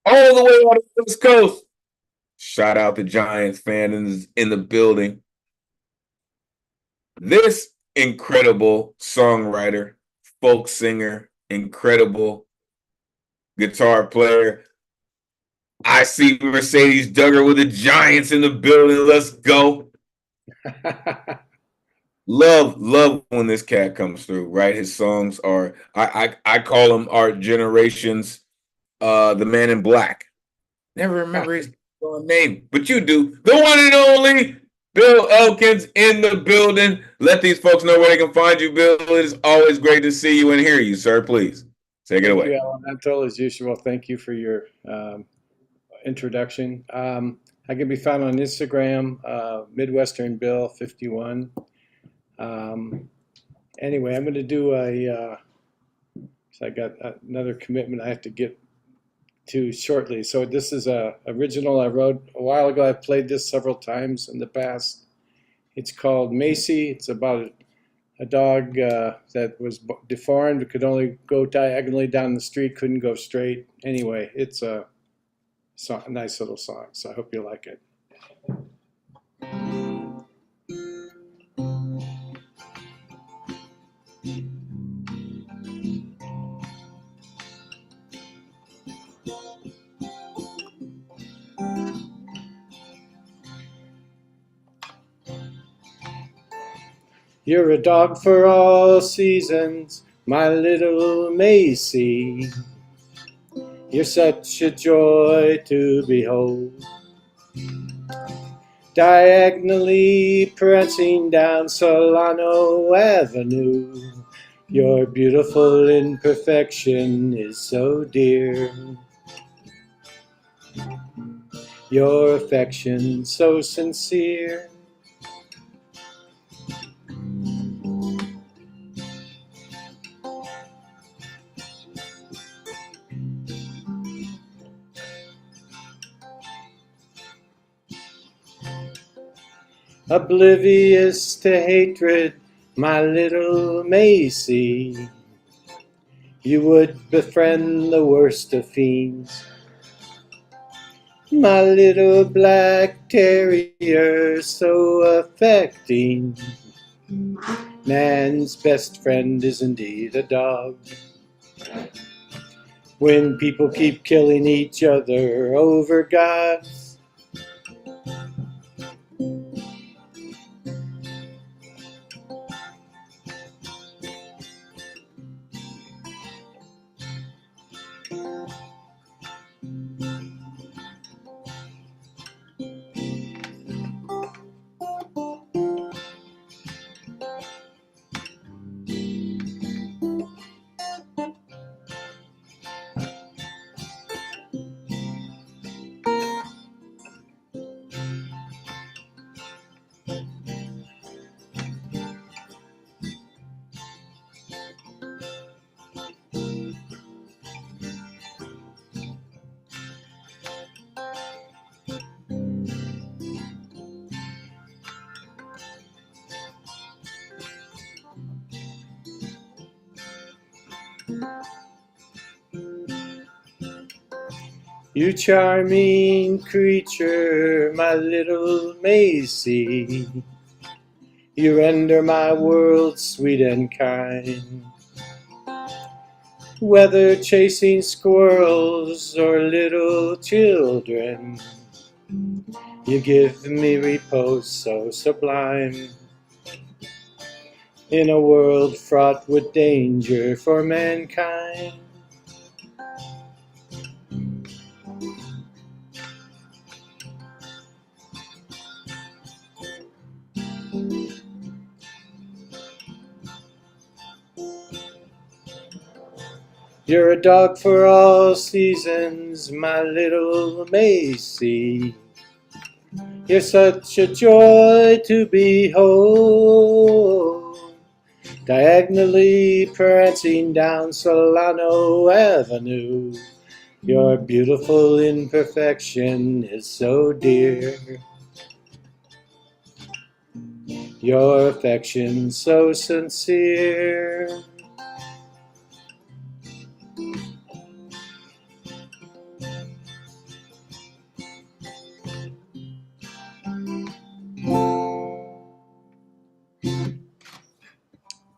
all the way on the West Coast. Shout out to Giants fans in the building. This incredible songwriter, folk singer, incredible guitar player. I see Mercedes Duggar with the Giants in the building. Let's go. Love when this cat comes through, right? His songs are, I call him our generation's the Man in Black. Never remember his name, but you do. The one and only Bill Elkins in the building. Let these folks know where they can find you, Bill. It is always great to see you and hear you, sir. Please take it away. Thank you, Elemental, as usual. Thank you for your introduction. I can be found on Instagram, Midwestern Bill 51. Anyway, I'm going to do so I got another commitment I have to get to shortly. So this is a original I wrote a while ago. I've played this several times in the past. It's called Macy. It's about a dog that was deformed, could only go diagonally down the street, couldn't go straight. Anyway, it's a nice little song, so I hope you like it. You're a dog for all seasons, my little Macy. You're such a joy to behold. Diagonally prancing down Solano Avenue, your beautiful imperfection is so dear. Your affection so sincere. Oblivious to hatred, my little Macy, you would befriend the worst of fiends. My little black terrier, so affecting. Man's best friend is indeed a dog. When people keep killing each other over gods, you charming creature, my little Macy, you render my world sweet and kind. Whether chasing squirrels or little children, you give me repose so sublime. In a world fraught with danger for mankind, You're a dog for all seasons, my little Macy. You're such a joy to behold, diagonally prancing down Solano Avenue. Your beautiful imperfection is so dear, your affection so sincere.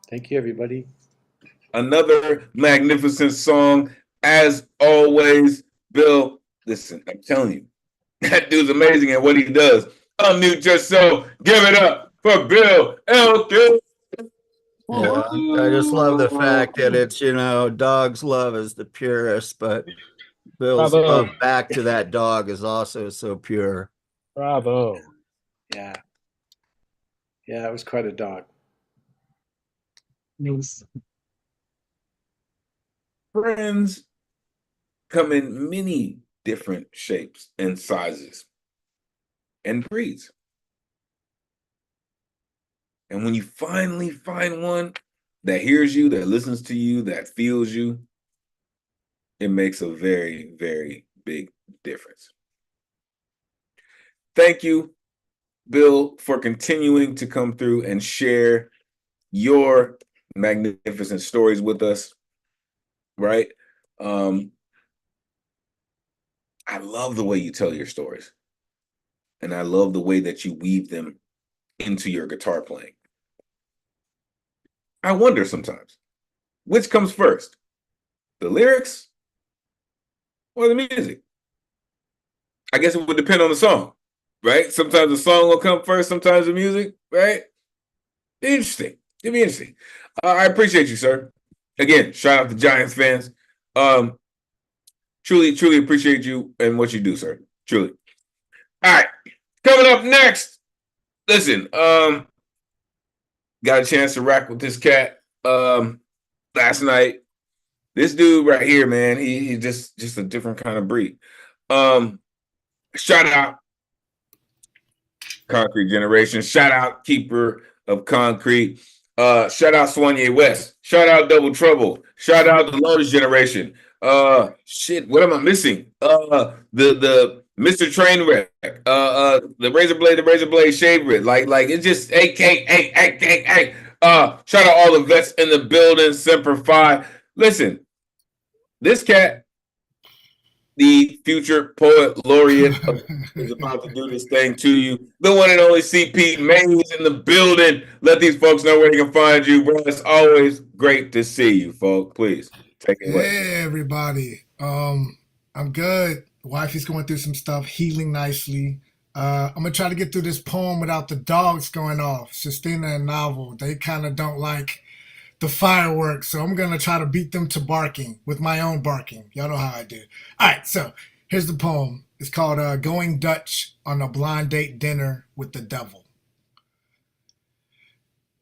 Thank you, everybody. Another magnificent song, as always. Bill, listen, I'm telling you, that dude's amazing at what he does. Unmute yourself. Give it up for Bill Elkin. Yeah, I just love the fact that it's, dog's love is the purest, but Bill's Bravo. love back to that dog is also so pure. Bravo. Yeah. Yeah, it was quite a dog. Friends come in many different shapes and sizes and breeds. And when you finally find one that hears you, that listens to you, that feels you, it makes a very, very big difference. Thank you, Bill, for continuing to come through and share your magnificent stories with us, right? I love the way you tell your stories. And I love the way that you weave them into your guitar playing. I wonder sometimes, which comes first, the lyrics or the music? I guess it would depend on the song, right? Sometimes the song will come first, sometimes the music, right? Interesting. It'd be interesting. I appreciate you, sir. Again, shout out to Giants fans. Truly, truly appreciate you and what you do, sir. Truly. All right. Coming up next. Listen, got a chance to rock with this cat last night. This dude right here, man, he's just a different kind of breed. Shout out Concrete Generation. Shout out Keeper of Concrete. Shout out Swanye West. Shout out Double Trouble. Shout out the Lotus Generation. Shit, what am I missing? The Mr. Trainwreck. The Razor Blade Shave Rid. Like it's just AK. Shout out all the vets in the building. Semper Fi. Listen, this cat, the future poet laureate, is about to do this thing to you. The one and only CP Mays in the building. Let these folks know where they can find you, bro. It's always great to see you, folks. Please take it away. Hey, everybody. I'm good. Wifey's going through some stuff, healing nicely. I'm gonna try to get through this poem without the dogs going off. Sistina and Novel, they kind of don't like the fireworks, so I'm gonna try to beat them to barking with my own barking. Y'all know how I do. All right, so here's the poem. It's called Going Dutch on a Blind Date Dinner with the Devil.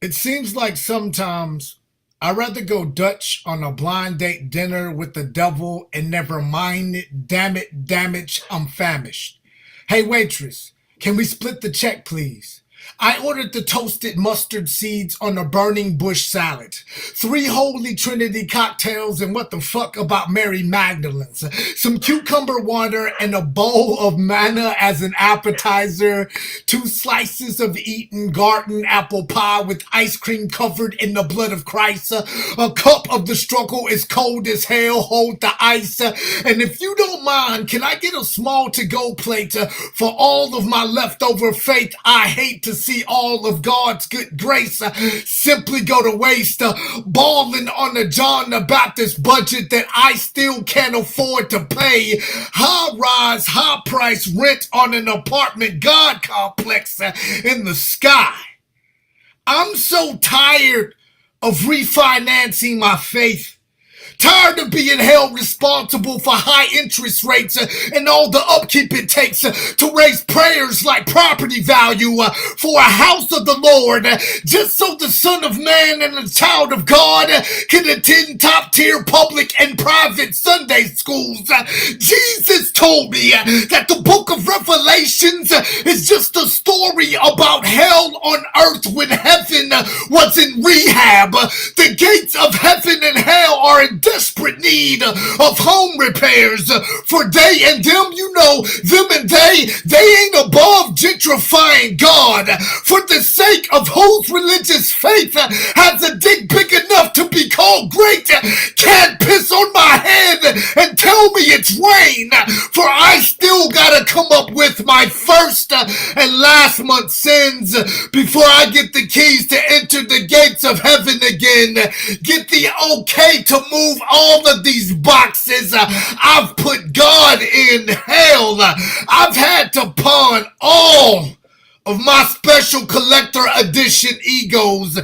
It seems like sometimes I'd rather go Dutch on a blind date dinner with the devil and never mind it. Damn it, I'm famished. Hey waitress, can we split the check please? I ordered the toasted mustard seeds on a burning bush salad, 3 Holy Trinity cocktails, and what the fuck about Mary Magdalene's, some cucumber water and a bowl of manna as an appetizer, 2 slices of Eton Garden apple pie with ice cream covered in the blood of Christ, a cup of the struggle is cold as hell, hold the ice, and if you don't mind, can I get a small to-go plate for all of my leftover faith? I hate to see all of God's good grace simply go to waste, balling on the John the Baptist budget that I still can't afford to pay, high-rise, high-price rent on an apartment God complex in the sky. I'm so tired of refinancing my faith, Tired of being held responsible for high interest rates and all the upkeep it takes to raise prayers like property value for a house of the Lord, just so the Son of Man and the child of God can attend top tier public and private Sunday schools. Jesus told me that the book of Revelations is just a story about hell on earth when heaven was in rehab. The gates of heaven and hell are in desperate need of home repairs, for they and them, you know, them and they ain't above gentrifying God. For the sake of whose religious faith has a dick big enough to be called great, can't piss on my head and tell me it's rain, for I still gotta come up with my first and last month's sins before I get the keys to enter the gates of heaven again. Get the okay to move all of these boxes. I've put God in hell. I've had to pawn all of my special collector edition egos.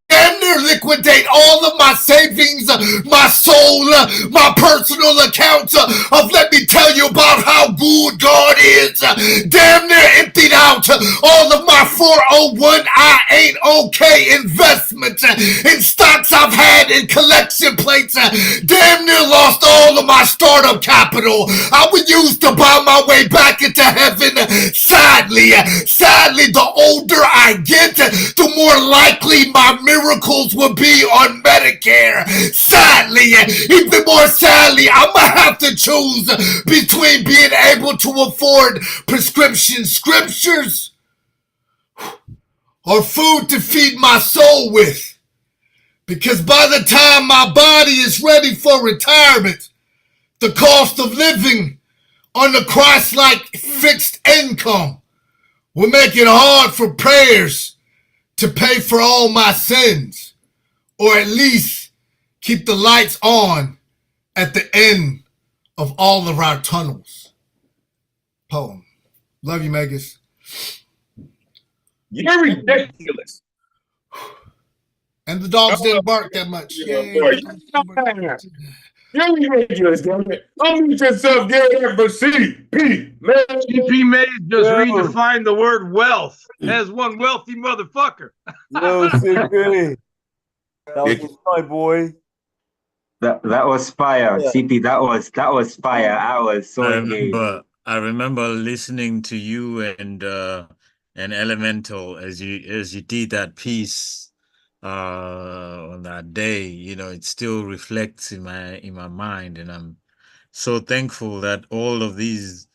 Damn near liquidate all of my savings, my soul, my personal accounts of let me tell you about how good God is. Damn near emptied out all of my 401 I ain't okay investments in stocks I've had in collection plates. Damn near lost all of my startup capital I would use to buy my way back into heaven. Sadly, the older I get, the more likely my miracles will be on Medicare. Sadly, even more sadly, I'm gonna have to choose between being able to afford prescription scriptures or food to feed my soul with. Because by the time my body is ready for retirement, the cost of living on the Christ-like fixed income will make it hard for prayers to pay for all my sins, or at least keep the lights on at the end of all of our tunnels. Poem. Love you, Megas. You're ridiculous. And the dogs didn't bark that much. Yay. You're ridiculous, damn it. Unmute yourself, get it for CP, man. CP Mays just redefined the word wealth as one wealthy motherfucker. Yo, CP. That was my boy. That was fire, Yeah. CP. That was fire. I was so engaged. I remember listening to you and Elemental as you did that piece on that day. You know, it still reflects in my mind, and I'm so thankful that all of these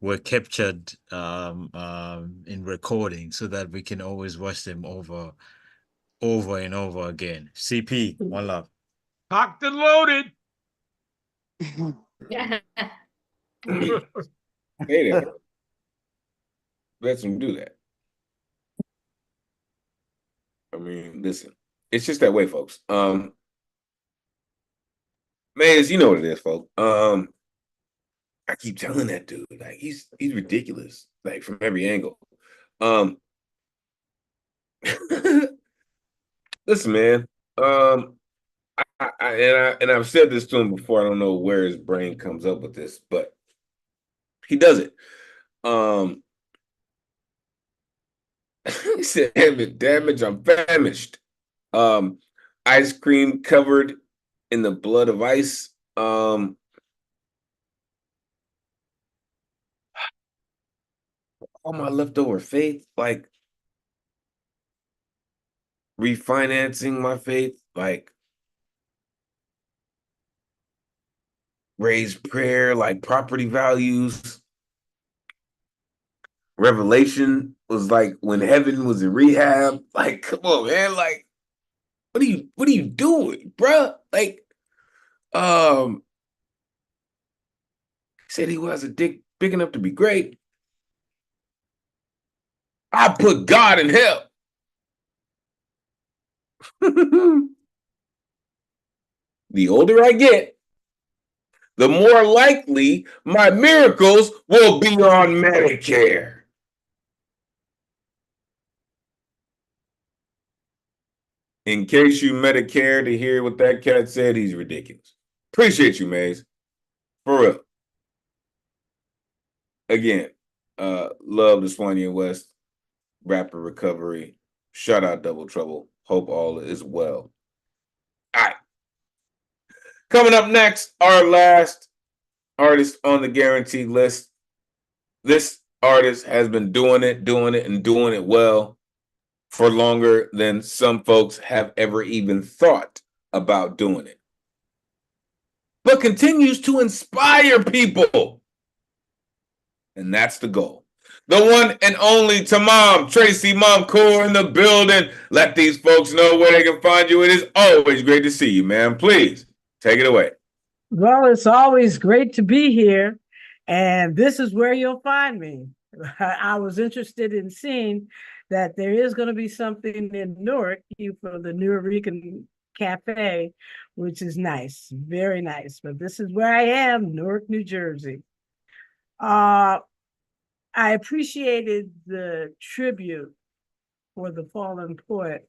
were captured in recording so that we can always watch them over and over again. CP, one love. Cocked and loaded. Hey there. Let them do that. I mean, listen, it's just that way, folks. Mays, you know what it is, folks. I keep telling that dude, like he's ridiculous, like from every angle. Listen, man. I've said this to him before. I don't know where his brain comes up with this, but he does it. He said, damage, I'm famished. Ice cream covered in the blood of ice. All my leftover faith, like refinancing my faith, like raised prayer, like property values. Revelation was like when heaven was in rehab. Like, come on, man. Like, what are you doing, bruh? Like, he said he was a dick big enough to be great. I put God in hell. The older I get, the more likely my miracles will be on Medicare. In case you Medicare to hear what that cat said, he's ridiculous. Appreciate you, Maze. For real. Again, love the Swannian West, rapid recovery. Shout out Double Trouble. Hope all is well. All right. Coming up next, our last artist on the guaranteed list. This artist has been doing it well for longer than some folks have ever even thought about doing it, but continues to inspire people. And that's the goal. The one and only Tamam Tracy Momcour in the building. Let these folks know where they can find you. It is always great to see you, man. Please take it away. Well, it's always great to be here, and this is where you'll find me. I was interested in seeing that there is going to be something in Newark for the Nuyorican Cafe, which is nice, very nice. But this is where I am, Newark, New Jersey. I appreciated the tribute for the fallen poet,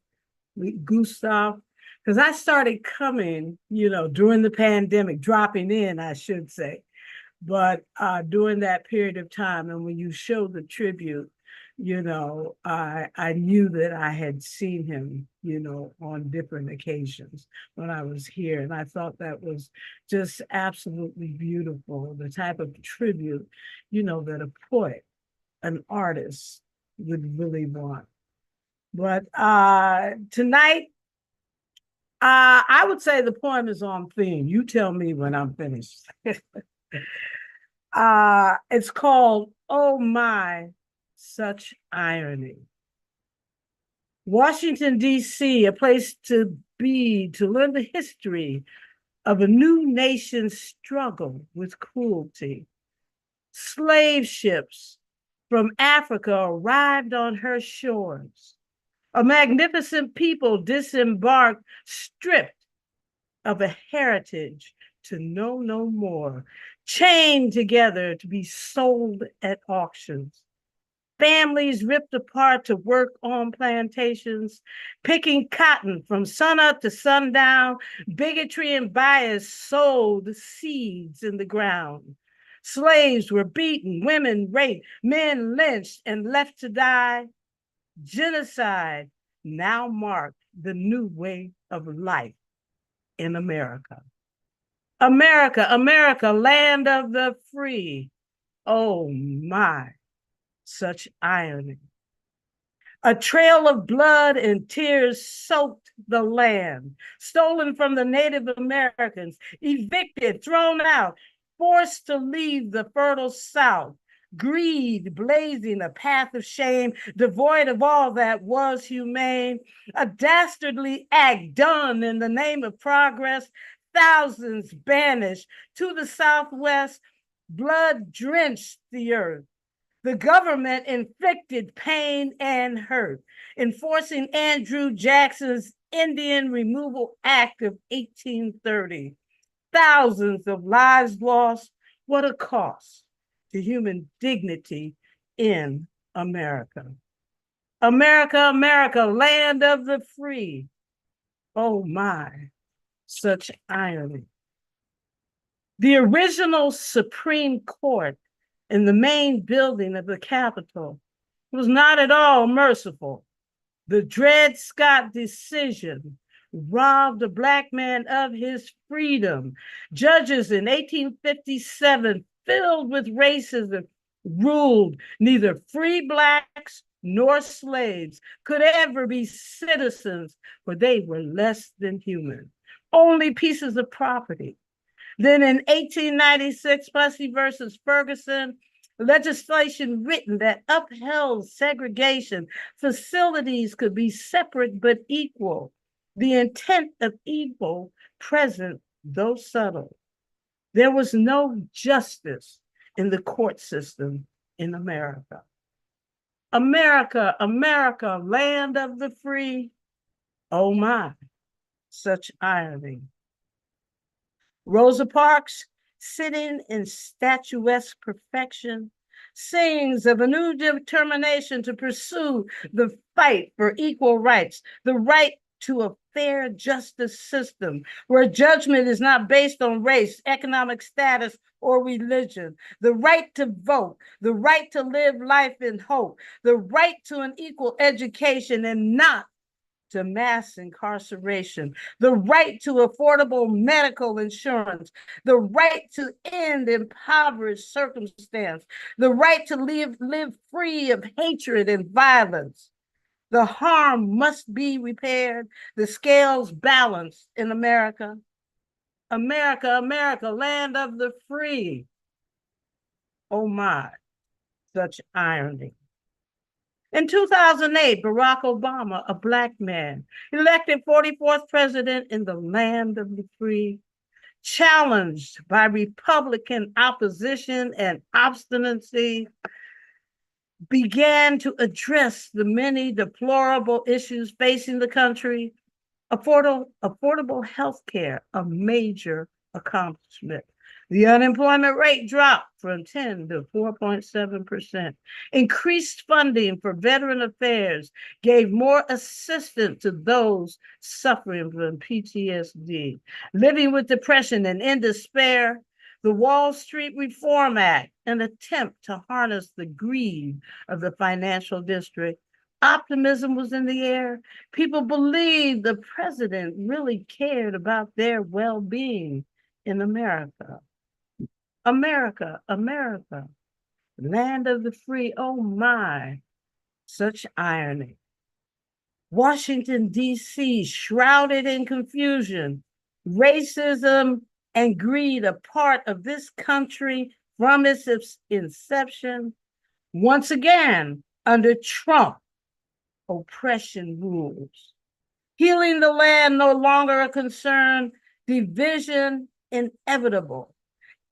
Gustav, because I started coming, during the pandemic, dropping in, I should say. But during that period of time, and when you showed the tribute, I knew that I had seen him, on different occasions when I was here. And I thought that was just absolutely beautiful, the type of tribute, that a poet, an artist would really want. But tonight, I would say the poem is on theme. You tell me when I'm finished. It's called Oh My, Such Irony. Washington, D.C., a place to be, to learn the history of a new nation's struggle with cruelty. Slave ships from Africa arrived on her shores. A magnificent people disembarked, stripped of a heritage to know no more, chained together to be sold at auctions. Families ripped apart to work on plantations, picking cotton from sunup to sundown. Bigotry and bias sowed seeds in the ground. Slaves were beaten, women raped, men lynched and left to die. Genocide now marked the new way of life in America. America, America, land of the free. Oh my, such irony. A trail of blood and tears soaked the land, stolen from the Native Americans, evicted, thrown out, forced to leave the fertile South. Greed blazing a path of shame, devoid of all that was humane. A dastardly act done in the name of progress. Thousands banished to the Southwest. Blood drenched the earth. The government inflicted pain and hurt, enforcing Andrew Jackson's Indian Removal Act of 1830. Thousands of lives lost. What a cost to human dignity in America. America, America, land of the free. Oh my, such irony. The original Supreme Court in the main building of the Capitol was not at all merciful. The Dred Scott decision robbed a Black man of his freedom. Judges in 1857, filled with racism, ruled neither free Blacks nor slaves could ever be citizens, for they were less than human, only pieces of property. Then in 1896, Plessy versus Ferguson, legislation written that upheld segregation, facilities could be separate but equal. The intent of evil present, though subtle. There was no justice in the court system in America. America, America, land of the free. Oh my, such irony. Rosa Parks, sitting in statuesque perfection, sings of a new determination to pursue the fight for equal rights, the right to a fair justice system where judgment is not based on race, economic status, or religion. The right to vote, the right to live life in hope, the right to an equal education and not to mass incarceration, the right to affordable medical insurance, the right to end impoverished circumstance, the right to live free of hatred and violence. The harm must be repaired, the scales balanced in America. America, America, land of the free. Oh my, such irony. In 2008, Barack Obama, a Black man, elected 44th president in the land of the free, challenged by Republican opposition and obstinacy, began to address the many deplorable issues facing the country. Affordable health care, a major accomplishment. The unemployment rate dropped from 10 to 4.7%. Increased funding for veteran affairs gave more assistance to those suffering from PTSD, living with depression and in despair. The Wall Street Reform Act, an attempt to harness the greed of the financial district. Optimism was in the air. People believed the president really cared about their well-being in America. America, America, land of the free. Oh my, such irony. Washington, D.C., shrouded in confusion, racism and greed a part of this country from its inception. Once again, under Trump, oppression rules. Healing the land no longer a concern, division inevitable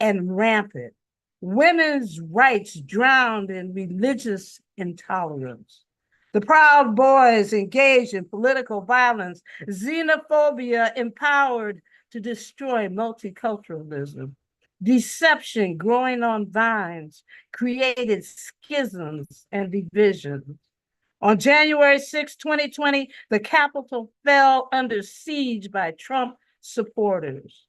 and rampant. Women's rights drowned in religious intolerance. The Proud Boys engaged in political violence, xenophobia empowered to destroy multiculturalism. Deception growing on vines created schisms and divisions. On January 6, 2020, the Capitol fell under siege by Trump supporters.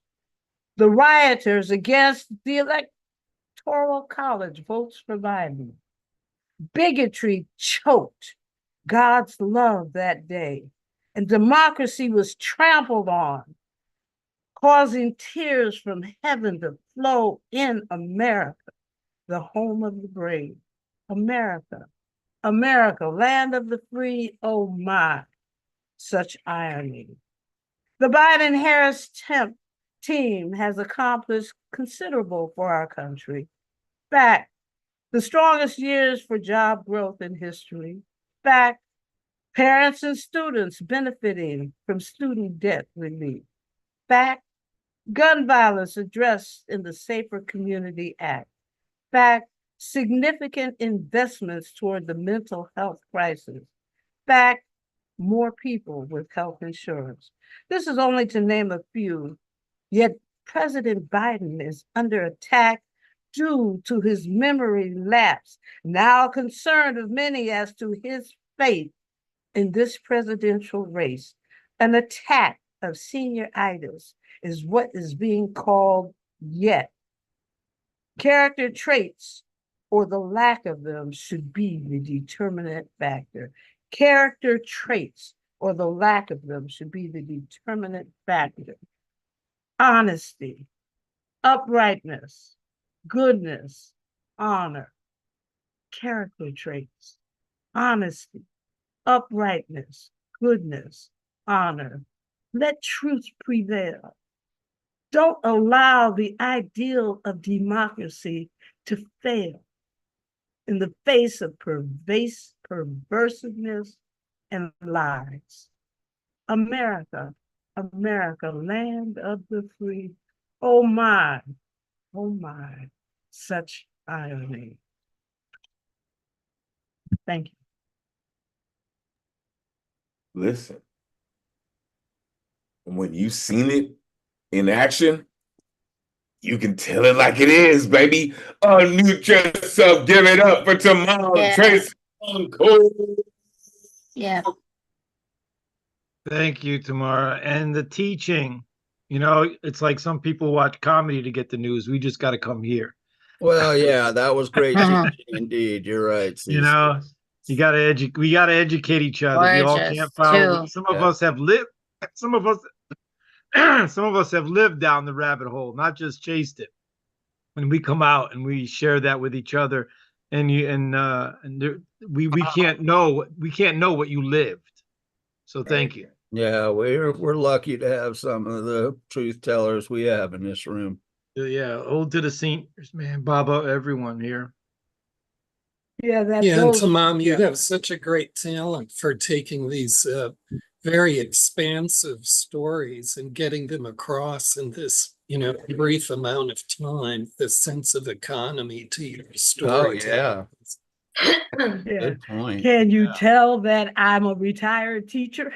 The rioters against the Electoral College votes for Biden. Bigotry choked God's love that day, and democracy was trampled on, causing tears from heaven to flow in America, the home of the brave. America, America, land of the free. Oh my, such irony. The Biden-Harris team has accomplished considerable for our country. Fact, the strongest years for job growth in history. Fact, parents and students benefiting from student debt relief. Fact, gun violence addressed in the Safer Community Act. Fact, significant investments toward the mental health crisis. Fact, more people with health insurance. This is only to name a few, yet President Biden is under attack due to his memory lapse, now concerned of many as to his fate in this presidential race. An attack of senioritis is what is being called yet. Character traits or the lack of them should be the determinant factor. Character traits or the lack of them should be the determinant factor. Honesty, uprightness, goodness, honor, character traits, honesty, uprightness, goodness, honor. Let truth prevail. Don't allow the ideal of democracy to fail in the face of perversiveness and lies. America, America, land of the free. Oh my, such irony. Thank you. Listen, when you've seen it in action, you can tell it like it is, baby. Unmute yourself, give it up for tomorrow. Yeah. Trace Uncool. Yeah. Thank you, Tamara. And the teaching, it's like some people watch comedy to get the news. We just got to come here. Well, yeah, that was great teaching indeed. You're right, Cece. We got to educate each other. We all can't follow. Some of us have lived. Some of us have lived down the rabbit hole, not just chased it. When we come out and we share that with each other, and we can't know what you lived. So thank you. Yeah, we're lucky to have some of the truth tellers we have in this room. Yeah, ode to the seniors, man, Baba, everyone here. Yeah, and so, Mom, you have such a great talent for taking these very expansive stories and getting them across in this, brief amount of time, this sense of economy to your story. Oh, yeah. Yeah. Good point. Can you tell that I'm a retired teacher?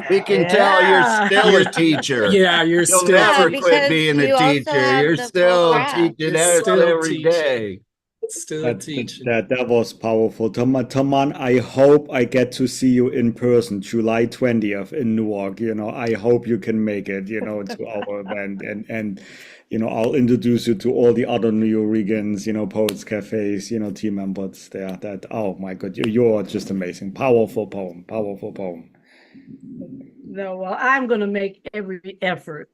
We can tell you're still a teacher. Yeah, You'll still never quit being a teacher. You're still teaching every day. Still teaching. That was powerful. Taman, I hope I get to see you in person July 20th in Newark. I hope you can make it, to our event. And I'll introduce you to all the other Nuyorican, Poets Cafes, team members there. Oh my God, you're just amazing. Powerful poem. No, well, I'm going to make every effort.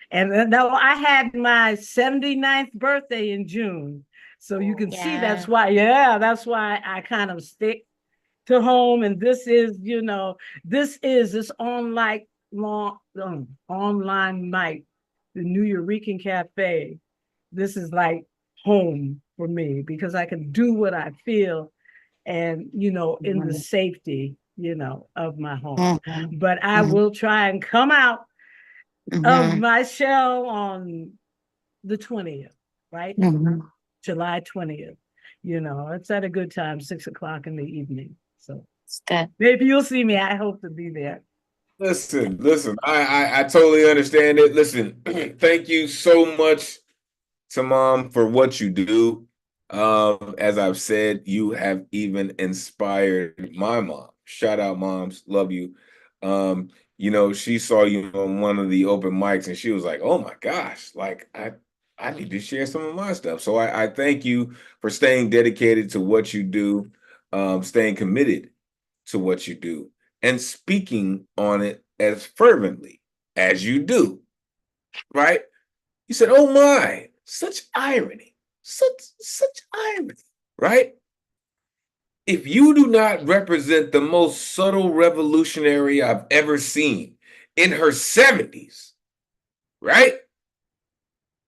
And no, I had my 79th birthday in June. So you can see that's why I kind of stick to home. And this is, this online night, the Nuyorican Cafe. This is like home for me because I can do what I feel and, in the safety, of my home. But I will try and come out of my shell on the 20th, right? July 20th. It's at a good time, 6:00 in the evening. So maybe you'll see me. I hope to be there. Listen, I totally understand it. Listen, thank you so much to Mom for what you do. As I've said, you have even inspired my mom. Shout out, moms, love you. She saw you on one of the open mics and she was like, oh my gosh, like I need to share some of my stuff. So I thank you for staying dedicated to what you do, staying committed to what you do, and speaking on it as fervently as you do, right? You said, oh my, such irony, such irony, right? If you do not represent the most subtle revolutionary I've ever seen in her 70s, right?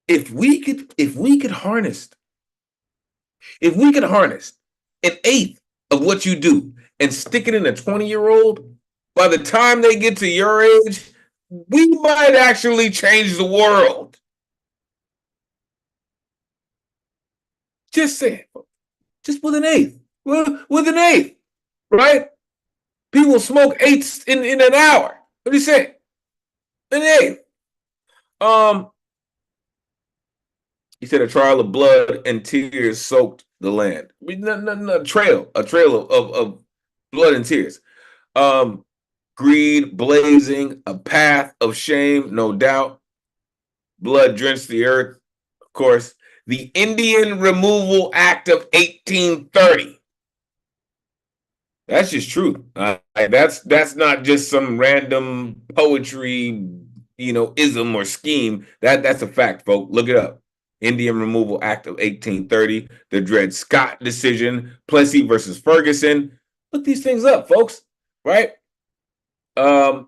If we could harness an eighth of what you do and stick it in a 20-year-old, by the time they get to your age, we might actually change the world. Just saying. Just with an eighth. With an eighth, right? People smoke eighths in an hour. What do you say? An eighth. He said a trail of blood and tears soaked the land. A trail of blood and tears. Greed blazing, a path of shame, no doubt. Blood drenched the earth, of course. The Indian Removal Act of 1830. That's just true. That's not just some random poetry, ism or scheme. That's a fact, folks. Look it up. Indian Removal Act of 1830, the Dred Scott decision, Plessy versus Ferguson. Look these things up, folks. Right? There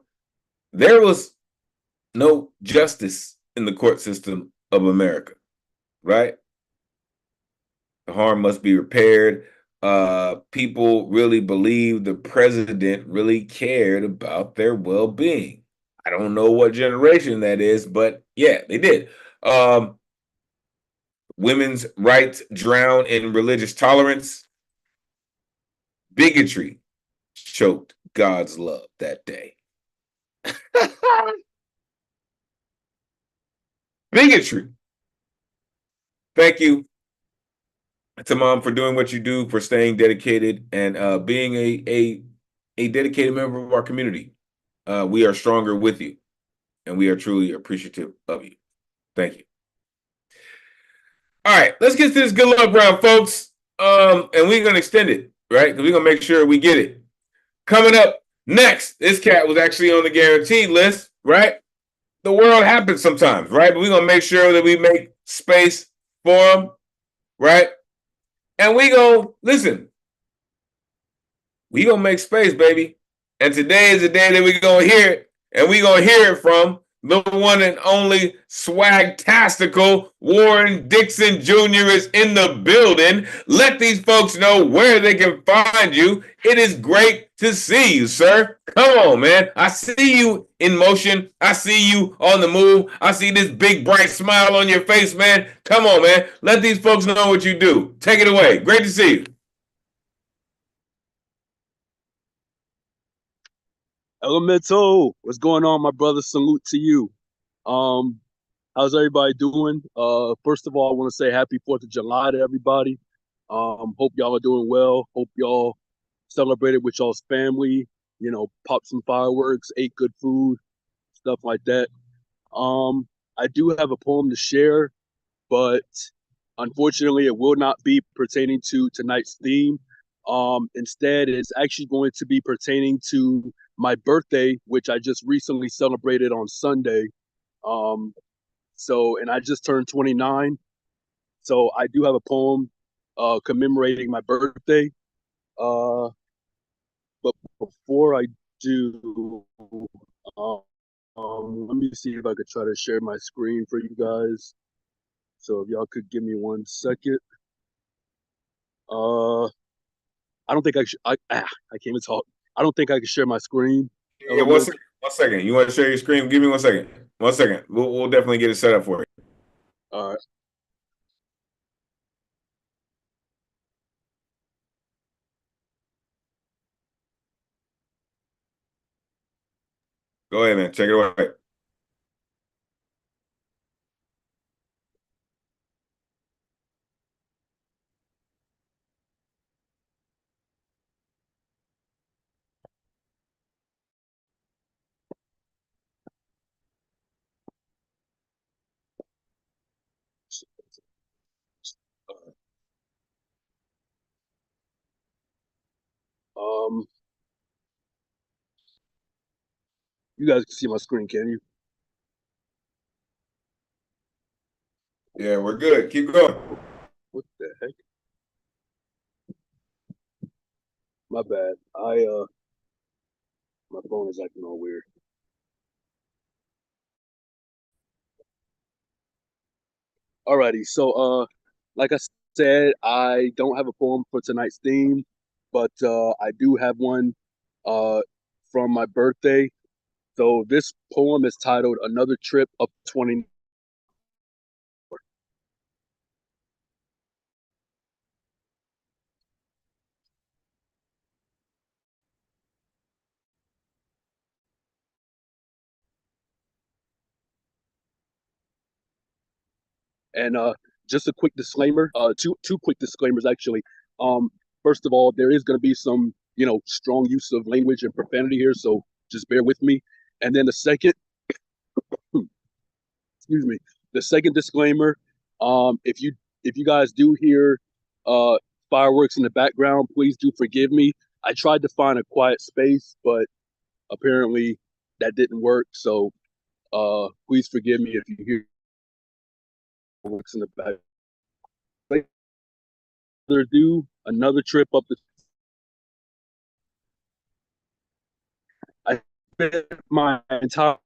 was no justice in the court system of America. Right? The harm must be repaired. People really believe the president really cared about their well-being. I don't know what generation that is, but yeah, they did. Women's rights drown in religious tolerance. Bigotry choked God's love that day. Bigotry. Thank you to Mom for doing what you do, for staying dedicated and being a a dedicated member of our community. We are stronger with you, and we are truly appreciative of you. Thank you. All right, let's get to this good luck round, folks. And we're gonna extend it, right? Because we're gonna make sure we get it. Coming up next, this cat was actually on the guaranteed list, right? The world happens sometimes, right? But we're gonna make sure that we make space for him, right? And we go, listen, we gonna make space, baby. And today is the day that we gonna hear it, and we gonna hear it from the one and only swagtastical Warren Dixon Jr. is in the building. Let these folks know where they can find you. It is great to see you, sir. Come on, man. I see you in motion. I see you on the move. I see this big, bright smile on your face, man. Come on, man. Let these folks know what you do. Take it away. Great to see you. Elemen2al, what's going on, my brother? Salute to you. How's everybody doing? First of all, I want to say happy 4th of July to everybody. Hope y'all are doing well. Hope y'all celebrated with y'all's family, you know, popped some fireworks, ate good food, stuff like that. I do have a poem to share, but unfortunately it will not be pertaining to tonight's theme. Instead, it's actually going to be pertaining to my birthday, which I just recently celebrated on Sunday. And I just turned 29. So I do have a poem commemorating my birthday. But before I do, let me see if I could try to share my screen for you guys. So if y'all could give me 1 second. I don't think I should. I can't even talk. I don't think I can share my screen. Yeah, 1 second. 1 second. You want to share your screen? Give me 1 second. 1 second. We'll definitely get it set up for you. All right. Go ahead, man. Take it away. You guys can see my screen, can you? Yeah, we're good. Keep going. What the heck? My bad. My phone is acting all weird. Alrighty, so like I said, I don't have a poem for tonight's theme, but I do have one from my birthday. So this poem is titled "Another Trip Up 20." And just a quick disclaimer, two quick disclaimers actually. First of all, there is going to be some, you know, strong use of language and profanity here, so just bear with me. And then the second, excuse me, the second disclaimer, if you guys do hear fireworks in the background, please do forgive me. I tried to find a quiet space, but apparently that didn't work. So please forgive me if you hear fireworks in the background. Further ado, another trip up the. I spent my entire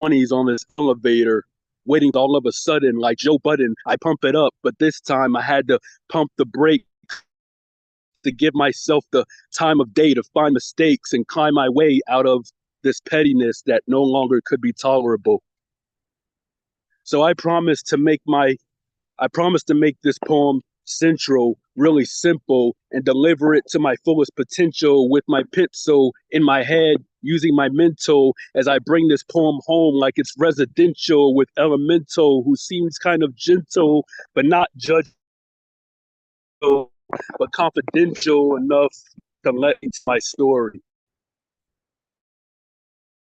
20s on this elevator, waiting. All of a sudden, like Joe Budden, I pump it up, but this time I had to pump the brake to give myself the time of day to find mistakes and climb my way out of this pettiness that no longer could be tolerable. So I promised to make this poem central, really simple, and deliver it to my fullest potential with my pencil in my head, using my mental as I bring this poem home like it's residential with Elemen2al, who seems kind of gentle, but not judgmental, but confidential enough to let me tell my story.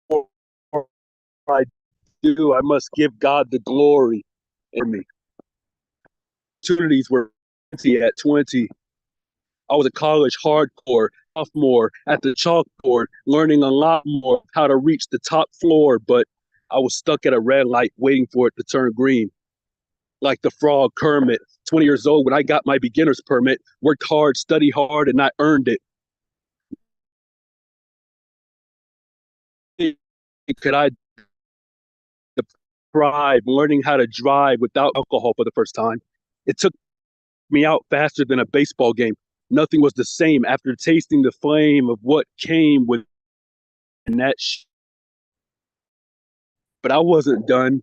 Before I do, I must give God the glory in me. Opportunities were plenty at 20. I was a college hardcore sophomore at the chalkboard, learning a lot more how to reach the top floor, but I was stuck at a red light waiting for it to turn green. Like the frog Kermit, 20 years old when I got my beginner's permit, worked hard, studied hard, and I earned it. Could I deprive learning how to drive without alcohol for the first time? It took me out faster than a baseball game. Nothing was the same after tasting the flame of what came with that But I wasn't done.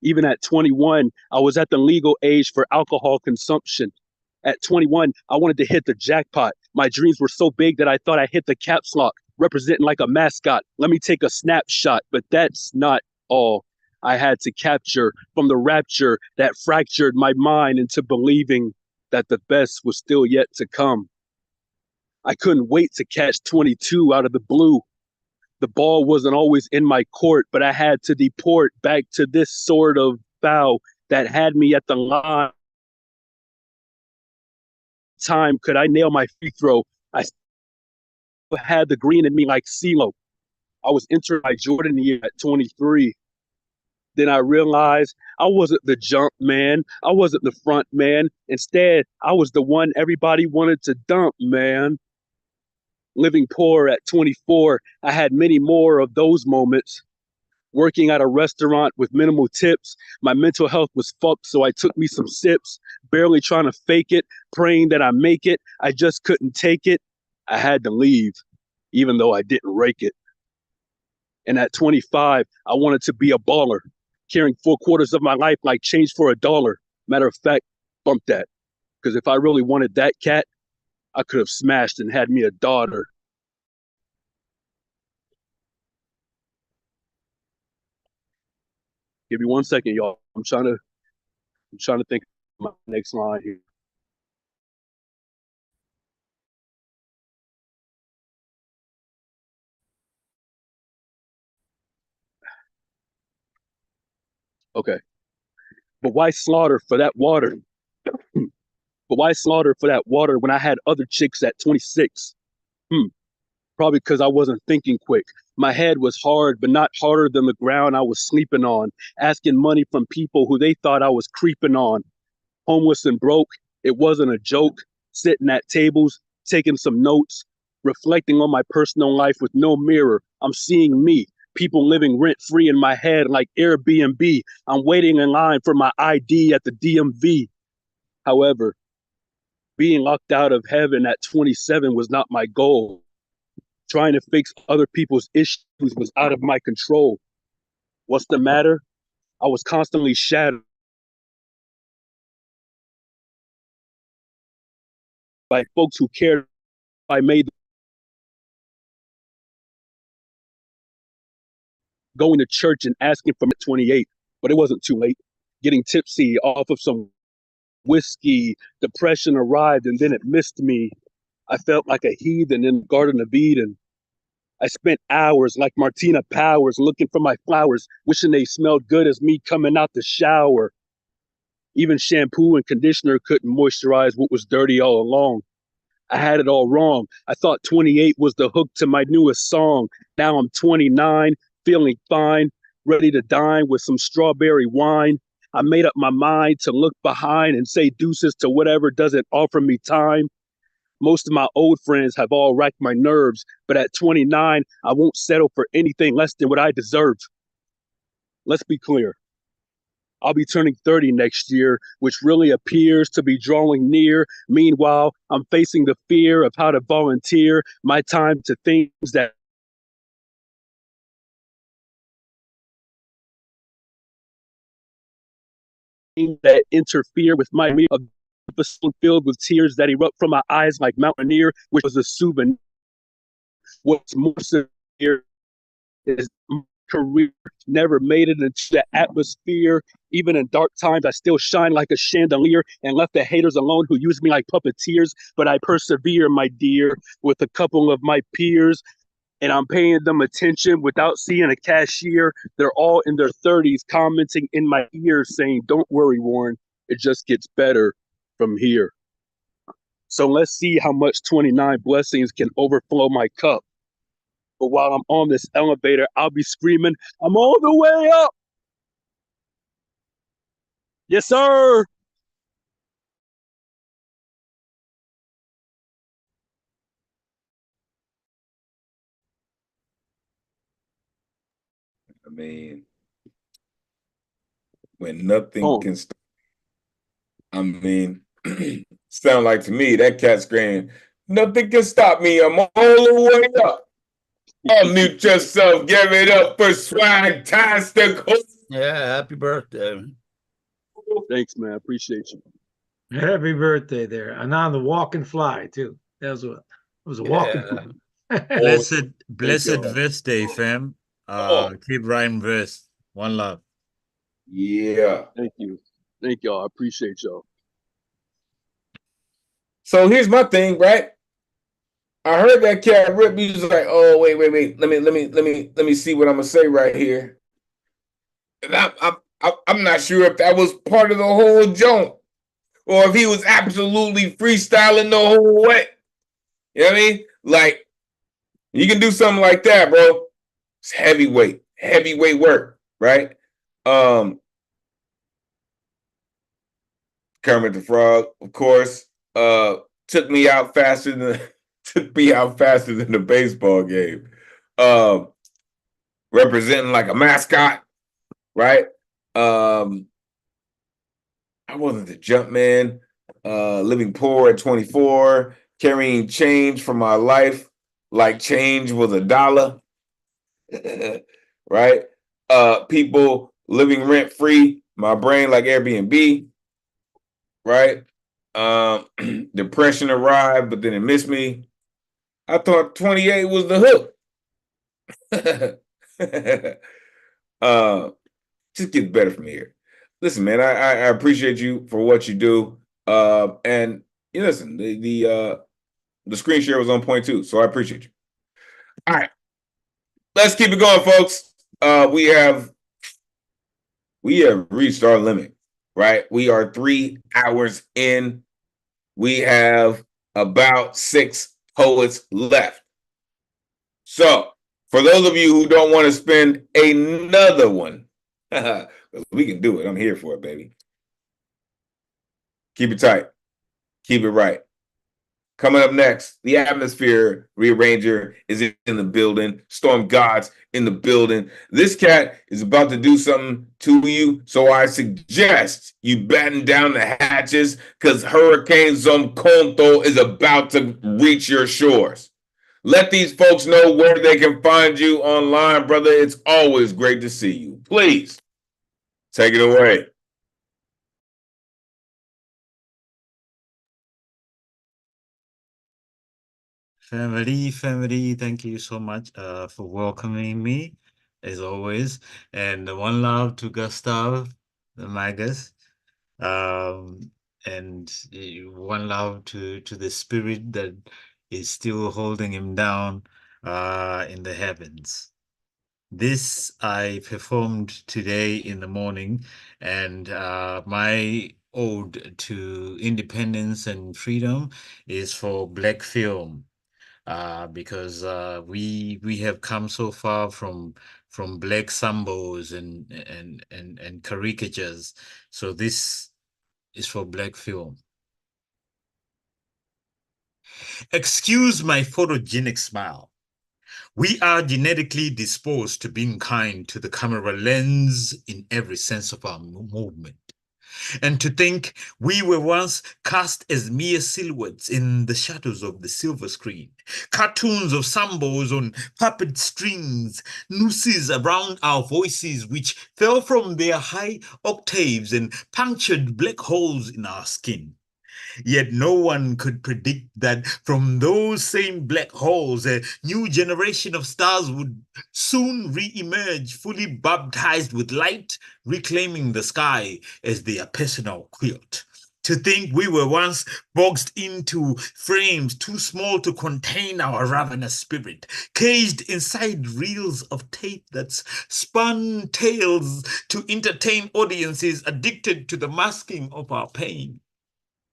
Even at 21, I was at the legal age for alcohol consumption. At 21, I wanted to hit the jackpot. My dreams were so big that I thought I hit the caps lock, representing like a mascot. Let me take a snapshot, but that's not all I had to capture from the rapture that fractured my mind into believing that the best was still yet to come. I couldn't wait to catch 22 out of the blue. The ball wasn't always in my court, but I had to deport back to this sort of foul that had me at the line. Time could I nail my free throw? I had the green in me like CeeLo. I was entering my Jordan year at 23. Then I realized I wasn't the jump man. I wasn't the front man. Instead, I was the one everybody wanted to dump, man. Living poor at 24, I had many more of those moments. Working at a restaurant with minimal tips, my mental health was fucked, so I took me some sips, barely trying to fake it, praying that I make it. I just couldn't take it. I had to leave, even though I didn't rake it. And at 25, I wanted to be a baller, carrying 4/4 of my life like change for $1. Matter of fact, bump that. Because if I really wanted that cat, I could have smashed and had me a daughter. Give me 1 second, y'all. I'm trying to think of my next line here. Okay. But why slaughter for that water? But why slaughter for that water when I had other chicks at 26? Probably because I wasn't thinking quick. My head was hard, but not harder than the ground I was sleeping on, asking money from people who they thought I was creeping on. Homeless and broke, it wasn't a joke. Sitting at tables, taking some notes, reflecting on my personal life with no mirror. I'm seeing me, people living rent-free in my head like Airbnb. I'm waiting in line for my ID at the DMV. However, being locked out of heaven at 27 was not my goal. Trying to fix other people's issues was out of my control. What's the matter? I was constantly shattered by folks who cared. I made going to church and asking for 28, but it wasn't too late. Getting tipsy off of some whiskey, depression arrived and then it missed me. I felt like a heathen in the Garden of Eden. I spent hours like Martina Powers looking for my flowers, wishing they smelled good as me coming out the shower. Even shampoo and conditioner couldn't moisturize what was dirty all along. I had it all wrong. I thought 28 was the hook to my newest song. Now I'm 29, feeling fine, ready to dine with some strawberry wine. I made up my mind to look behind and say deuces to whatever doesn't offer me time. Most of my old friends have all racked my nerves, but at 29, I won't settle for anything less than what I deserve. Let's be clear. I'll be turning 30 next year, which really appears to be drawing near. Meanwhile, I'm facing the fear of how to volunteer my time to things that interfere with my meal. A episode filled with tears that erupt from my eyes like Mountaineer, which was a souvenir. What's more severe is career, never made it into the atmosphere. Even in dark times, I still shine like a chandelier and left the haters alone who use me like puppeteers. But I persevere, my dear, with a couple of my peers, and I'm paying them attention without seeing a cashier. They're all in their 30s commenting in my ears saying, "Don't worry, Warren, it just gets better from here." So let's see how much 29 blessings can overflow my cup. But while I'm on this elevator, I'll be screaming, "I'm all the way up." Yes, sir. I mean, when nothing can stop. I mean, sound like to me that cat screaming, "Nothing can stop me. I'm all the way up." Unmute yourself. Give it up for Swagtastic. Yeah, happy birthday. Thanks, man. I appreciate you. Happy birthday there. And on the walk and fly, too. That was what it was a walk and fly. Blessed verse day, fam. Keep writing verse. One love. Yeah. Thank you. Thank y'all. I appreciate y'all. So here's my thing, right? I heard that cat rip. He was like, "Oh, wait. Let me see what I'm gonna say right here." And I'm not sure if that was part of the whole joint or if he was absolutely freestyling the whole way. You know what I mean? Like, you can do something like that, bro. It's heavyweight work, right? Kermit the Frog, of course, took me out faster than the baseball game. Representing like a mascot, right? I wasn't the jump man, living poor at 24, carrying change for my life, like change was $1, right? People living rent free, my brain like Airbnb, right? Depression arrived, but then it missed me. I thought 28 was the hook. Just gets better from here. Listen, man, I appreciate you for what you do. And you listen, the screen share was on point too, so I appreciate you. All right, let's keep it going, folks. We have reached our limit, right? We are 3 hours in. We have about 6 poets left. So, for those of you who don't want to spend another one, we can do it. I'm here for it, baby. Keep it tight. Keep it right. Coming up next, the Atmosphere Rearranger is in the building. Storm Gods in the building. This cat is about to do something to you, so I suggest you batten down the hatches because Hurricane Zomkonto is about to reach your shores. Let these folks know where they can find you online, brother. It's always great to see you. Please, take it away. Family, thank you so much for welcoming me, as always. And one love to Gustav, the Magus. And one love to the spirit that is still holding him down in the heavens. This I performed today in the morning, and my ode to independence and freedom is for Black film. Because we have come so far from black sambos and caricatures. So this is for Black film. Excuse my photogenic smile. We are genetically disposed to being kind to the camera lens in every sense of our movement. And to think we were once cast as mere silhouettes in the shadows of the silver screen, cartoons of sambos on puppet strings, nooses around our voices which fell from their high octaves and punctured black holes in our skin. Yet no one could predict that from those same black holes, a new generation of stars would soon re-emerge, fully baptized with light, reclaiming the sky as their personal quilt. To think we were once boxed into frames too small to contain our ravenous spirit, caged inside reels of tape that's spun tales to entertain audiences addicted to the masking of our pain.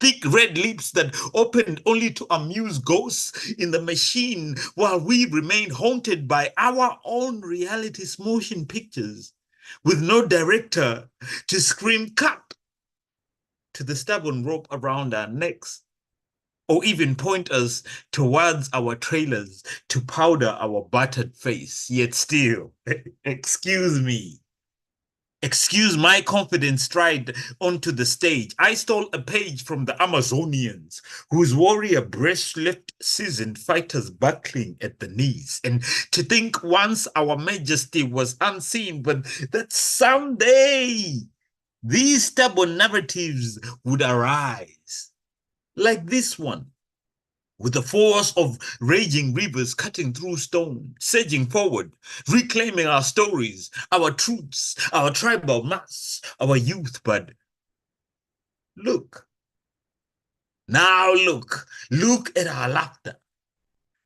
Thick red lips that opened only to amuse ghosts in the machine while we remained haunted by our own reality's motion pictures, with no director to scream cut to the stubborn rope around our necks, or even point us towards our trailers to powder our battered face. Yet still, excuse my confident stride onto the stage. I stole a page from the Amazonians, whose warrior breast left seasoned fighters buckling at the knees. And to think once our majesty was unseen, but that someday these stubborn narratives would arise, like this one, with the force of raging rivers cutting through stone, surging forward, reclaiming our stories, our truths, our tribal mass, our youth. But look, now look at our laughter.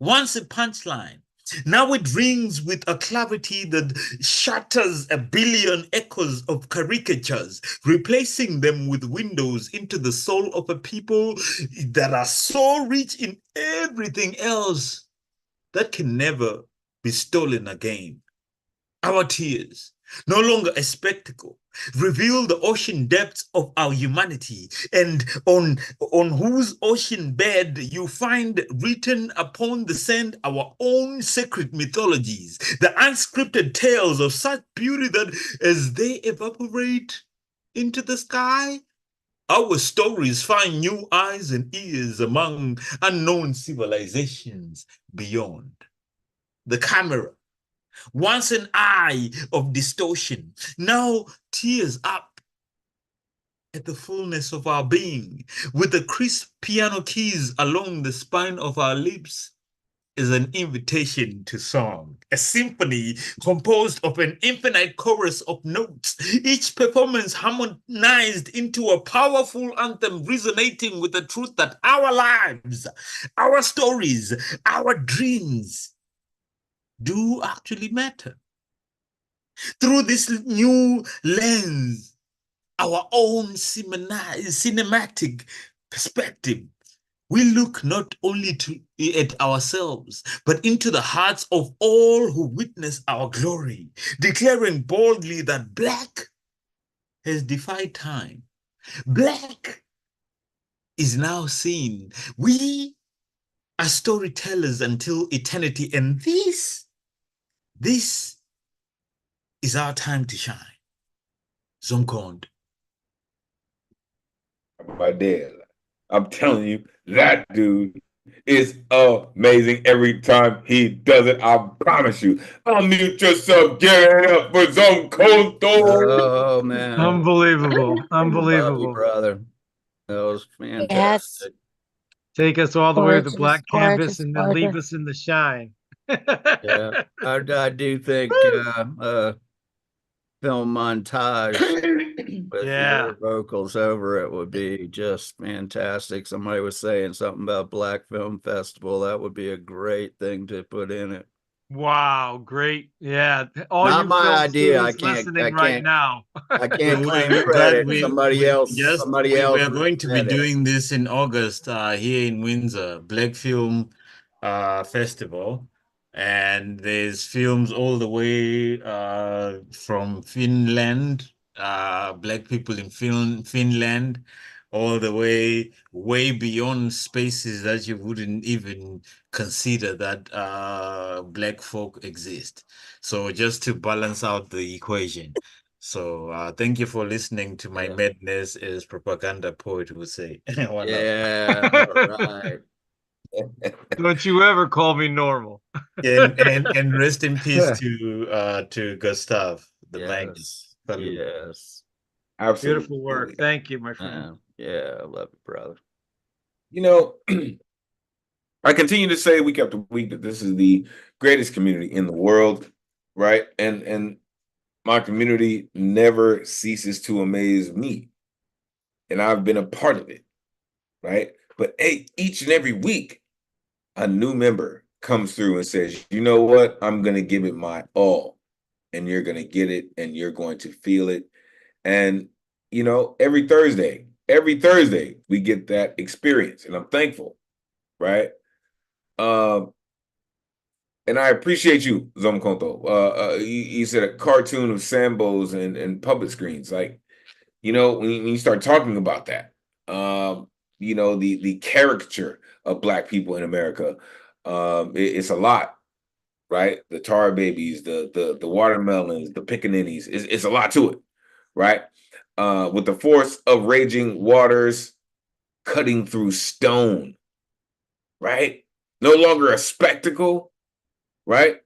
Once a punchline, now it rings with a clarity that shatters a billion echoes of caricatures, replacing them with windows into the soul of a people that are so rich in everything else that can never be stolen again. Our tears, no longer a spectacle, reveal the ocean depths of our humanity, and on whose ocean bed you find written upon the sand our own sacred mythologies, the unscripted tales of such beauty that as they evaporate into the sky, our stories find new eyes and ears among unknown civilizations beyond. The camera, once an eye of distortion, now tears up at the fullness of our being, with the crisp piano keys along the spine of our lips, is an invitation to song, a symphony composed of an infinite chorus of notes, each performance harmonized into a powerful anthem resonating with the truth that our lives, our stories, our dreams do actually matter. Through this new lens, our own cinematic perspective, we look not only at ourselves, but into the hearts of all who witness our glory, declaring boldly that Black has defied time. Black is now seen. We are storytellers until eternity, and this is our time to shine. Zomkond. My dad. I'm telling you, that dude is amazing every time he does it. I promise you. Unmute yourself, get it up for Zomkond. Oh man. Unbelievable. Love you, Unbelievable. brother. That was fantastic. Yes. Take us all the way to the Gorgeous, black canvas gorgeous, and then leave gorgeous. us in the shine. Yeah, I do think film montage with Yeah. your vocals over it would be just fantastic. Somebody was saying something about Black Film Festival. That would be a great thing to put in it. Wow, great. Yeah. All Not you my film idea. students listening right can't now. I can't claim We're credit. glad Somebody else we are going to be did it. doing this in August here in Windsor, Black Film Festival. And there's films all the way from Finland, Black people in Finland, all the way beyond spaces that you wouldn't even consider that Black folk exist. So just to balance out the equation. So thank you for listening to my madness, as propaganda poet would say. Yeah, all right. Don't you ever call me normal. and rest in peace to Gustav, the magnet. Yes. Absolutely. Beautiful work. Thank you, my friend. Yeah, I love it, brother. You know, I continue to say week after week that this is the greatest community in the world, right? And my community never ceases to amaze me, and I've been a part of it, right? But each and every week, a new member comes through and says, "You know what? I'm going to give it my all, and you're going to get it, and you're going to feel it." And you know, every Thursday, we get that experience, and I'm thankful, right? Um, and I appreciate you, Zomkonto. You said a cartoon of Sambos and puppet screens. Like, you know, when you start talking about that, you know, the caricature of Black people in America, it's a lot, right? The tar babies, the watermelons, the pickaninnies. It's a lot to it, right? With the force of raging waters cutting through stone, right? No longer a spectacle, right?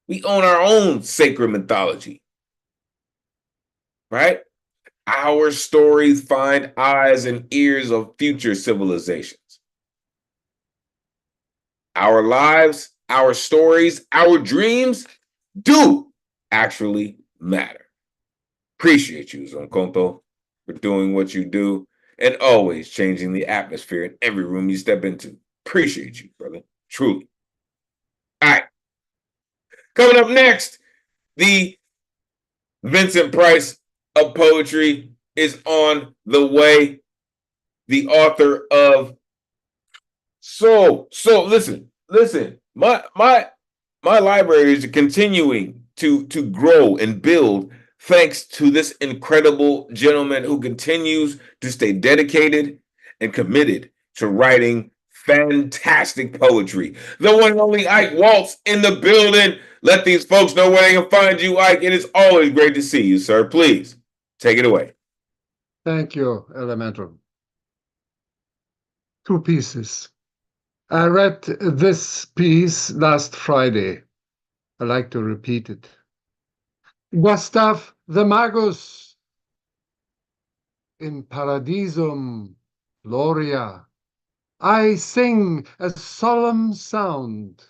We own our own sacred mythology, right? Our stories find eyes and ears of future civilizations. Our lives, our stories, our dreams do actually matter. Appreciate you, Zonkonto, for doing what you do and always changing the atmosphere in every room you step into. Appreciate you, brother. Truly. All right. Coming up next, the Vincent Price of poetry is on the way. The author of listen. My library is continuing to grow and build thanks to this incredible gentleman who continues to stay dedicated and committed to writing fantastic poetry. The one and only Ike Waltz in the building. Let these folks know where they can find you, Ike. It is always great to see you, sir. Please take it away. Thank you, Elemental. Two pieces. I read this piece last Friday. I like to repeat it. Gustav the Magus in Paradisum Gloria. I sing a solemn sound,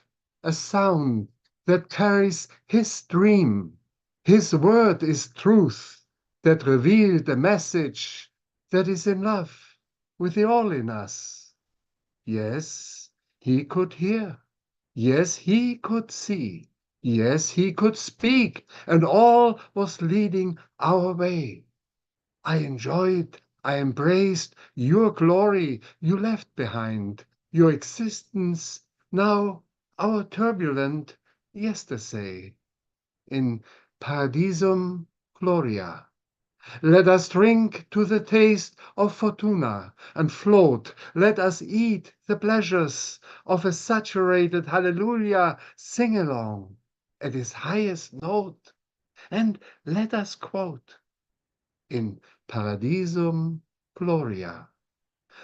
a sound that carries his dream. His word is truth that revealed a message that is in love with the all in us. Yes, he could hear. Yes, he could see. Yes, he could speak, and all was leading our way. I enjoyed, I embraced your glory you left behind, your existence, now our turbulent yesterday. In Paradisum Gloria. Let us drink to the taste of Fortuna and float. Let us eat the pleasures of a saturated hallelujah sing-along at its highest note. And let us quote in Paradisum Gloria.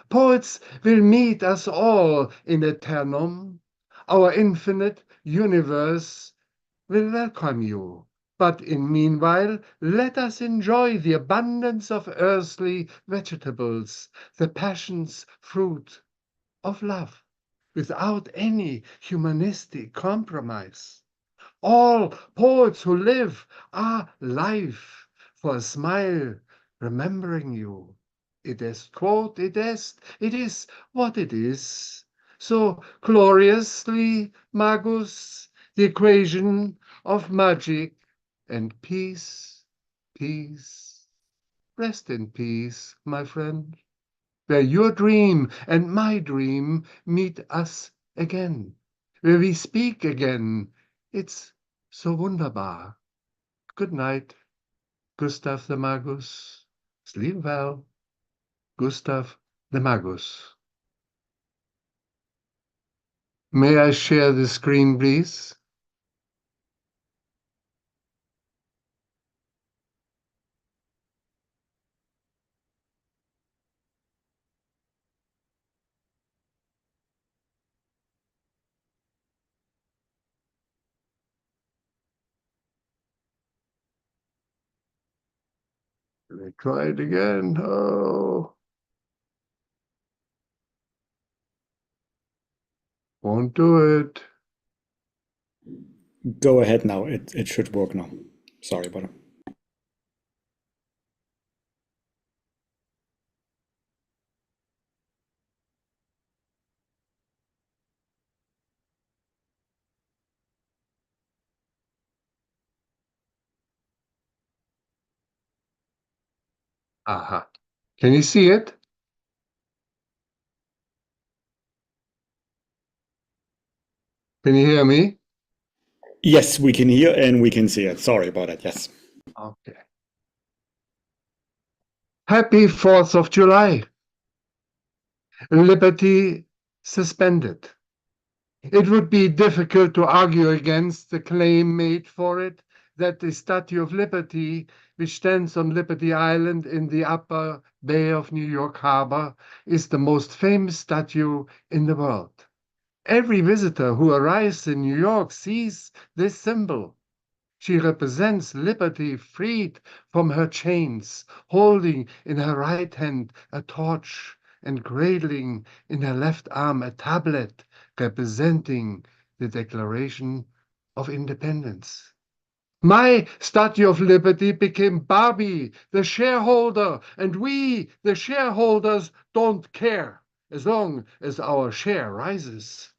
Poets will meet us all in eternum. Our infinite universe will welcome you. But in meanwhile, let us enjoy the abundance of earthly vegetables, the passion's fruit of love, without any humanistic compromise. All poets who live are life for a smile, remembering you. It is, quote, it is what it is. So gloriously, Magus, the equation of magic and peace, peace. Rest in peace, my friend, where your dream and my dream meet us again, where we speak again. It's so wunderbar. Good night, Gustav the Magus. Sleep well, Gustav the Magus. May I share the screen, please? Let me try it again. Oh. Won't do it. Go ahead now. It should work now. Sorry about it. Aha. Can you see it? Can you hear me? Yes, we can hear and we can see it. Sorry about that. Yes. Okay. Happy 4th of July. Liberty suspended. It would be difficult to argue against the claim made for it that the Statue of Liberty, which stands on Liberty Island in the upper bay of New York Harbor, is the most famous statue in the world. Every visitor who arrives in New York sees this symbol. She represents liberty freed from her chains, holding in her right hand a torch and cradling in her left arm a tablet representing the Declaration of Independence. My Statue of Liberty became Barbie, the shareholder, and we, the shareholders, don't care as long as our share rises.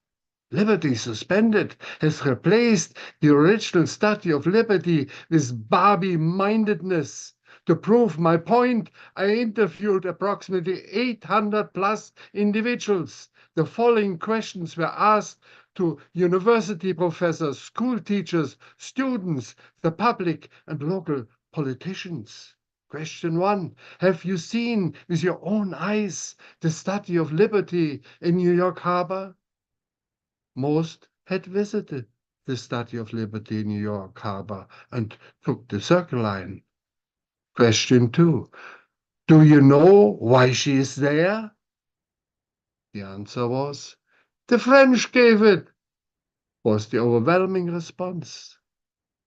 Liberty Suspended has replaced the original Statue of Liberty with Barbie-mindedness. To prove my point, I interviewed approximately 800 plus individuals. The following questions were asked to university professors, school teachers, students, the public, and local politicians. Question 1. Have you seen with your own eyes the Statue of Liberty in New York Harbor? Most had visited the Statue of Liberty in New York Harbor and took the Circle Line. Question 2. Do you know why she is there? The answer was, the French gave it, was the overwhelming response.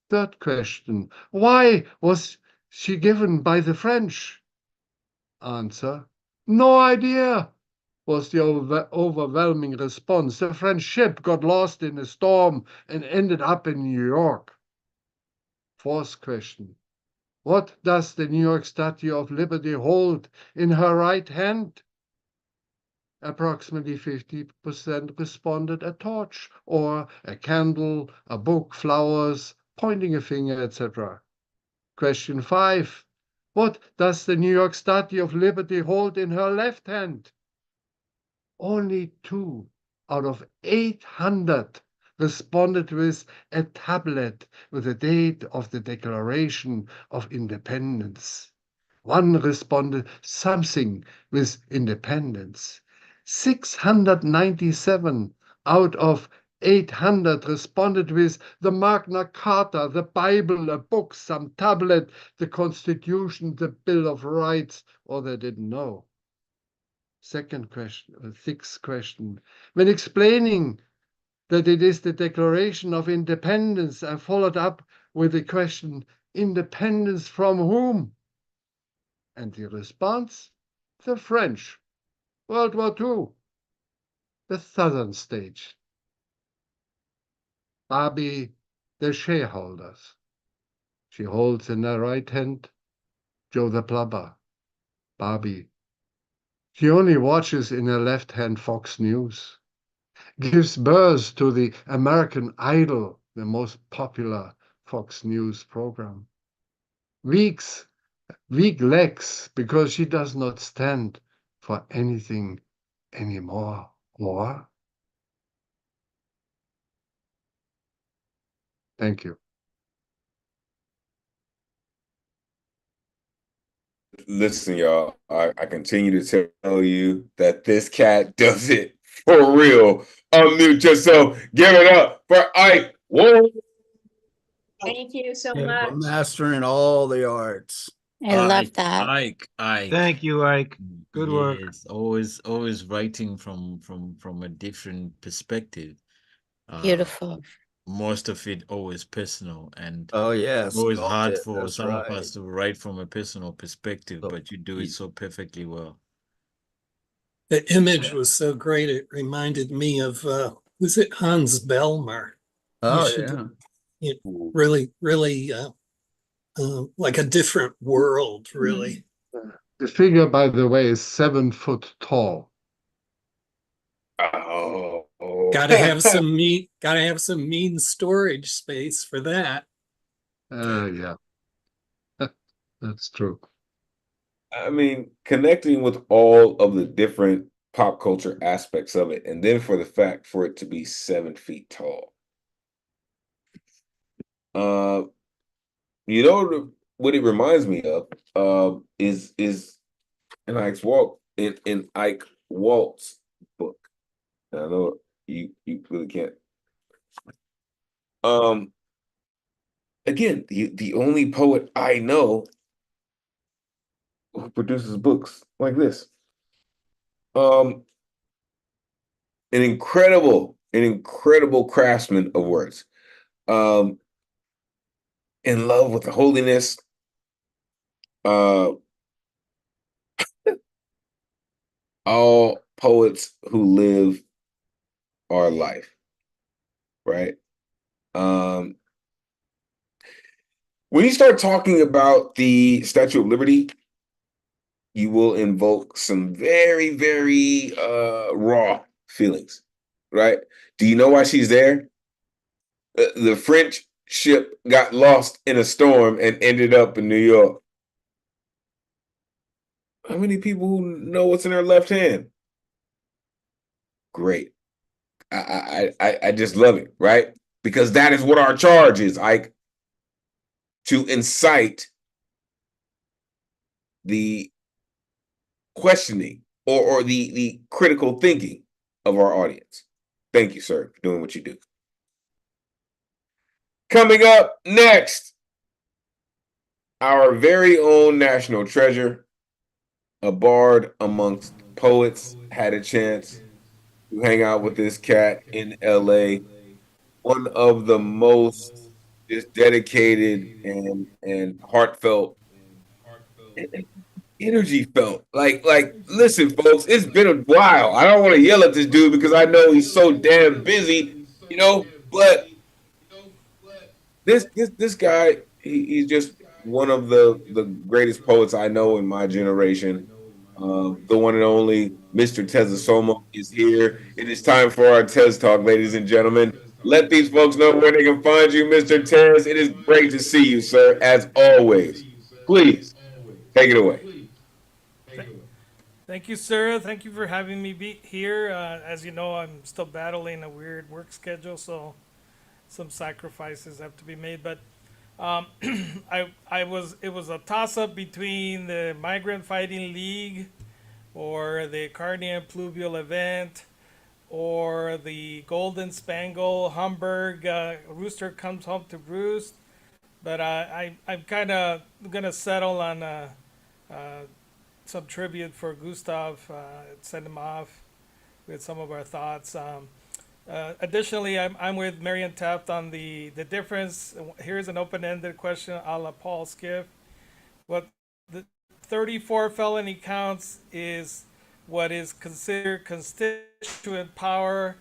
Third question. Why was she given by the French? Answer. No idea, was the overwhelming response. The French ship got lost in a storm and ended up in New York. Fourth question. What does the New York Statue of Liberty hold in her right hand? Approximately 50% responded a torch or a candle, a book, flowers, pointing a finger, etc. Question 5. What does the New York Statue of Liberty hold in her left hand? Only 2 out of 800 responded with a tablet with the date of the Declaration of Independence. 1 responded something with independence. 697 out of 800 responded with the Magna Carta, the Bible, a book, some tablet, the Constitution, the Bill of Rights, or they didn't know. Second question, sixth question. When explaining that it is the Declaration of Independence, I followed up with the question, independence from whom? And the response, the French. World War II, the southern stage. Barbie, the shareholders. She holds in her right hand Joe the Plumber. Barbie. She only watches in her left hand Fox News. Gives birth to the American Idol, the most popular Fox News program. Weak legs because she does not stand for anything anymore. Or? Thank you. Listen, y'all, I continue to tell you that this cat does it for real. Unmute yourself. Give it up for Ike. Whoa. Thank you so A much. master in all the arts. I love that. Ike. Thank you, Ike. Good work. Yes, always writing from a different perspective. Beautiful. Most of it always personal, and oh yes, always hard for that's some right. of us to write from a personal perspective, but you do it so perfectly well. The image was so great. It reminded me of Was it Hans Bellmer? Oh, Really, really like a different world, really. The figure, by the way, is 7 foot tall. Oh, Gotta have some mean storage space for that. Yeah, that's true. I mean, connecting with all of the different pop culture aspects of it, and then for it to be 7 feet tall. You know what it reminds me of is in Ike Walt's book. I know you really can't. Again, the only poet I know who produces books like this. An incredible craftsman of words. In love with the holiness. All poets who live are life, right? When you start talking about the Statue of Liberty, you will invoke some very, very raw feelings, right? Do you know why she's there? The French ship got lost in a storm and ended up in New York. How many people who know what's in their left hand? Great. I just love it, right? Because that is what our charge is, Ike. To incite the questioning or the critical thinking of our audience. Thank you, sir, for doing what you do. Coming up next, our very own national treasure, a bard amongst poets, had a chance to hang out with this cat in LA. One of the most just dedicated and heartfelt energy felt. Like, listen, folks, it's been a while. I don't want to yell at this dude because I know he's so damn busy, but this guy, he's just one of the greatest poets I know in my generation. The one and only Mr. Tezasomo is here. It is time for our Tez Talk, ladies and gentlemen. Let these folks know where they can find you, Mr. Tez. It is great to see you, sir, as always. Please, take it away. Thank you, sir. Thank you for having me be here. As you know, I'm still battling a weird work schedule, so some sacrifices have to be made. But it was a toss-up between the Migrant Fighting League or the Cardian Pluvial Event or the Golden Spangle Hamburg Rooster Comes Home to Roost. But I'm kind of going to settle on some tribute for Gustav, send him off with some of our thoughts. Additionally, I'm with Marian Taft on the difference. Here's an open-ended question a la Paul Skiff. What the 34 felony counts is what is considered constituent power,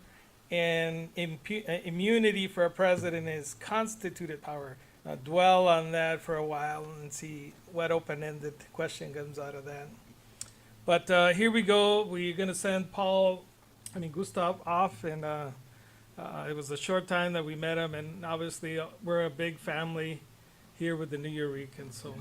and immunity for a president is constituted power. Dwell on that for a while and see what open-ended question comes out of that. But here we go. We're going to send Gustav off, and it was a short time that we met him, and obviously we're a big family here with the Nuyorican. So.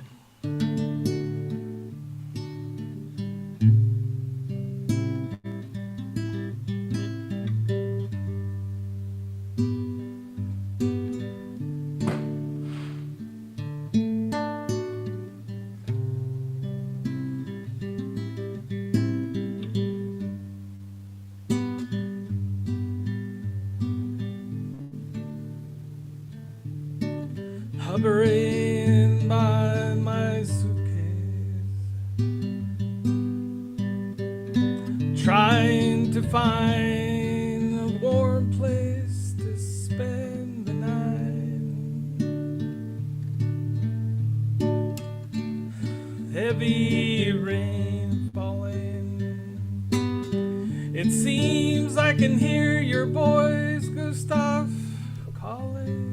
Hovering by my suitcase, trying to find a warm place to spend the night. Heavy rain falling, it seems like can hear your voice, Gustav, calling.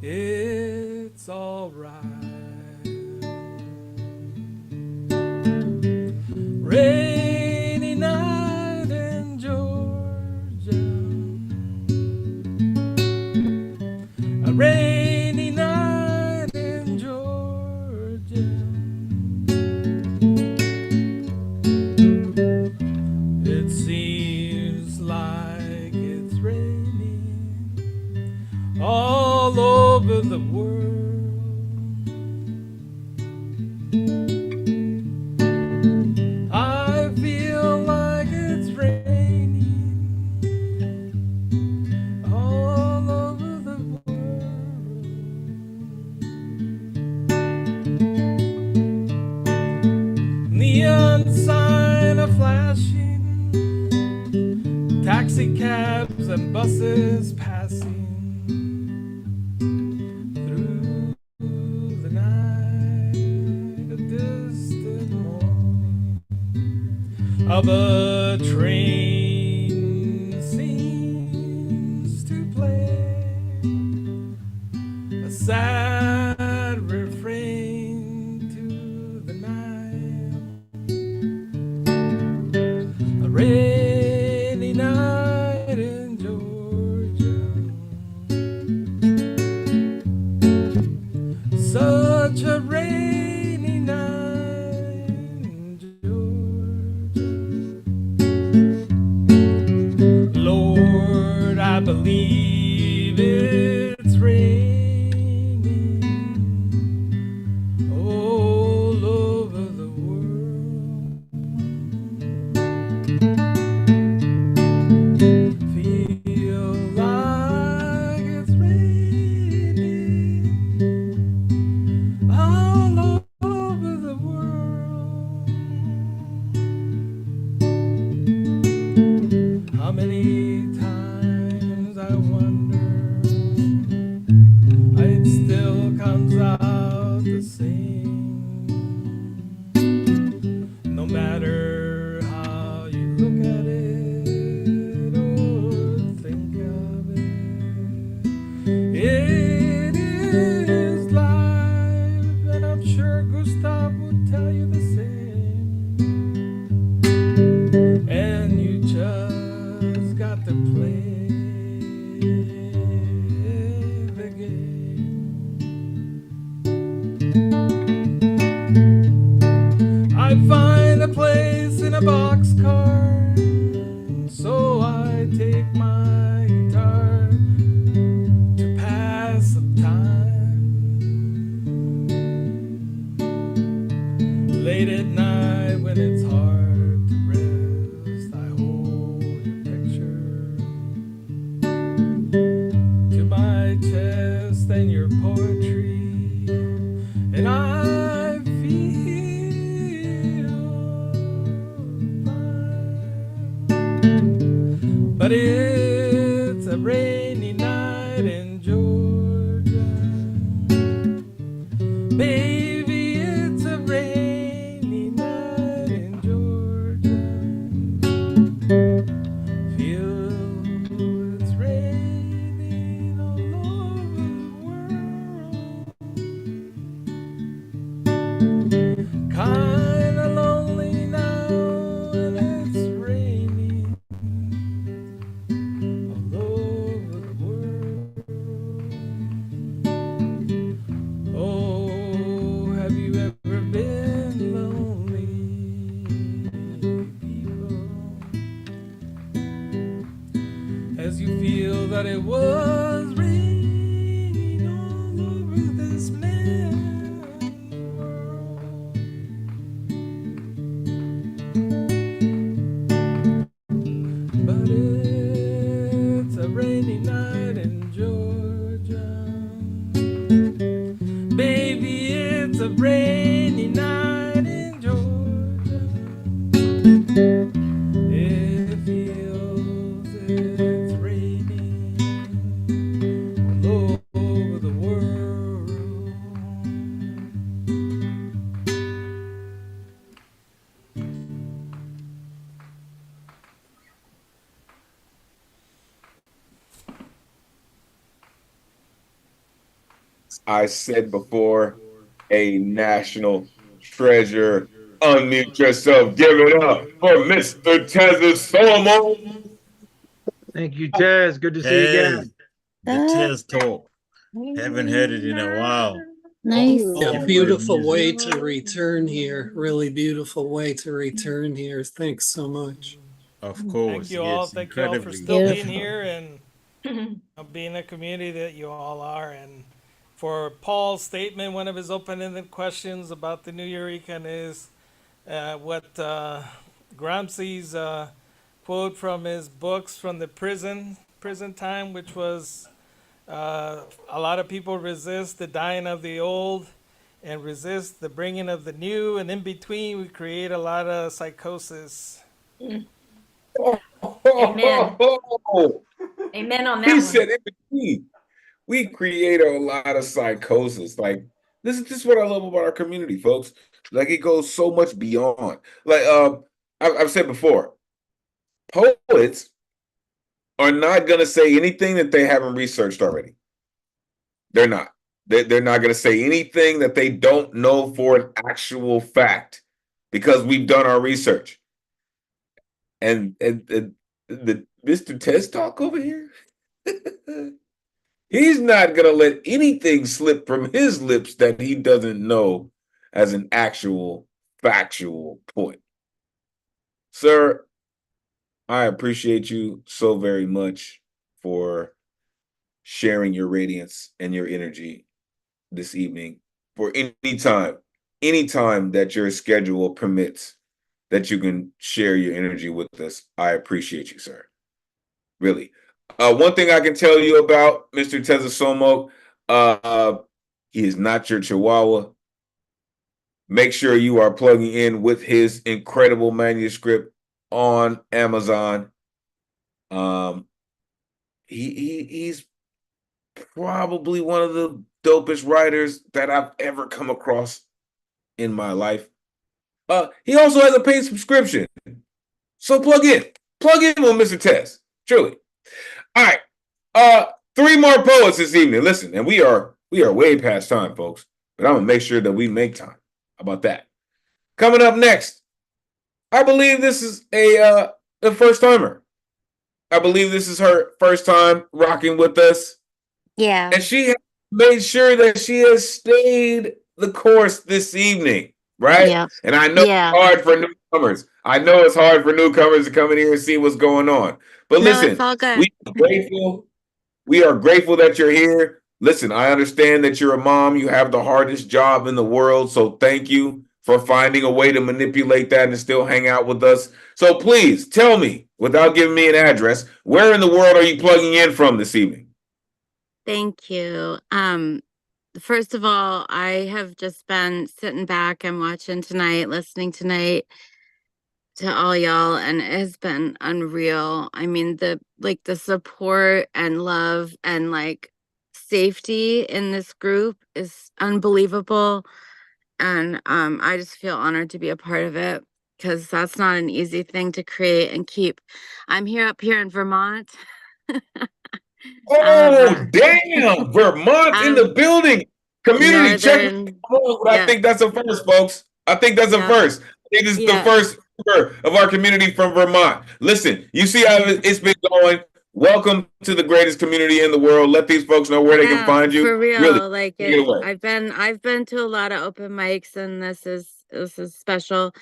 It's all right. Rainy night in Georgia. A rainy night in Georgia. It seems like it's raining all over the world. I feel like it's raining all over the world. Neon sign a flashing, taxi cabs and buses passing through the night, a distant morning of a train seems to play a sad refrain to the night. A rainy night in Georgia. Such a rainy night in Georgia. Lord, I believe it's raining all over the world. Feel like it's raining all over the world. How many times I wonder, it still comes out the same. No matter how you look at it or think of it, it is life, and I'm sure Gustav would tell you the same. And you just got to play the game. I find a place in a boxcar, so I take my guitar to pass some time. Late at night when it's hard to rest, I hold your picture to my chest and your poetry, and I feel fine. But it's a rainy night in Georgia. Baby, it's a rainy night in Georgia. Feel it's raining all over the world. Kinda lonely now, and it's raining all over the world. Oh, have you ever been lonely, people? As you feel that it was raining all over this man's world. But it's a rainy night in Georgia. Baby, it's a rainy night in Georgia. It feels it's raining I said before, a national treasure. Unmute yourself. Give it up for Mr. Tezza Solomon. Thank you, Tez. Good to see you again. The Tez talk. Haven't heard it in a while. Nice. Yeah, Enjoyed beautiful music. way to return here. Really beautiful way to return here. Thanks so much. Of course. Thank you all. Yes, Thank you all for incredibly. still being Beautiful. here and being a community that you all are. And for Paul's statement, one of his open-ended questions about the Nuyorican is what Gramsci's quote from his books from the prison time, which was a lot of people resist the dying of the old and resist the bringing of the new, and in between we create a lot of psychosis. Amen. Oh, Amen on that he one. said in between, we create a lot of psychosis. Like, this is what I love about our community, folks. Like, it goes so much beyond. Like, I've said before, poets are not going to say anything that they haven't researched already. They're not. They're not going to say anything that they don't know for an actual fact because we've done our research. And the Mr. Test Talk over here, he's not going to let anything slip from his lips that he doesn't know as an actual factual point. Sir, I appreciate you so very much for sharing your radiance and your energy this evening. For any time that your schedule permits that you can share your energy with us, I appreciate you, sir. Really. One thing I can tell you about Mr. Tezza Somo, he is not your chihuahua. Make sure you are plugging in with his incredible manuscript on Amazon. He's probably one of the dopest writers that I've ever come across in my life. He also has a paid subscription. So plug in with Mr. Tess. Truly. All right. 3 more poets this evening. Listen, and we are way past time, folks. But I'm gonna make sure that we make time. How about that? Coming up next, I believe this is a first timer. I believe this is her first time rocking with us. Yeah. And she has made sure that she has stayed the course this evening, right? Yeah. And I know Yeah. it's hard for newcomers. I know it's hard for newcomers to come in here and see what's going on. But No, listen, it's all good. we are grateful. We are grateful that you're here. Listen, I understand that you're a mom. You have the hardest job in the world. So thank you for finding a way to manipulate that and still hang out with us. So please tell me, without giving me an address, where in the world are you plugging in from this evening? Thank you. First of all, I have just been sitting back and watching tonight, listening tonight to all y'all, and it has been unreal. I mean, the support and love and like safety in this group is unbelievable. And I just feel honored to be a part of it because that's not an easy thing to create and keep. I'm up here in Vermont. Oh, damn! Vermont in the building. Community check. I think that's a first, folks. I think that's a first. I think this is the first of our community from Vermont. Listen, you see how it's been going. Welcome to the greatest community in the world. Let these folks know where they can find you. For real, Really, like take it away. I've been to a lot of open mics, and this is special.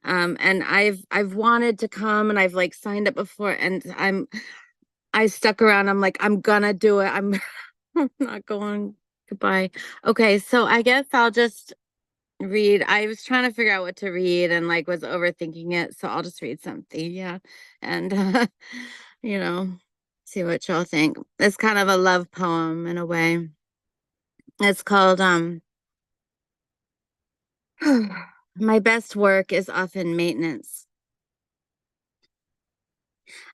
And I've wanted to come, and I've like signed up before, and I stuck around. I'm like, I'm gonna do it. I'm not going. Goodbye. Okay, so I guess I'll just read. I was trying to figure out what to read and like was overthinking it, so I'll just read something. Yeah, and you know, see what y'all think. It's kind of a love poem in a way. It's called My best work is often maintenance.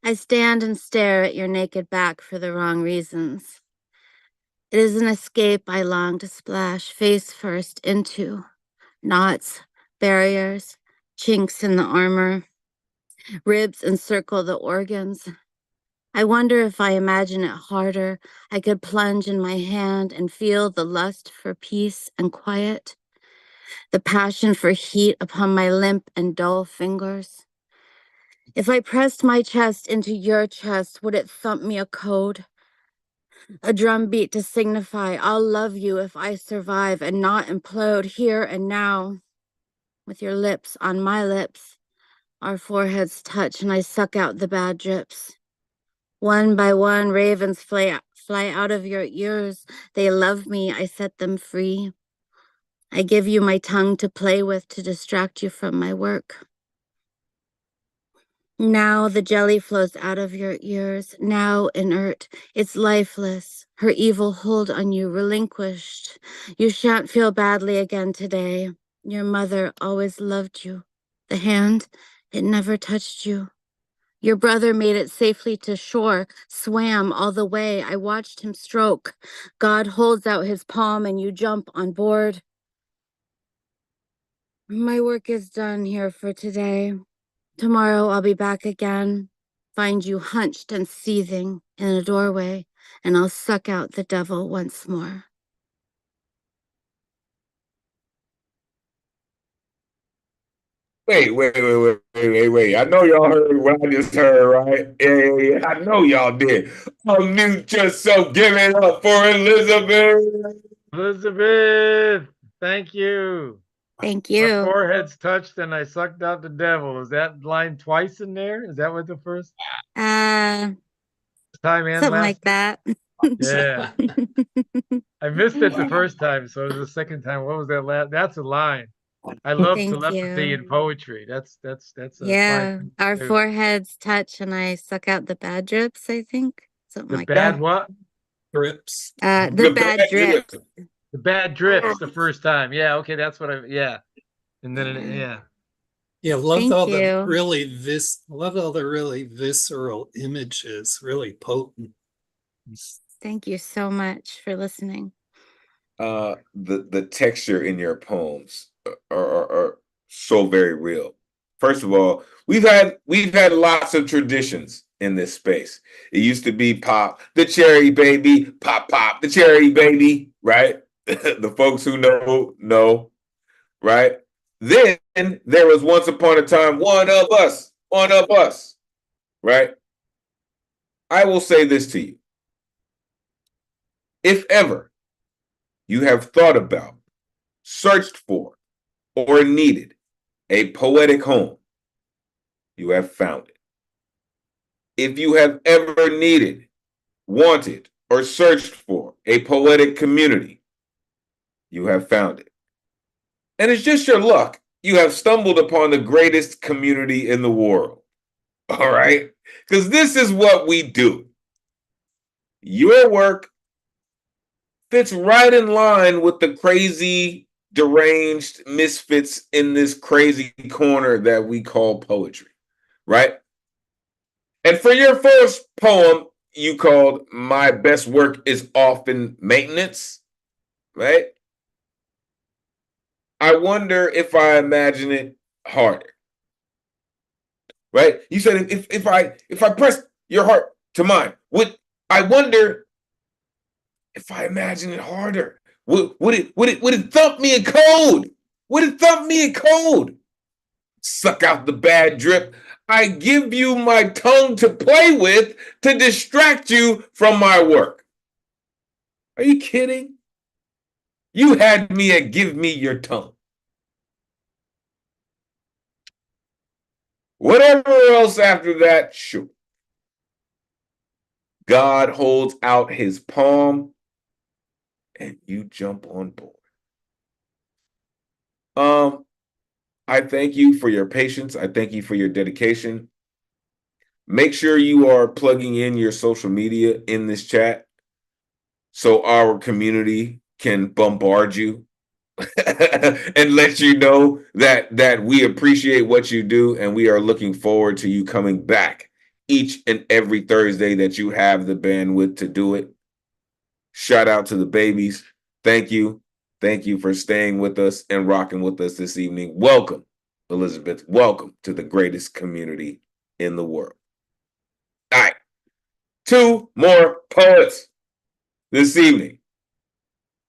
I stand and stare at your naked back for the wrong reasons. It is an escape I long to splash face first into. Knots, barriers, chinks in the armor. Ribs encircle the organs. I wonder if I imagine it harder, I could plunge in my hand and feel the lust for peace and quiet, the passion for heat upon my limp and dull fingers. If I pressed my chest into your chest, would it thump me a code? A drum beat to signify I'll love you if I survive and not implode here and now. With your lips on my lips, our foreheads touch and I suck out the bad drips. One by one, ravens fly out of your ears. They love me, I set them free. I give you my tongue to play with to distract you from my work. Now the jelly flows out of your ears, now inert. It's lifeless, her evil hold on you relinquished. You shan't feel badly again today. Your mother always loved you. The hand, it never touched you. Your brother made it safely to shore, swam all the way. I watched him stroke. God holds out his palm and you jump on board. My work is done here for today. Tomorrow I'll be back again, find you hunched and seething in a doorway, and I'll suck out the devil once more. Wait. I know y'all heard what I just heard, right? Yeah. I know y'all did. Unmute yourself. Give it up for Elizabeth. Elizabeth, thank you. Thank Our you. foreheads touched and I sucked out the devil. Is that line twice in there? Is that what the first time and Something last? like that. Yeah. I missed it the first time, so it was the second time. What was that last? That's a line. I love Thank telepathy you. in poetry. That's a Yeah, fine our thing to do. foreheads touch and I suck out the bad drips, I think. Something The like bad that. what? Drips. The bad drips. The bad drips the first time. Yeah, okay, that's what yeah. And then yeah. Yeah, loved Thank all the you. loved all the really visceral images, really potent. Thank you so much for listening. The texture in your poems are so very real. First of all, we've had lots of traditions in this space. It used to be pop the cherry baby, pop the cherry baby, right? The folks who know, right? Then there was once upon a time one of us, right? I will say this to you. If ever you have thought about, searched for, or needed a poetic home, you have found it. If you have ever needed, wanted, or searched for a poetic community, you have found it. And it's just your luck. You have stumbled upon the greatest community in the world. All right? Because this is what we do. Your work fits right in line with the crazy, deranged misfits in this crazy corner that we call poetry, right? And for your first poem, you called My Best Work is Often Maintenance, right? I wonder if I imagine it harder, right? You said if I press your heart to mine, I wonder if I imagine it harder, would it thump me a code? Would it thump me a code? Suck out the bad drip. I give you my tongue to play with to distract you from my work. Are you kidding? You had me at give me your tongue. Whatever else after that, sure. God holds out his palm and you jump on board. I thank you for your patience. I thank you for your dedication. Make sure you are plugging in your social media in this chat so our community can bombard you and let you know that we appreciate what you do and we are looking forward to you coming back each and every Thursday that you have the bandwidth to do it. Shout out to the babies. Thank you. Thank you for staying with us and rocking with us this evening. Welcome, Elizabeth. Welcome to the greatest community in the world. All right. 2 more poets this evening.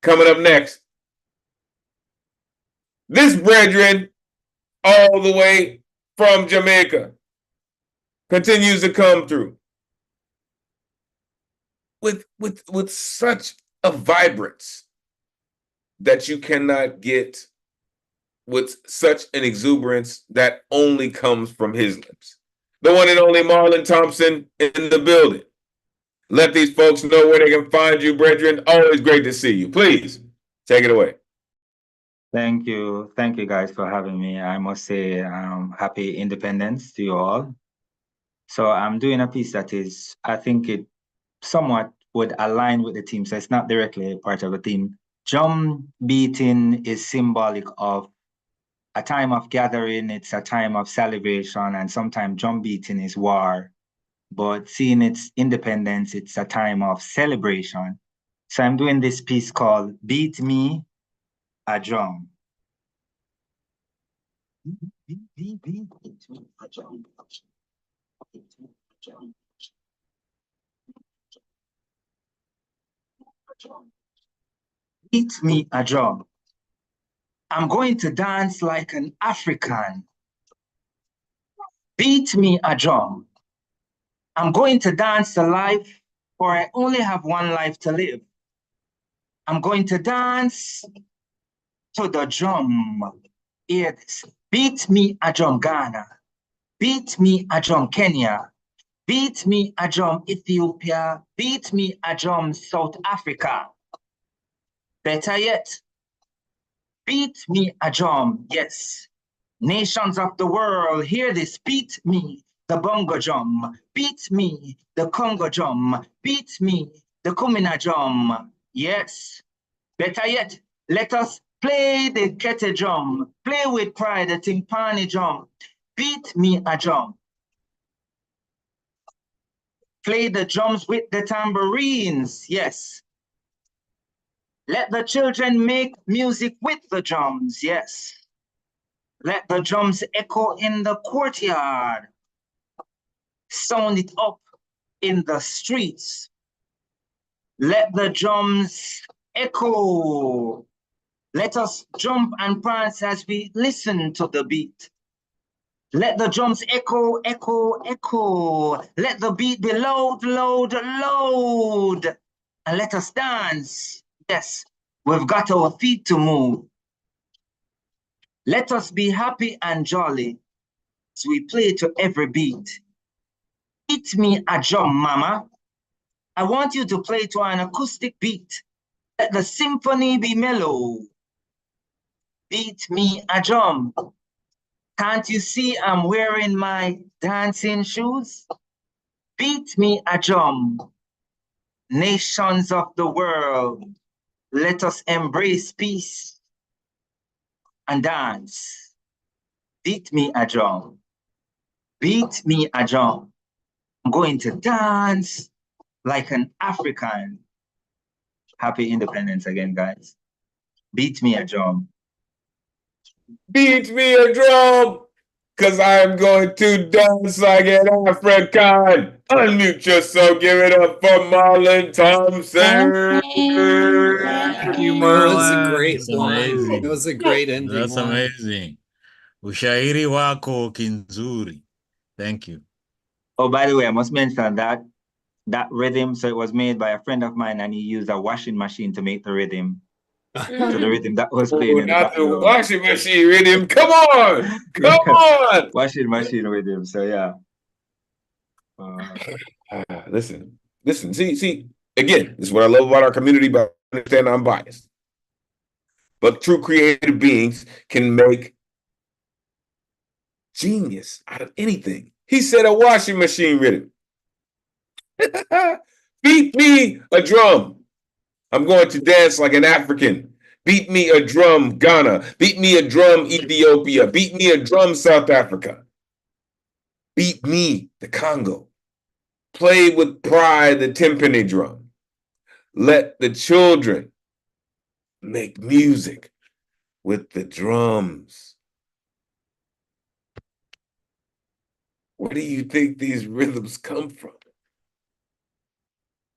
Coming up next, this brethren all the way from Jamaica continues to come through with such a vibrance that you cannot get, with such an exuberance that only comes from his lips. The one and only Marlon Thompson in the building. Let these folks know where they can find you, brethren. Always great to see you. Please take it away. Thank you. Thank you guys for having me. I must say, happy independence to you all. So I'm doing a piece that is, I think it somewhat would align with the theme. So it's not directly part of the theme. Drum beating is symbolic of a time of gathering. It's a time of celebration, and sometimes drum beating is war. But seeing its independence, it's a time of celebration. So I'm doing this piece called Beat Me a Drum. Beat me a drum. Beat me a drum. I'm going to dance like an African. Beat me a drum. I'm going to dance to life, for I only have one life to live. I'm going to dance to the drum. Hear this. Beat me a drum, Ghana. Beat me a drum, Kenya. Beat me a drum, Ethiopia. Beat me a drum, South Africa. Better yet, beat me a drum, yes. Nations of the world, hear this. Beat me the bongo drum. Beat me the Congo drum. Beat me the Kumina drum. Yes. Better yet, let us play the kete drum. Play with pride the timpani drum. Beat me a drum. Play the drums with the tambourines. Yes. Let the children make music with the drums. Yes. Let the drums echo in the courtyard. Sound it up in the streets. Let the drums echo. Let us jump and prance as we listen to the beat. Let the drums echo, echo, echo. Let the beat be loud, loud, loud. And let us dance. Yes, we've got our feet to move. Let us be happy and jolly as we play to every beat. Beat me a drum, mama. I want you to play to an acoustic beat. Let the symphony be mellow. Beat me a drum. Can't you see I'm wearing my dancing shoes? Beat me a drum. Nations of the world, let us embrace peace and dance. Beat me a drum. Beat me a drum. I'm going to dance like an African. Happy independence again, guys. Beat me a drum. Beat me a drum, because I'm going to dance like an African. Unmute yourself, give it up for Marlon Thompson. Thank you, That was a Marlon. great That's one. amazing. That was a great ending That's one. amazing. Ushairi wako kinzuri. Thank you. Oh, by the way, I must mention that rhythm, so it was made by a friend of mine, and he used a washing machine to make the rhythm. So the rhythm that was playing in the Not the background. washing machine rhythm. Come on. Come on. Washing machine rhythm. So yeah. Listen. See, again, this is what I love about our community, but I understand I'm biased. But true creative beings can make genius out of anything. He said a washing machine rhythm. Beat me a drum. I'm going to dance like an African. Beat me a drum, Ghana. Beat me a drum, Ethiopia. Beat me a drum, South Africa. Beat me, the Congo. Play with pride the timpani drum. Let the children make music with the drums. Where do you think these rhythms come from?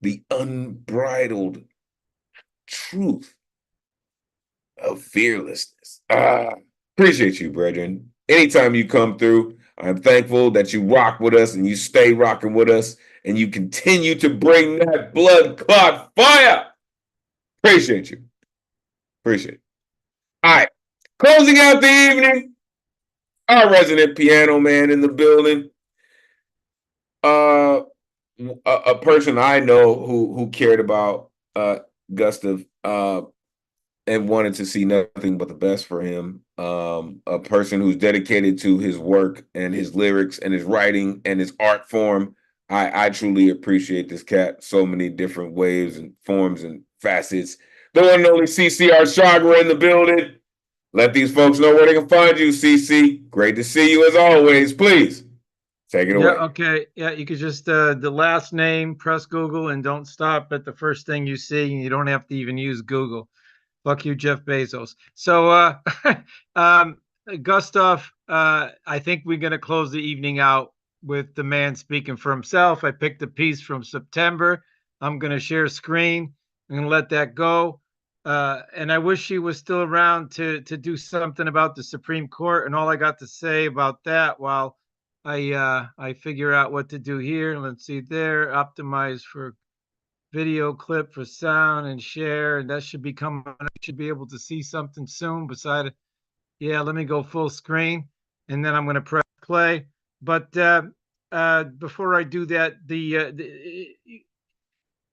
the unbridled truth of fearlessness. Appreciate you, brethren. Anytime you come through, I'm thankful that you rock with us and you stay rocking with us and you continue to bring that blood clot fire. Appreciate you. Appreciate it. All right. Closing out the evening, our resident piano man in the building. A person I know who cared about Gustav and wanted to see nothing but the best for him. A person who's dedicated to his work and his lyrics and his writing and his art form. I truly appreciate this cat. So many different waves and forms and facets. The one and only CCR Chagra in the building. Let these folks know where they can find you, CC. Great to see you as always. Please take it away. Yeah, okay. Yeah, you could just the last name, press Google, and don't stop at the first thing you see, and you don't have to even use Google. Fuck you, Jeff Bezos. So Gustav, I think we're gonna close the evening out with the man speaking for himself. I picked a piece from September. I'm gonna share screen. I'm gonna let that go. And I wish he was still around to do something about the Supreme Court. And all I got to say about that while I figure out what to do here. Let's see there, optimize for video clip for sound and share. And that should be coming. I should be able to see something soon beside, yeah, let me go full screen and then I'm going to press play. But before I do that,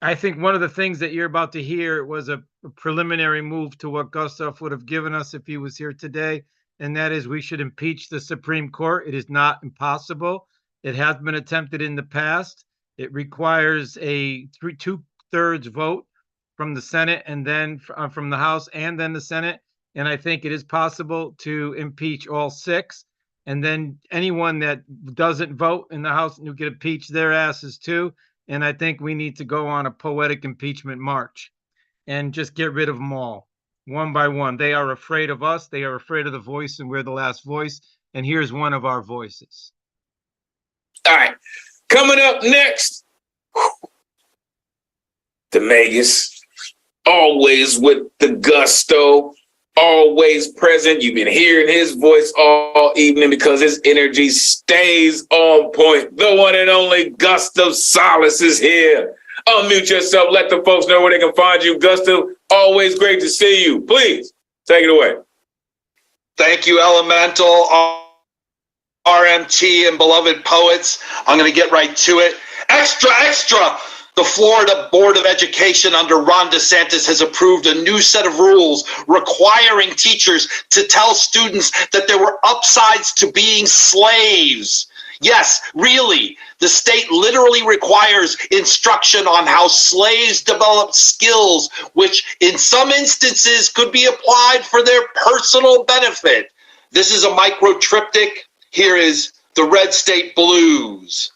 I think one of the things that you're about to hear was a preliminary move to what Gustav would have given us if he was here today. And that is we should impeach the Supreme Court. It is not impossible. It has been attempted in the past. It requires a 2/3 vote from the Senate and then from the House and then the Senate. And I think it is possible to impeach all 6. And then anyone that doesn't vote in the House, you get impeach their asses too. And I think we need to go on a poetic impeachment march and just get rid of them all, one by one. They are afraid of us. They are afraid of the voice, and we're the last voice. And here's one of our voices. All right. Coming up next, the Magus, always with the gusto, always present. You've been hearing his voice all evening because his energy stays on point. The one and only Gustav Solace is here. Unmute yourself. Let the folks know where they can find you. Gustav, always great to see you. Please take it away. Thank you, Elemental, RMT, and beloved poets. I'm going to get right to it. Extra, extra! The Florida Board of Education under Ron DeSantis has approved a new set of rules requiring teachers to tell students that there were upsides to being slaves. Yes, really, the state literally requires instruction on how slaves developed skills, which in some instances could be applied for their personal benefit. This is a micro triptych. Here is the Red State Blues.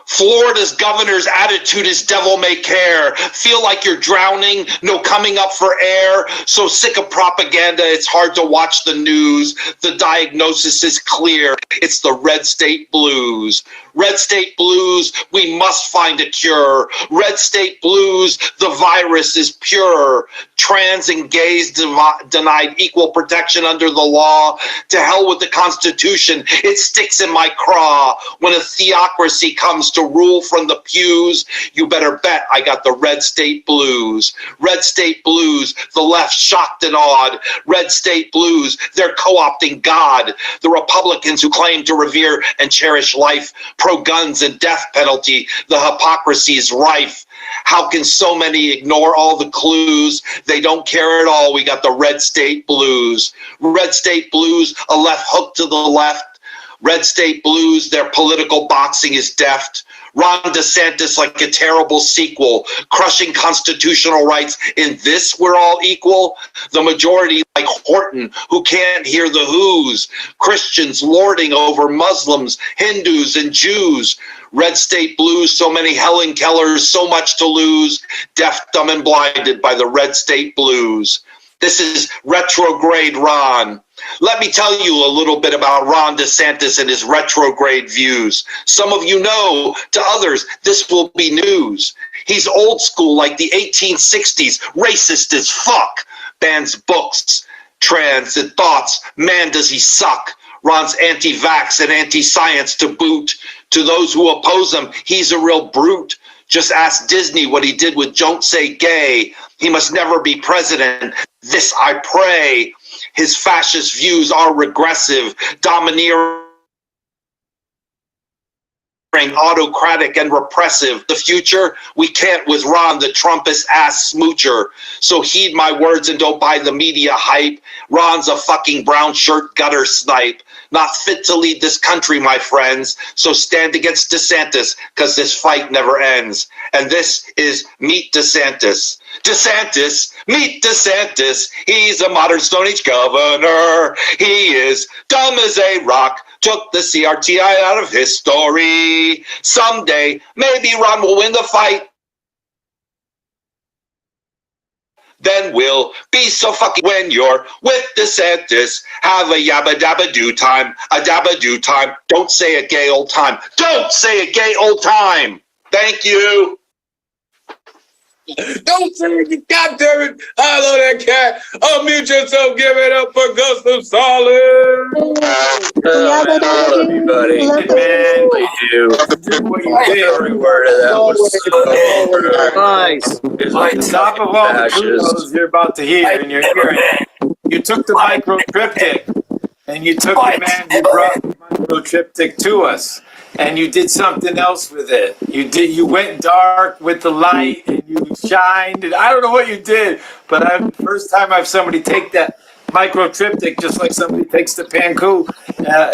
Florida's governor's attitude is devil may care. Feel like you're drowning, no coming up for air. So sick of propaganda, it's hard to watch the news. The diagnosis is clear. It's the Red State Blues. Red State Blues, we must find a cure. Red State Blues, the virus is pure. Trans and gays denied equal protection under the law. To hell with the Constitution, it sticks in my craw. When a theocracy comes to rule from the pews, you better bet I got the Red State Blues. Red State Blues, the left shocked and awed. Red State Blues, they're co-opting God. The Republicans who claim to revere and cherish life, pro-guns and death penalty, the hypocrisy is rife. How can so many ignore all the clues? They don't care at all. We got the Red State Blues. Red State Blues, a left hook to the left. Red State Blues, their political boxing is deft. Ron DeSantis like a terrible sequel, crushing constitutional rights. In this, we're all equal. The majority like Horton, who can't hear the who's. Christians lording over Muslims, Hindus, and Jews. Red State Blues, so many Helen Kellers, so much to lose. Deaf, dumb, and blinded by the Red State Blues. This is retrograde Ron. Let me tell you a little bit about Ron DeSantis and his retrograde views. Some of you know, to others, this will be news. He's old school like the 1860s, racist as fuck, bans books, trans and thoughts, man does he suck. Ron's anti-vax and anti-science to boot. To those who oppose him, he's a real brute. Just ask Disney what he did with Don't Say Gay. He must never be president. This I pray. His fascist views are regressive, domineering, autocratic and repressive. The future, we can't with Ron, the Trumpist ass smoocher. So heed my words and don't buy the media hype. Ron's a fucking brown shirt gutter snipe. Not fit to lead this country, my friends. So stand against DeSantis, because this fight never ends. And this is Meet DeSantis. DeSantis, meet DeSantis. He's a modern Stone Age governor. He is dumb as a rock. Took the CRTI out of history. Someday, maybe Ron will win the fight. Then we'll be so fucking when you're with DeSantis. Have a yabba dabba do time, a dabba do time. Don't say a gay old time. Don't say a gay old time. Thank you. Don't say it, goddammit. I love that cat. Unmute yourself, give it up for Gustav Solid. I love you, buddy. Man, you do. What you did. Every word of that was so nice. On top of all the kudos you're about to hear, and you're hearing, you took the micro triptych, and you took the man who brought the micro triptych to us, and you did something else with it. You went dark with the light, and you shined, and I don't know what you did, but first time I've somebody take that micro triptych just like somebody takes the panku,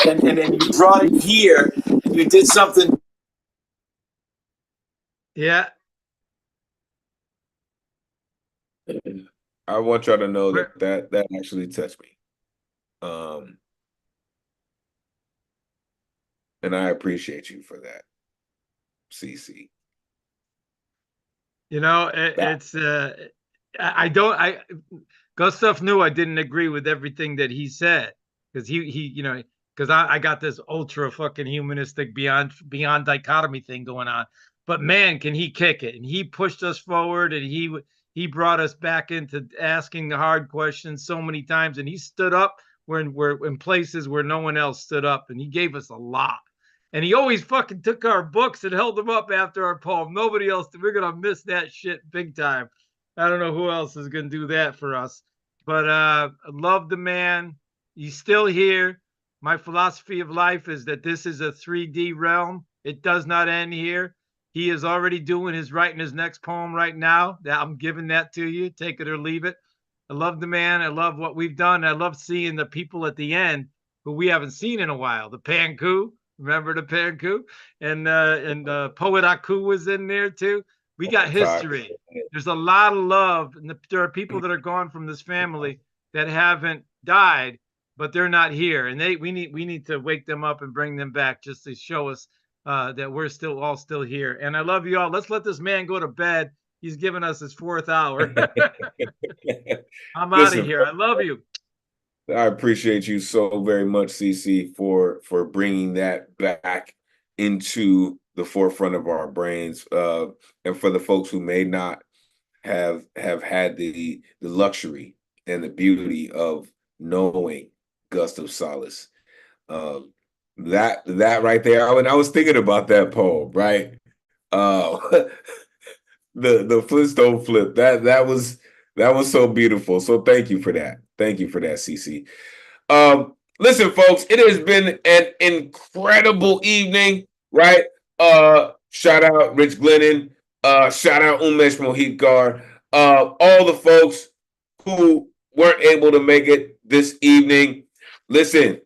and then you brought it here, and you did something. Yeah. I want y'all to know that actually touched me. And I appreciate you for that, CC. You know, Gustav knew I didn't agree with everything that he said, because because I got this ultra fucking humanistic beyond dichotomy thing going on. But man, can he kick it? And he pushed us forward, and he brought us back into asking the hard questions so many times, and he stood up we're in places where no one else stood up, and he gave us a lot. And he always fucking took our books and held them up after our poem. Nobody else, we're gonna miss that shit big time. I don't know who else is gonna do that for us. But I love the man. He's still here. My philosophy of life is that this is a 3D realm. It does not end here. He is already writing his next poem right now. I'm giving that to you. Take it or leave it. I love the man. I love what we've done. I love seeing the people at the end who we haven't seen in a while. The Panku, remember the Panku? And Poet Aku was in there too. We got history. There's a lot of love. And there are people that are gone from this family that haven't died, but they're not here. And we need to wake them up and bring them back just to show us that we're all still here. And I love you all. Let's let this man go to bed. He's given us his 4th hour. I'm out of here. I love you. I appreciate you so very much, CC, for bringing that back into the forefront of our brains. And for the folks who may not have had the luxury and the beauty of knowing Gustav Solace, that right there. When I was thinking about that poem, right? The Flintstone flip, that was so beautiful. So thank you for that. Thank you for that, CC. Listen, folks, it has been an incredible evening, right? Shout out Rich Glennon, shout out Umesh Mohikar, all the folks who weren't able to make it this evening. Listen,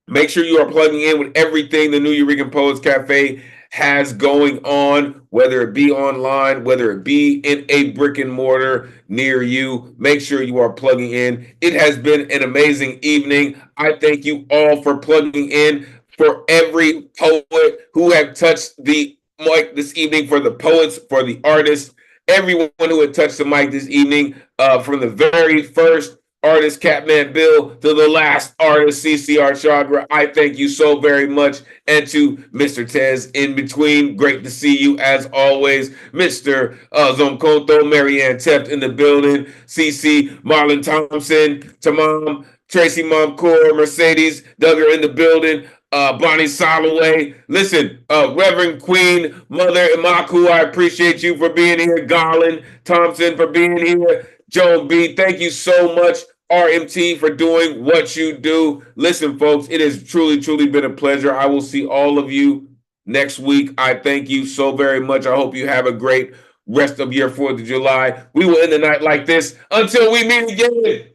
make sure you are plugging in with everything the Nuyorican Poets Cafe has going on, whether it be online, whether it be in a brick and mortar near you. Make sure you are plugging in. It has been an amazing evening. I thank you all for plugging in. For every poet who have touched the mic this evening, for the poets, for the artists, everyone who had touched the mic this evening, from the very first artist Catman Bill, to the last artist CCR Chandra. I thank you so very much. And to Mr. Tez in between, great to see you as always. Mr. Zomkonto, Marianne Teft in the building, CC, Marlon Thompson, Tamam, Tracy Momcour, Mercedes, Duggar in the building, Bonnie Soloway. Listen, Reverend Queen, Mother Imaku, I appreciate you for being here. Garland Thompson for being here. Joan B, thank you so much. RMT for doing what you do. Listen, folks, it has truly, truly been a pleasure. I will see all of you next week. I thank you so very much. I hope you have a great rest of your 4th of July. We will end the night like this until we meet again.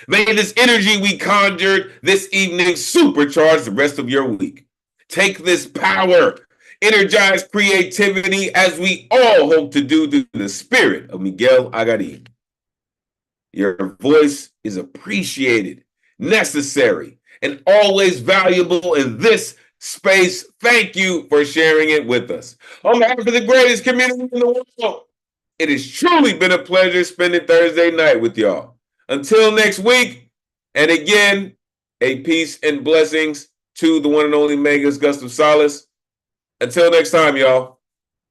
May this energy we conjured this evening supercharge the rest of your week. Take this power, energize creativity as we all hope to do through the spirit of Miguel Agarin. Your voice is appreciated, necessary, and always valuable in this space. Thank you for sharing it with us. On behalf of the greatest community in the world, it has truly been a pleasure spending Thursday night with y'all. Until next week, and again, a peace and blessings to the one and only Megas Gustav Salas. Until next time, y'all,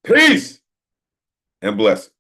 peace and blessings.